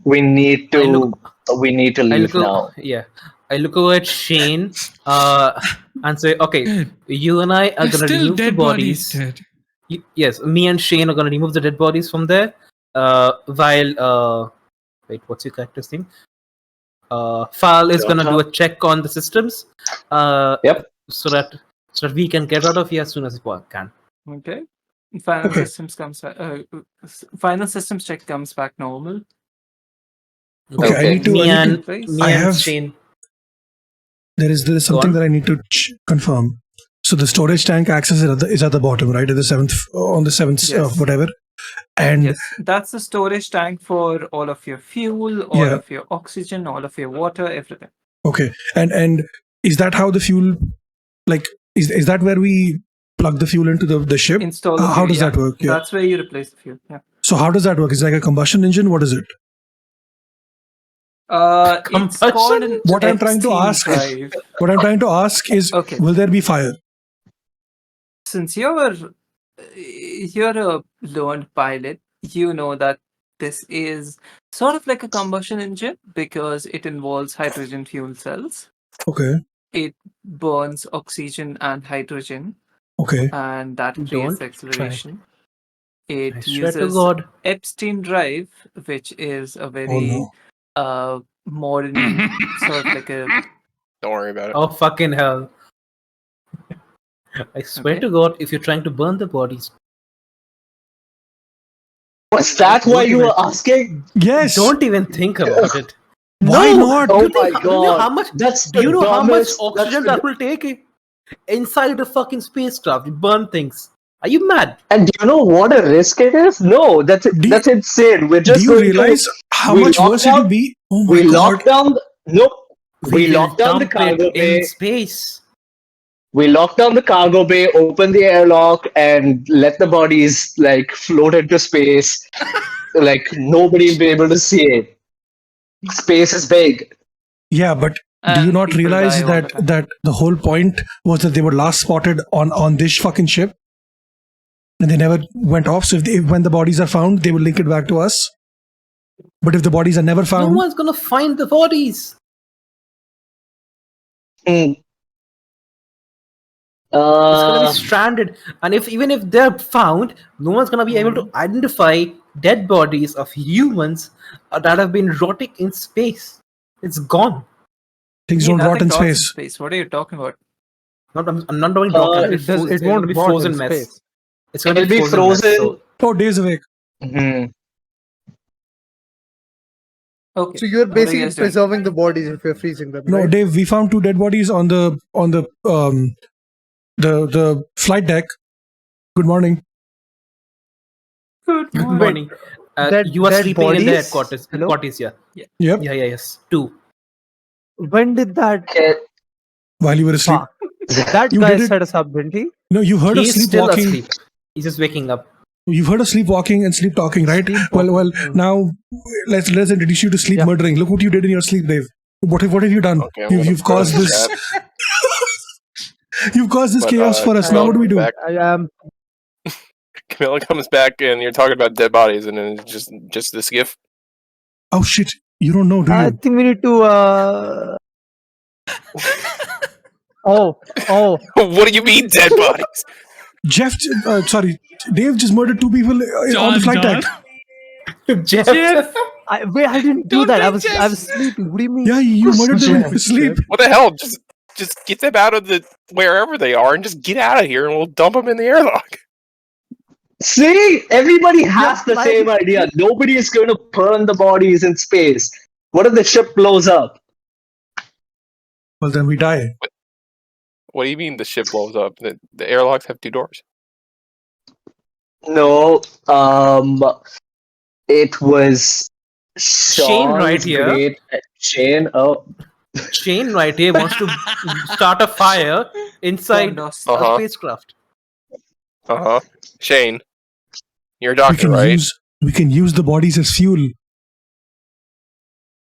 we need I to. We need to leave now. I look over at Shane and say, okay, Dude, you and I are there's gonna still remove the dead bodies, bodies. dude. Yes, me and Shane are gonna remove the dead bodies from there. While wait, what's your character's name? Fal is gonna do a check on the systems. Yep. So that we can get out of here as soon as we can. Okay. Final Okay. systems comes back. Final systems check comes back normal. Okay, I need to. Me I need and to me I and have- Shane. there is something on. that I need to confirm. So the storage tank access is at the bottom, right? At the seventh, on the seventh, Yes. whatever. And Yes, that's the storage tank for all of your fuel, all Yeah. of your oxygen, all of your water, everything. okay, and is that how the fuel, like, is that where we plug the fuel into the ship? Install the How fuel, does yeah. that work? Yeah. That's where you replace the fuel. Yeah. So how does that work? Is it like a combustion engine? What is it? It's Combustion? called an What I'm trying to Epstein ask- drive. What I'm trying to ask is, Okay. will there be fire? Since you're a learned pilot, you know that this is sort of like a combustion engine because it involves hydrogen fuel cells. Okay. It burns oxygen and hydrogen, Okay. and that Don't creates try. acceleration. I It swear to uses God. Epstein drive, which is a Oh very no. modern sort of like a Don't worry about it. Oh fucking hell! I swear Okay. to God, if you're trying to burn the bodies, Was that why you Don't were asking? Yes. don't even think about it. Why not? Oh Do you my think- do you know how god. much? That's Do you the know how much dumbest- that's oxygen the- that will take inside the fucking spacecraft? You burn things. Are you mad? And do you know what a risk it is? No, that's insane. We're just Do you going realize to. how we much locked worse it will down- be? Oh my We god. locked down. Nope. We will locked down the dump cargo it bay. in space. We locked down the cargo bay, opened the airlock, and let the bodies like float into space. Like nobody will be able to see it. Space is big. Yeah, but do you And not people realize die all the that time. that the whole point was that they were last spotted on this fucking ship, and they never went off. So when the bodies are found, they will link it back to us. But if the bodies are never No found, one's gonna find the bodies. Hmm. It's gonna Uh, be stranded, and even if they're found, no one's gonna be able to identify dead bodies of humans that have been rotting in space. It's gone. Things Hey, don't rot nothing in rots space. space. What are you talking about? I'm not going to It does. It won't be rot frozen in mess. space. It's going to It'll be be frozen. Mess, frozen. so Oh, days awake. Mhm. Okay. So you're what are you basically guys doing? preserving the bodies if you're freezing them, No, right? Dave, we found 2 dead bodies on the flight deck. Good morning. Good good morning. morning. You are dead sleeping in the bodies? headquarters. Hello? Quarters, yeah. Yep. Yeah. Yes. 2. When did that? Okay. While you were asleep. Fuck. That You guy did it. set us up, didn't he? No, you heard of He's still sleepwalking. asleep. He's just waking up. You've heard of sleepwalking and sleep talking, right? Well. Now let's introduce you to sleep Yeah. murdering. Look what you did in your sleep, Dave. What have you done? Okay, I'm gonna You've put caused on this. chat, You've caused this but, chaos for us. Now what do we do? back- I am. Camilla comes back and you're talking about dead bodies, and then it's just this gif. Oh shit! You don't know, do I you? think we need to. Oh. What do you mean dead bodies? Jeff, sorry, Dave just murdered 2 people on the flight deck. Jeff. I didn't do Don't that. I be was Jeff. sleeping. What do you mean? Yeah, you murdered them in your sleep. What the hell? Just get them out of the wherever they are and just get out of here, and we'll dump them in the airlock. See, everybody has Yeah, the like- same idea. Nobody is going to burn the bodies in space. What if the ship blows up? Well, then we die. What do you mean the ship blows up? The airlocks have 2 doors. No, it was Shane right Sean's here. great- Shane, oh, Shane right here wants to start a fire inside a Uh-huh. spacecraft. Shane, you're a We doctor, can right? we can use the bodies as fuel.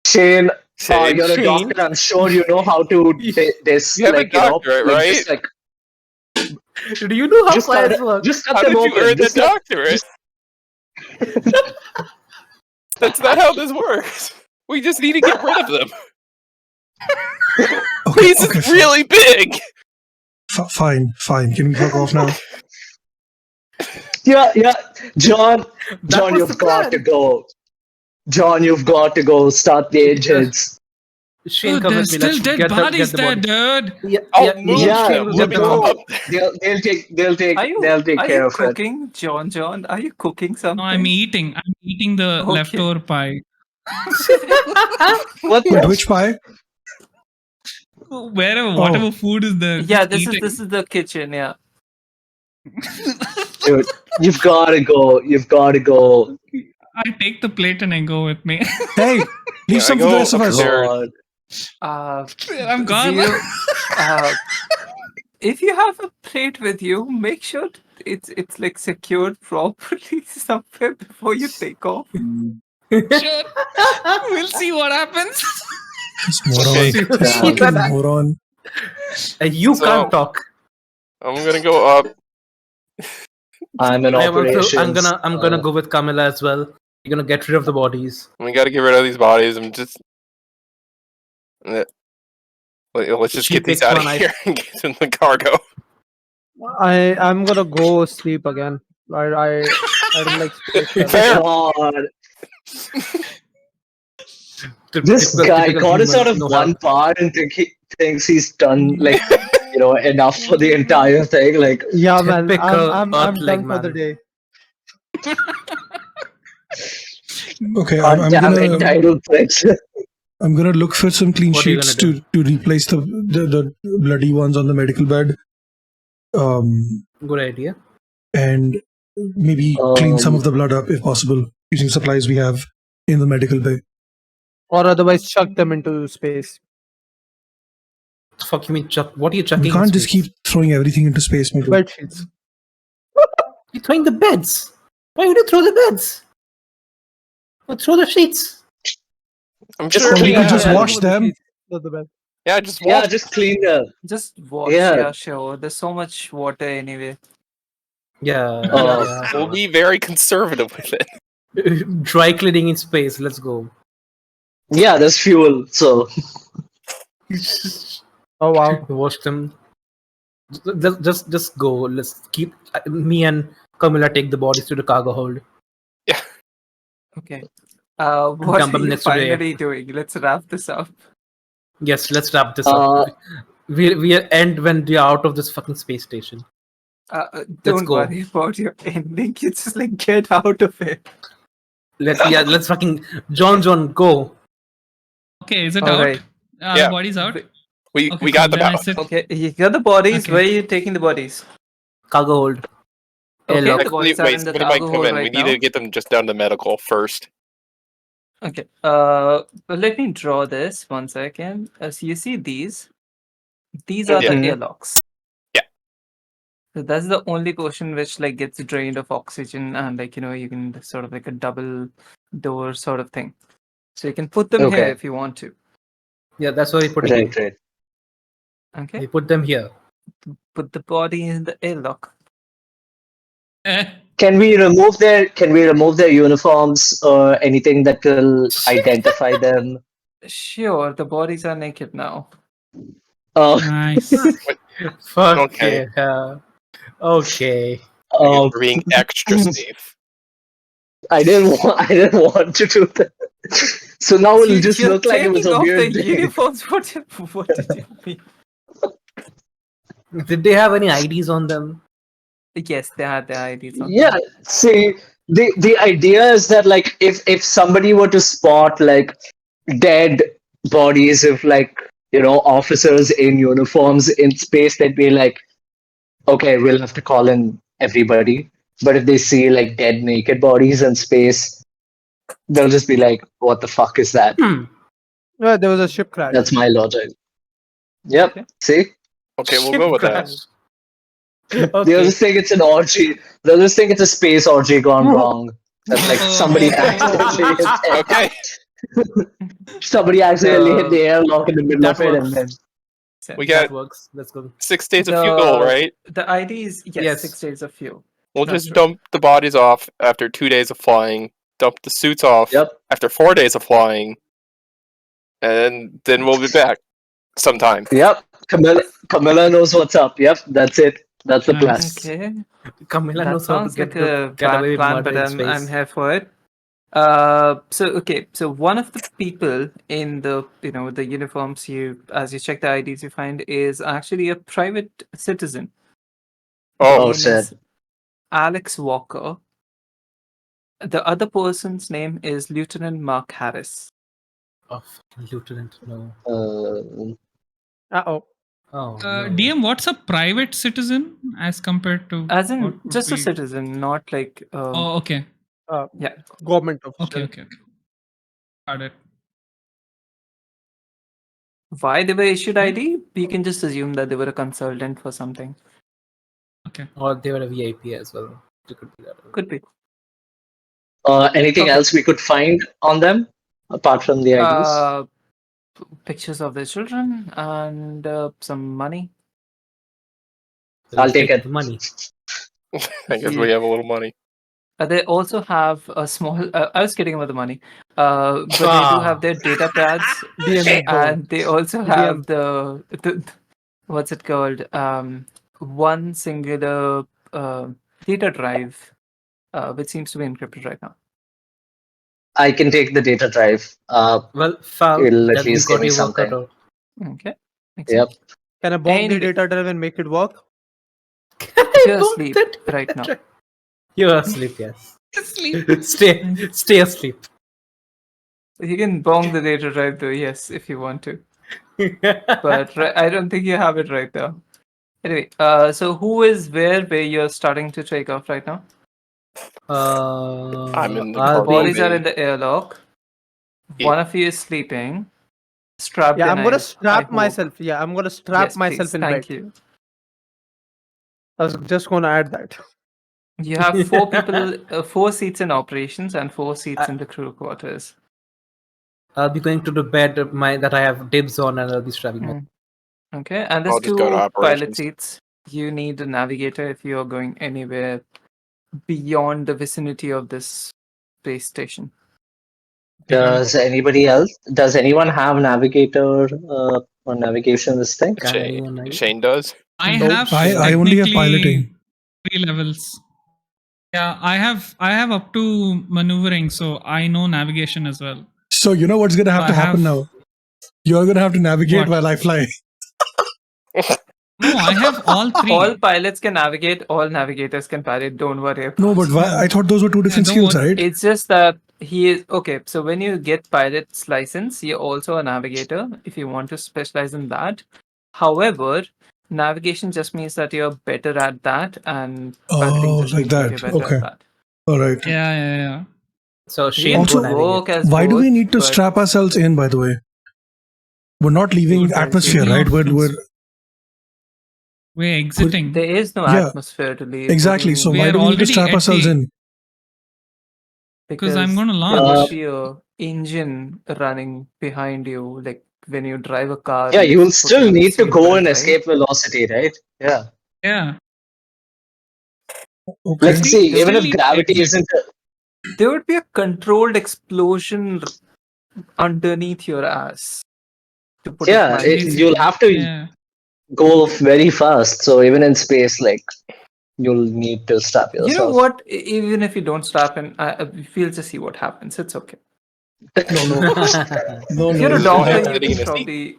Shane, Shane, you're a Shane. doctor. I'm sure you know how to this. You have a like, you know, doctorate, like, right? just, like, Do you know how just fires cut, work? just cut How them did you open. earn that Just cut- doctorate? That's not how this works. We just need to get rid of them. Okay, He's okay, really big. fine. Can we fuck off now? Yeah, John, was you've the got plan. to go. John, you've got to go. Start the engines. Shane, Dude, come there's with me. still Let's dead get bodies the there, body. dude. Yeah, Oh, yeah, move Yeah, Shane will them. get Let the me body. go. They'll take care of it. cooking, John? Are you cooking something? No, I'm eating the Okay. leftover pie. What? Wait, which pie? Whatever food is there. Yeah, just this is the kitchen. Yeah. Dude, you've got to go. You've got to go. I take the plate and I go with me. Hey, leave Yeah, some I for the go rest of us. upstairs. God. I'm gone. If you have a plate with you, make sure it's like secured properly somewhere before you take off. Sure. We'll see what happens. This moron. Okay. This fucking moron. You So- can't talk. I'm gonna go up. I'm in operations. I'm gonna go with Camilla as well. You're gonna get rid of the bodies. We gotta get rid of these bodies. I'm just. Let's just She get these picks out of one, here and get in the cargo. I'm gonna go sleep again. I don't like space. Fair. God. This guy got us out of one part and thinks he's done like enough for the entire thing. Like, Yeah, man. Typical I'm Earthling done for the man. day. Okay, I'm goddamn gonna entitled pricks. I'm gonna look for some clean What are you sheets gonna to replace the bloody ones on the medical bed. Good idea. And maybe clean some of the blood up if possible using supplies we have in the medical bay. Or otherwise chuck them into space. Fuck you mean chuck? What are you chucking? We can't in just space? keep throwing everything into space, Mito. Bed sheets. You're throwing the beds. Why would you throw the beds? Or throw the sheets. I'm Just sure we we could have. just wash Throw the them. sheets, not the bed. Yeah, just Yeah, wash. just clean them. Just wash. Yeah. Yeah, sure. There's so much water anyway. Yeah. We'll be very conservative with it. Dry cleaning in space. Let's go. Yeah, there's fuel. So Oh wow. Wash them. Just go. Let's keep me and Camilla take the bodies to the cargo hold. Okay. What Dump are them you next to the- finally doing? Let's wrap this up. Yes, let's wrap this Uh, up. We end when we are out of this fucking space station. Don't go. worry about your ending. You just like get out of it. Let's fucking John, go. Okay, is it All out? right. Are Yeah. the bodies out? We Okay, got cool. them Then I out. sit. Okay, you got the bodies. Okay. Where are you taking the bodies? Cargo hold. Okay, Airlock. the bodies are in the somebody might cargo come hold in. right We need now. to get them just down to medical first. Okay. Well, let me draw this 1 second. So you see these. These are the Mhm. airlocks. Yeah. So that's the only portion which like gets drained of oxygen, and like you can sort of like a double door sort of thing. So you can put them here Okay. if you want to. Yeah, that's why we put Right, right. Okay. We put them here. Put the body in the airlock. Can we remove their uniforms or anything that will identify them? Sure, the bodies are naked now. Oh, Nice. Fuck Okay. yeah. Okay. I guess oh, we're being extra safe. I didn't want to do that. So now it'll just You're look like it was taking a off weird the day. uniforms. What did you mean? Did they have any IDs on them? Yes, they had their IDs on. Yeah, see, the idea is that like if somebody were to spot like dead bodies of like officers in uniforms in space, they'd be like, okay, we'll have to call in everybody. But if they see like dead naked bodies in space, they'll just be like, what the fuck is that? There was a ship crash. That's my logic. Yep. Okay. See, Okay, we'll Ship go with that. crash. they'll Okay. just think it's an orgy. They'll just think it's a space orgy gone wrong. That's like somebody accidentally hit Okay. somebody accidentally hit the airlock in the middle That of it, and works. then So We That got works. Let's go. 6 days of fuel, right? The IDs, yes, Yes. 6 days of fuel. We'll That's just right. dump the bodies off after 2 days of flying. Dump the suits off Yep. after 4 days of flying. And then we'll be back sometime. yep, Camilla knows what's up. Yep, that's it. That's the plan. Nice. Okay. Camilla That knows how to sounds like get a get away bad with plan, murder but in I'm space. here for it. So one of the people in the the uniforms as you check the IDs you find is actually a private citizen. Oh, His shit. name is Alex Walker. The other person's name is Lieutenant Mark Harris. Oh, fucking Lieutenant, no. Uh-oh. Oh, no. DM, what's a private citizen as compared to? As in what would just a be- citizen, not like Oh, okay. yeah. Government Okay, official. okay. Got it. Why they were issued ID? We can just assume that they were a consultant for something. Okay. Or they were a VIP as well. It could be that. Could be. Anything Okay. else we could find on them apart from the IDs? Pictures of their children and some money. I'll take it. The money. I guess we have a little money. They also have a small. I was kidding about the money, but they do have their data pads, DM and they also have DM. the what's it called? One singular data drive, which seems to be encrypted right now. I can take the data drive. Well, Fal, It'll at that you least give got me your work cut something. out. Okay. Yep. Excellent. Can I bonk Anyway. the data drive and make it work? You're asleep right now. You're asleep, yes. Sleep. Stay asleep. You can bong the data drive though, yes, if you want to. But I don't think you have it right now. Anyway, so who is where you're starting to take off right now? I'm in the I'll cargo Bodies be, are bay. in the airlock. Yeah. One of you is sleeping. Strapped Yeah, in. I'm gonna I strap hope. myself. Yeah, I'm gonna strap Yes, myself please. in Thank bed. you. I was just gonna add that. You have 4 people, 4 seats in operations and 4 seats in the crew quarters. I'll be going to the bed that I have dibs on, and I'll be strapping my. Okay, and I'll there's just go to 2 pilot operations. seats. You need a navigator if you're going anywhere beyond the vicinity of this space station. Does anybody else? Does anyone have navigator or navigation? This thing? Can anyone know? Shane does. I Nope. have I only have piloting. 3 levels. Yeah, I have up to maneuvering, so I know navigation as well. So you know what's gonna have I to happen have- now. You're gonna have to navigate What? while I fly. No, I have all three. All pilots can navigate. All navigators can pilot. Don't worry about No, but it. why, I thought those were two different don't skills, worry. right? It's just that he is okay. So when you get pilot's license, you're also a navigator if you want to specialize in that. However, navigation just means that you're better at that, and piloting Oh, just like means that that. you're better Okay. at that. All right. Yeah. So she You can can go Also, navigate. work as Why do we both, need to but strap ourselves in? By the way, we're not leaving Defense, atmosphere, yeah. right? We're We're exiting. there is no Yeah, atmosphere to leave. exactly. So We why are do we need to already strap at ourselves the- in? Because I'm going to there launch. would be a engine running behind you, like when you drive a car. Yeah, you you will put still on the need to go seatbelt, in right? escape velocity, right? Yeah. Yeah. Okay. Like, see, There even would if Still gravity exit. isn't there would be a controlled explosion underneath your ass, to put it yeah, mildly. you'll have to Yeah. go very fast. So even in space, like, you'll need to stop You know yourself. what? Even if you don't strap in, we'll just see what happens. It's okay. No, no, no, If you're a no. doctor, have to you sitting in can a seat. probably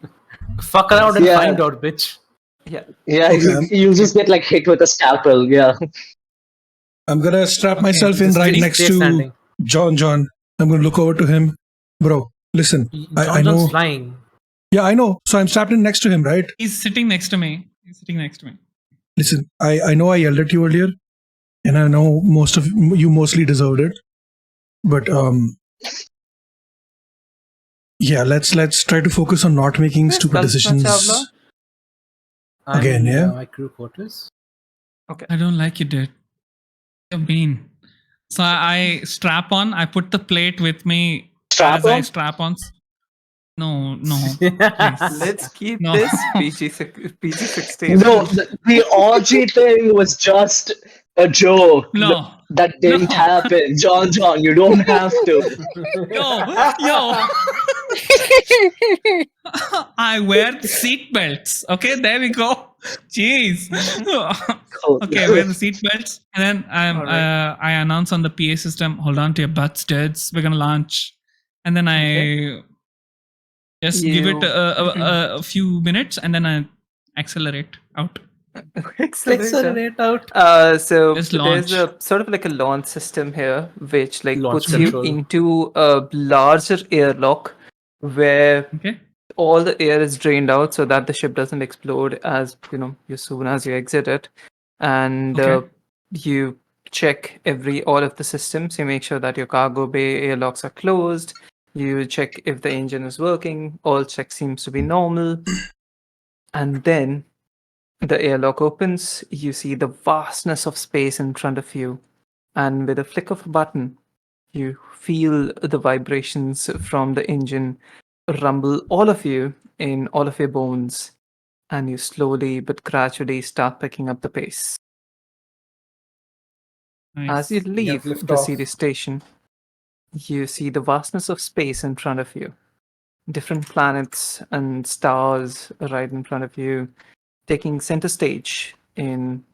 Fuck around and Yeah. find out, bitch. yeah. Yeah, Okay, you'll just get like hit with a scalpel. Yeah. I'm gonna strap Okay, myself in Just right stay next to standing. John. I'm gonna look over to him, bro. Listen, I John's know. flying. Yeah, I know. So I'm strapped in next to him, right? He's sitting next to me. Listen, I know I yelled at you earlier, and I know most of you mostly deserved it, but yeah, let's try to focus on not making Where's stupid Kalpana decisions. Chawla? I'm Again, in yeah? my crew quarters. I don't like you, dude. You're mean. So I strap on. I put the plate with me Strap as I on? strap on. No, please. Let's keep No. this PG-16. No, the orgy thing was just a joke. No. That didn't No. happen. John, you don't have to. Yo. I wear seat belts. Okay, there we go. Jeez. Okay, wear the seat belts, and then All right. I announce on the PA system, "Hold on to your butts, dudes. We're gonna launch." And then I just give it a few minutes, and then I accelerate out. Accelerate out. So Just there's launch. a sort of like a launch system here, which like Launch puts control. you into a larger airlock where Okay. all the air is drained out so that the ship doesn't explode as as soon as you exit it, and Okay. you check all of the systems. You make sure that your cargo bay airlocks are closed. You check if the engine is working. All checks seems to be normal, and then the airlock opens. You see the vastness of space in front of you, and with a flick of a button, you feel the vibrations from the engine rumble all of you in all of your bones, and you slowly but gradually start picking up the pace. As you Nice. leave lift the off. Sirius station, you see the vastness of space in front of you. Different planets and stars right in front of you, taking center stage in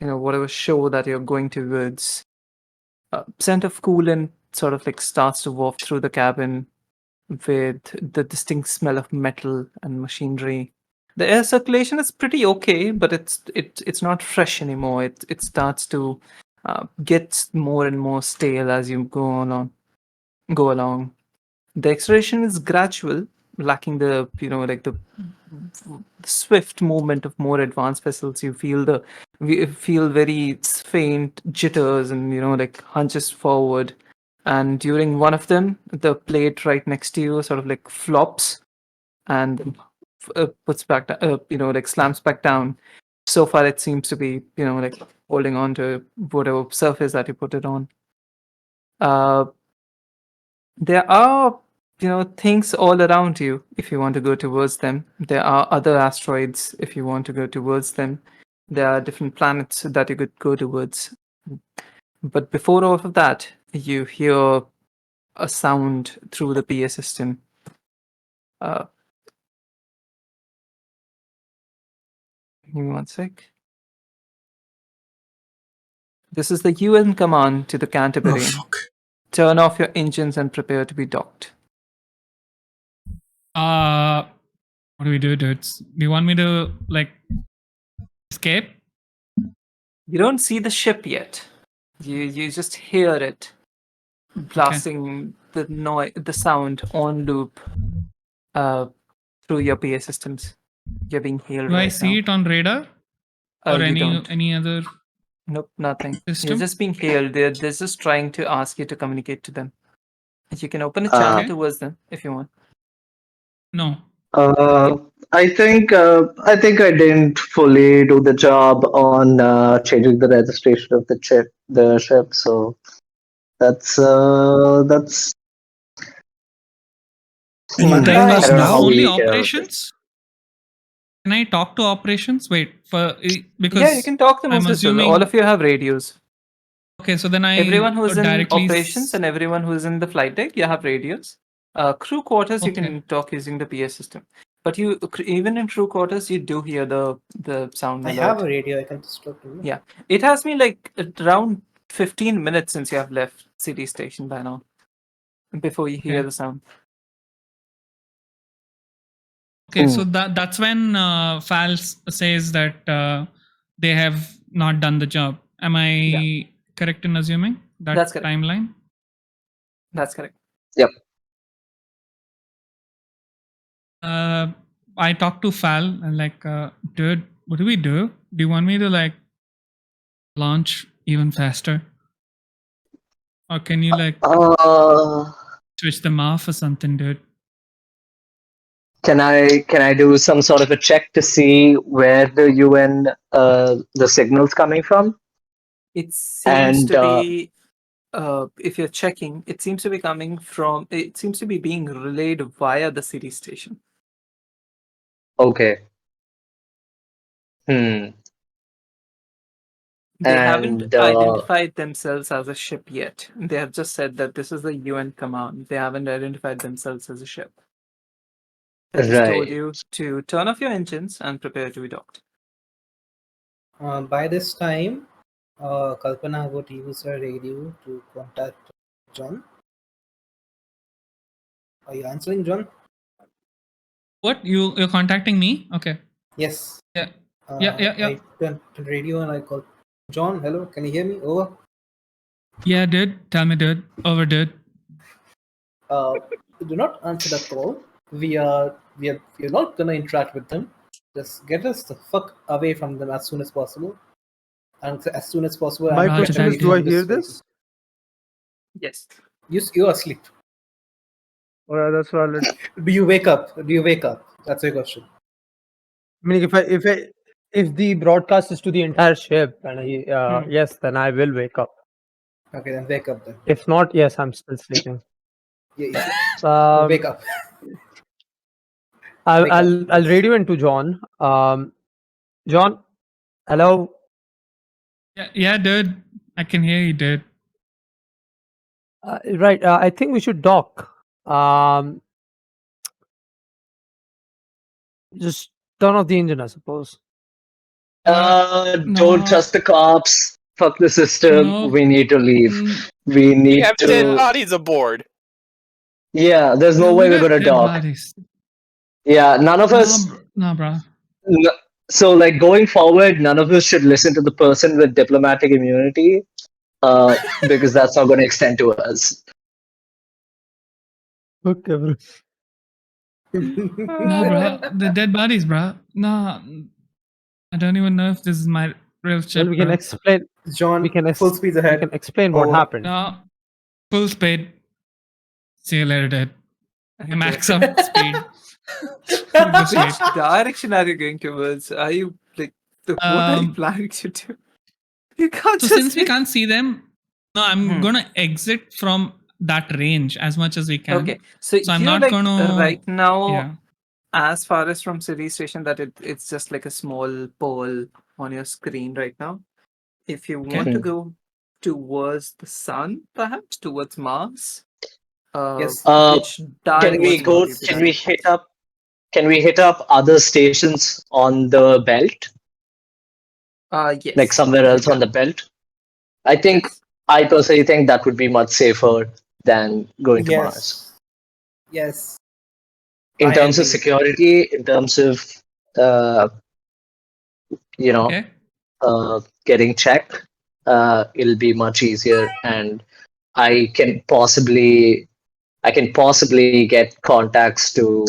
whatever show that you're going towards. Scent of coolant sort of like starts to waft through the cabin with the distinct smell of metal and machinery. The air circulation is pretty okay, but it's not fresh anymore. It starts to get more and more stale as you go along. The acceleration is gradual, lacking the the swift movement of more advanced vessels. We feel very faint jitters and like hunches forward. And during one of them, the plate right next to you sort of like flops and puts back, like slams back down. So far, it seems to be like holding on to whatever surface that you put it on. There are things all around you if you want to go towards them. There are other asteroids if you want to go towards them. There are different planets that you could go towards. But before all of that, you hear a sound through the PA system. Give me one sec. This is the UN command to the Oh, Canterbury. fuck. Turn off your engines and prepare to be docked. What do we do, dudes? Do you want me to like escape? You don't see the ship yet. You just hear it blasting the sound on loop through your PA systems. You're being hailed Do I right see now. it on radar or You any don't. any other Nope, nothing. You're system? just being hailed. They're just trying to ask you to communicate to them. You can open a channel Okay. towards them if you want. No. I think I didn't fully do the job on changing the registration of the ship. So that's Can you Can I tell talk us I don't know to how now? only we operations? Can I talk to operations? Wait, because Yeah, you can talk to I'm most of them. assuming. All of you have radios. Okay, so then I Everyone who's in directly operations and everyone who's in the flight deck, you have radios. Crew quarters, you Okay. can talk using the PA system. But even in crew quarters, you do hear the sound I alert. have a radio. I can just talk to you. Yeah, it has been like around 15 minutes since you have left city station by now. Before you hear Okay. the sound. Okay, so that's when Fals says that they have not done the job. Am I correct in assuming that That's correct. timeline? That's correct. Yep. I talked to Fal and like, dude, what do we do? Do you want me to like launch even faster, or can you like switch them off or something, dude? Can I do some sort of a check to see where the UN the signal's coming from? It seems And to be, if you're checking, it seems to be coming from, it seems to be being relayed via the city station. okay. Hmm. They haven't And identified themselves as a ship yet. They have just said that this is the UN command. They haven't identified themselves as a ship. They just told you right. to turn off your engines and prepare to be docked. By this time, Kalpana would use her radio to contact John. Are you answering, John? What you're contacting me? Okay. Yes. Yeah. Yeah. I turned to radio and I called John. Hello, can you hear me? Over. Yeah, dude. Tell me, dude. Over, dude. Do not answer the call. We're not gonna interact with them. Just get us the fuck away from them as soon as possible. And as soon as possible, My and get question away is, do I from hear vehicle. this? Yes. You're asleep. Or that's valid. Do you wake up? That's your question. I mean, if the broadcast is to the entire ship, and yes, then I will wake up. Okay, then wake up then. If not, yes, I'm still sleeping. Yeah, Wake wake up. I'll radio into John. John, hello. Yeah, dude. I can hear you, dude. Right. I think we should dock. Just turn off the engine, I suppose. Don't No. trust the cops. Fuck the system. No. We need to leave. Mm, We We need have dead to. bodies aboard. Yeah, there's no yeah, way we we're got gonna dead dock. bodies. Yeah, none of us. Nah, bro. So, like going forward, none of us should listen to the person with diplomatic immunity, because that's not going to extend to us. Okay, bro. Nah, bro. The dead bodies, bro. Nah. I don't even know if this is my real ship. Well, we can bro. explain. John, We can full speed we ahead. can explain what Over. happened. No. Full speed. See you later, dude. Okay. Max up speed. Which direction are you going towards? Are you like, what are you planning to do? You can't So just since we can't see them, no, I'm gonna exit from that range as much as we can. Okay, so I'm you're not like gonna. right now Yeah. as far as from city station that it's just like a small pole on your screen right now. If you want to go towards the sun, perhaps towards Mars, Yes. which Can we direction go? would you be Can going we towards? hit up? Can we hit up other stations on the belt, Yes. like somewhere else on the belt? I think Yes. I personally think that would be much safer than going to Mars. Yes. in I terms of agree. security, in terms of you know Okay. getting checked, it'll be much easier, and I can possibly get contacts to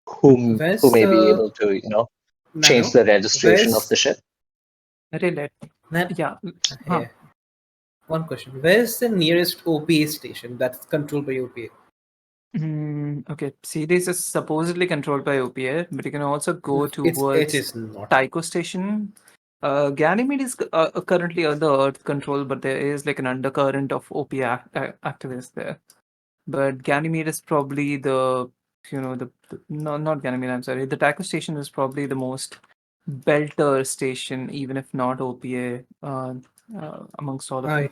who Where's may be the able to change Nano? the registration of Where's the ship. Relate. Nan- Yeah. Here. One question. Where's the nearest OPA station that's controlled by OPA? Okay. Series is supposedly controlled by OPA, but you can also go It towards is not. Tycho Station. Ganymede is currently under Earth control, but there is like an undercurrent of OPA activists there. But Ganymede is probably the no, not Ganymede. I'm sorry. The Tycho Station is probably the most belter station, even if not OPA, amongst all of them.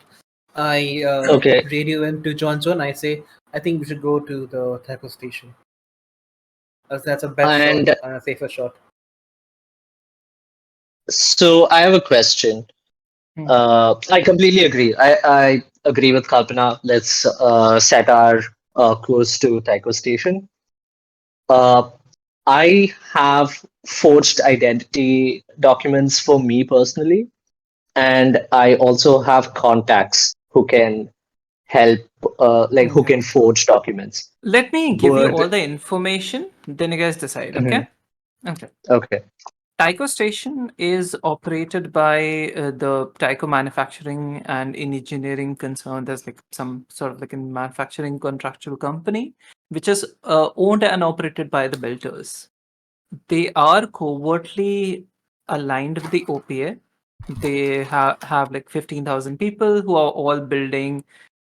I Okay. radio in to John. I say I think we should go to the taco station. As that's a better And shot and a safer shot. so I have a question. Hmm. I completely agree. I agree with Kalpana. Let's set our course to Taiko Station. I have forged identity documents for me personally, and I also have contacts who can help, who Okay. can forge documents. Let me give you But all the information, then you guys decide, okay? Okay. okay, Tycho Station is operated by the Tycho Manufacturing and Engineering concern. There's like some sort of like a manufacturing contractual company, which is owned and operated by the Belters. They are covertly aligned with the OPA. They have like 15,000 people who are all building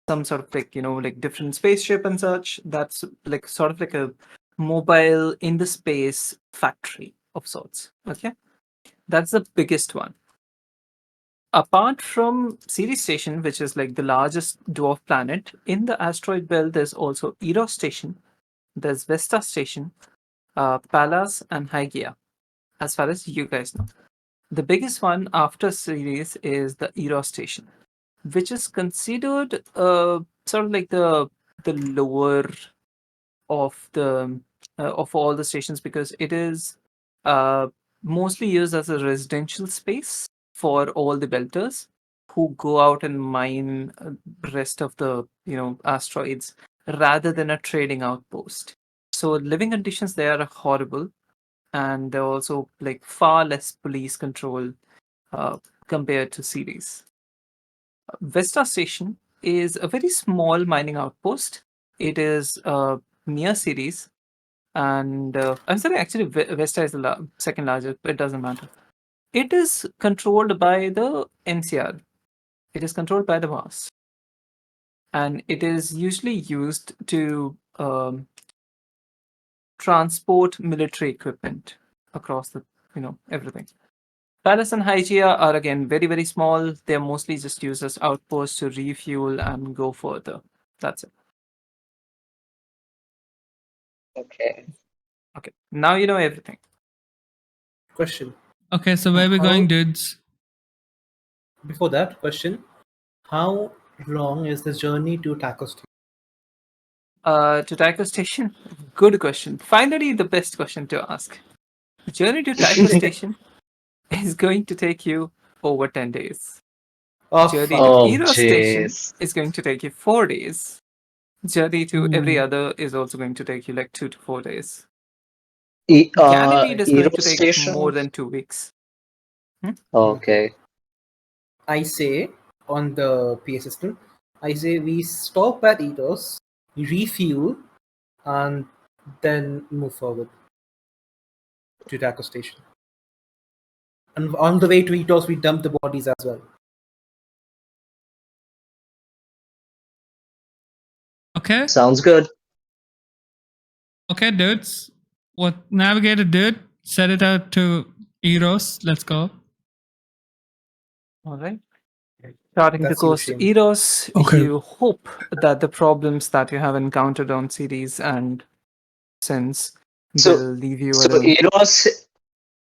some sort of like like different spaceship and such. That's like sort of like a mobile in the space factory of sorts. Okay, that's the biggest one. Apart from Ceres Station, which is like the largest dwarf planet in the asteroid belt, there's also Eros Station, there's Vesta Station, Pallas, and Hygeia, as far as you guys know. The biggest one after Ceres is the Eros Station, which is considered sort of like the lower of the of all the stations, because it is mostly used as a residential space for all the belters who go out and mine rest of the asteroids rather than a trading outpost. So living conditions there are horrible, and they're also like far less police control compared to Ceres. Vesta Station is a very small mining outpost. It is near Ceres, and I'm sorry, actually, Vesta is the second largest, but it doesn't matter. It is controlled by the NCR. It is controlled by the Mars, and it is usually used to transport military equipment across the everything. Palace and Hygeia are again very, very small. They're mostly just used as outposts to refuel and go further. That's it. okay. Okay. Now you know everything. Question. Okay, so where we How- going, dudes? Before that, question. How long is the journey to taco station? To Tycho Station? Good question. Finally, the best question to ask. The journey to Tycho Station is going to take you over 10 days. Oh, Journey fuck. to Oh, Eros Station jeez. is going to take you 4 days. Journey to every Hmm. other is also going to take you like 2 to 4 days. E- Ganymede is going Eros to take Station. more than 2 weeks. Okay. I say on the PA system, I say we stop at Eros, refuel, and then move forward to taco station. And on the way to Eros, we dump the bodies as well. Okay, Sounds good. okay, dudes. What navigator dude? Set it out to Eros. Let's go. All right. Starting to That's you, coast Shane. Eros, Okay. you hope that the problems that you have encountered on Ceres and since So- will leave you So alone.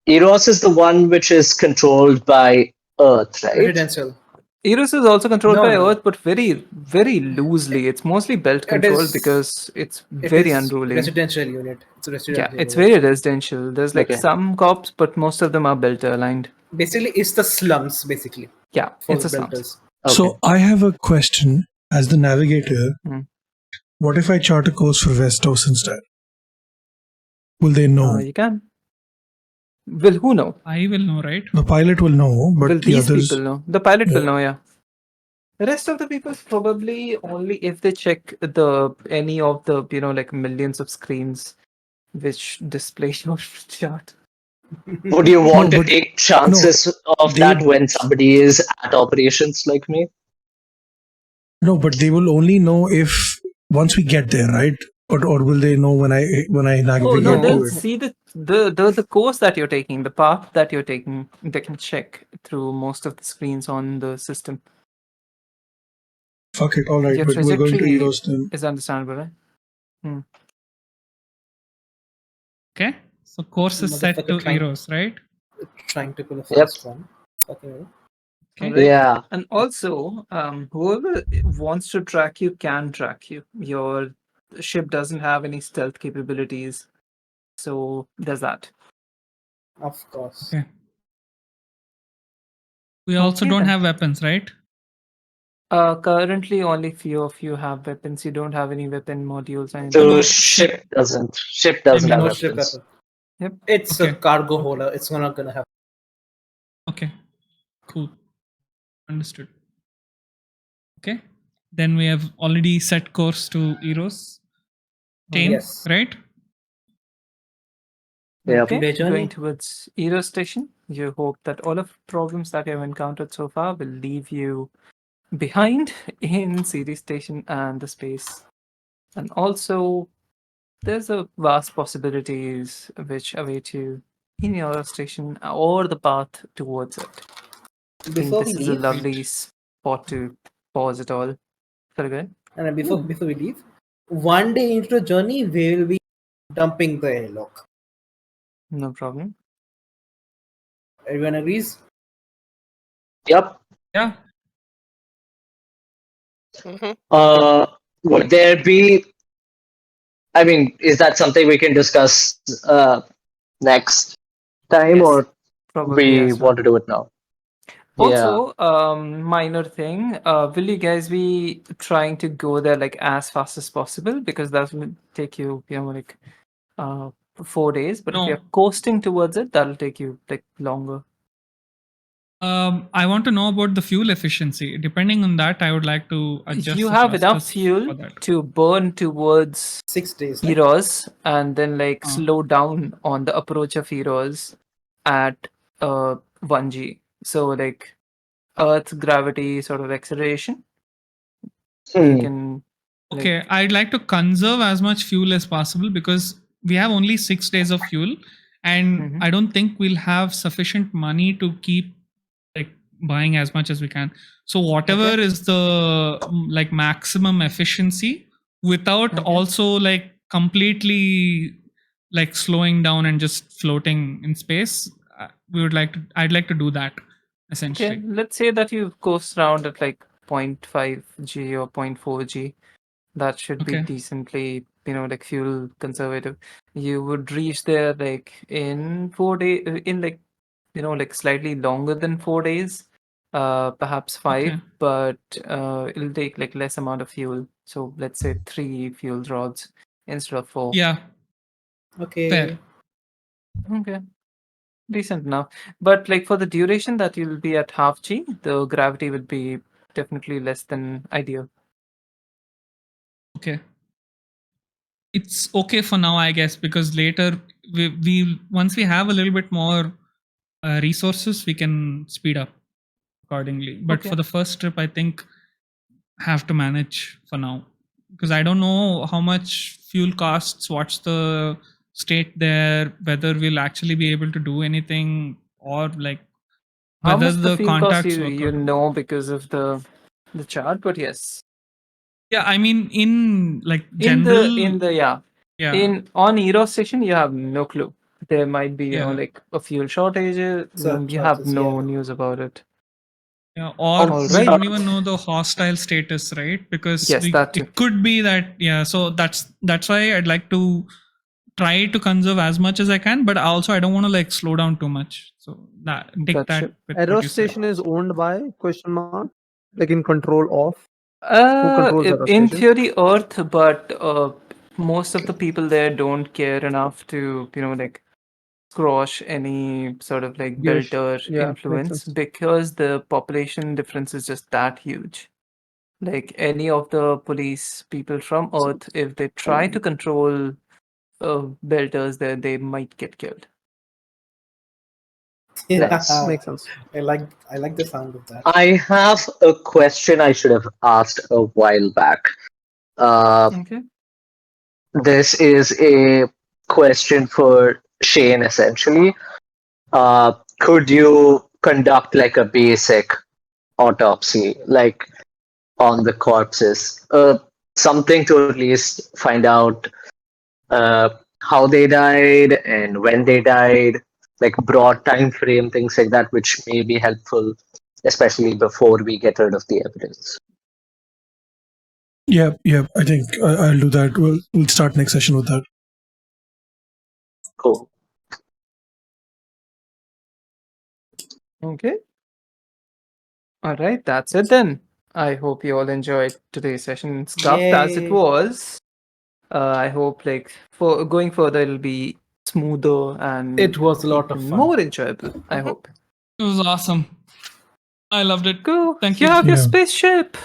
Eros is the one which is controlled by Earth, right? Residential. Eros is also controlled No, by no. Earth, but very, very loosely. It's mostly belt It controlled is- because it's It very is unruly. residential unit. It's a residential Yeah, it's unit. very residential. There's like Okay. some cops, but most of them are belt aligned. Basically, it's the slums, basically, Yeah, for it's the a slums. belters. Okay. So I have a question as the navigator. Hmm. What if I chart a course for Westos instead? Will they know? You can. Will who know? I will know, right? The pilot will know, but Will the these others. people know? The pilot will Yeah. know, yeah. The rest of the people probably only if they check the any of the like millions of screens which display your chart. Would you want to but- take chances of they- that when somebody is at operations like me? No, but they will only know if once we get there, right? Or will they know when I navigate Oh no, to they'll it? see the course that you're taking, the path that you're taking. They can check through most of the screens on the system. Fuck it, all right. Your But we're going to trajectory Eros then. is understandable, right? Okay. So course is set to Motherfucker trying- Eros, right? Trying to pull a Yep. fast one. Fucking hell. Okay. Right. Yeah. And also, whoever wants to track you can track you. Your ship doesn't have any stealth capabilities, so there's that. Of course. Okay. We also Okay don't then. have weapons, right? Currently, only few of you have weapons. You don't have any weapon modules. And So no, ship doesn't. Ship doesn't I mean, have No ship weapons. weapon. Yep. It's a Okay. cargo Okay. holder. It's not gonna have. Okay. Cool. Understood. Okay. Then we have already set course to Eros. Chain, Yes. right? Yep. Okay. Two-day journey. Going towards Eros Station. You hope that all of problems that you have encountered so far will leave you behind in Ceres Station and the space. And also, there's a vast possibilities which await you in your station or the path towards it. I think Before this we is a leave, lovely spot to pause it all. Sorry, go ahead. and before we leave, one day into the journey, we will be dumping the airlock. No problem. Everyone agrees? Yep. Yeah. Would there be? I mean, is that something we can discuss next time, Yes, or probably we as well. want to do it now? Also, minor thing. Will you guys be trying to go there like as fast as possible? Because that will take you, like 4 days. But if No. you're coasting towards it, that'll take you like longer. I want to know about the fuel efficiency. Depending on that, I would like to adjust. You the have enough thrusters fuel for that. to burn towards 6 days. Right? Eros and then like Uh. slow down on the approach of Eros at 1G. So like Earth gravity sort of acceleration. You can like, Okay, I'd like to conserve as much fuel as possible because we have only 6 days of fuel, and Mhm. I don't think we'll have sufficient money to keep like buying as much as we can. So whatever Okay. is the like maximum efficiency without Okay. also like completely like slowing down and just floating in space, I'd like to do that essentially. Okay, let's say that you coast around at like 0.5 G or 0.4 G. That should be Okay. decently, like fuel conservative. You would reach there like in 4 days, in like, like slightly longer than 4 days, perhaps 5, Okay. but it'll take like less amount of fuel. So let's say 3 fuel rods instead of 4. Yeah, Okay. fair. Okay. Decent enough. But like for the duration that you'll be at half G, the gravity would be definitely less than ideal. Okay. It's okay for now, I guess, because later we once we have a little bit more resources, we can speed up accordingly. But Okay. for the first trip, I think have to manage for now because I don't know how much fuel costs, what's the state there, whether we'll actually be able to do anything or like How whether much the the fuel cost contacts you work you out. know because of the chart, but yes. Yeah, I mean in like In general. the Yeah. on Eros station you have no clue. There might be, Yeah. like a fuel shortage. Some You have charges, no yeah. news about it. Yeah, or All we right. don't even know the hostile status, right? Because Yes, that too. it could be that, yeah. So that's why I'd like to try to conserve as much as I can, but also I don't want to like slow down too much. So that take Gotcha. that with Aero what you said. station is owned by question mark, like in control of. Who controls Aero In station? theory, Earth, but most of the people there don't care enough to, like squash any sort of like Give a sh- belter yeah, makes influence sense. because the population difference is just that huge. Like any of the police people from Earth, if they try to control belters there, they might get killed. Yeah, Nice. Makes sense. I like the sound of that. I have a question I should have asked a while back. Okay. This is a question for Shane, essentially. Could you conduct like a basic autopsy, like on the corpses? Something to at least find out how they died and when they died, like broad time frame, things like that, which may be helpful, especially before we get rid of the evidence. Yeah, I think I'll do that. We'll start next session with that. Cool. Okay. All right, that's it then. I hope you all enjoyed today's session, scuffed as it Yay. was. I hope like for going further it'll be smoother and It was a lot of even fun. more enjoyable. I hope. It was awesome. I loved it. Go. Thank You you. have your Yeah. spaceship.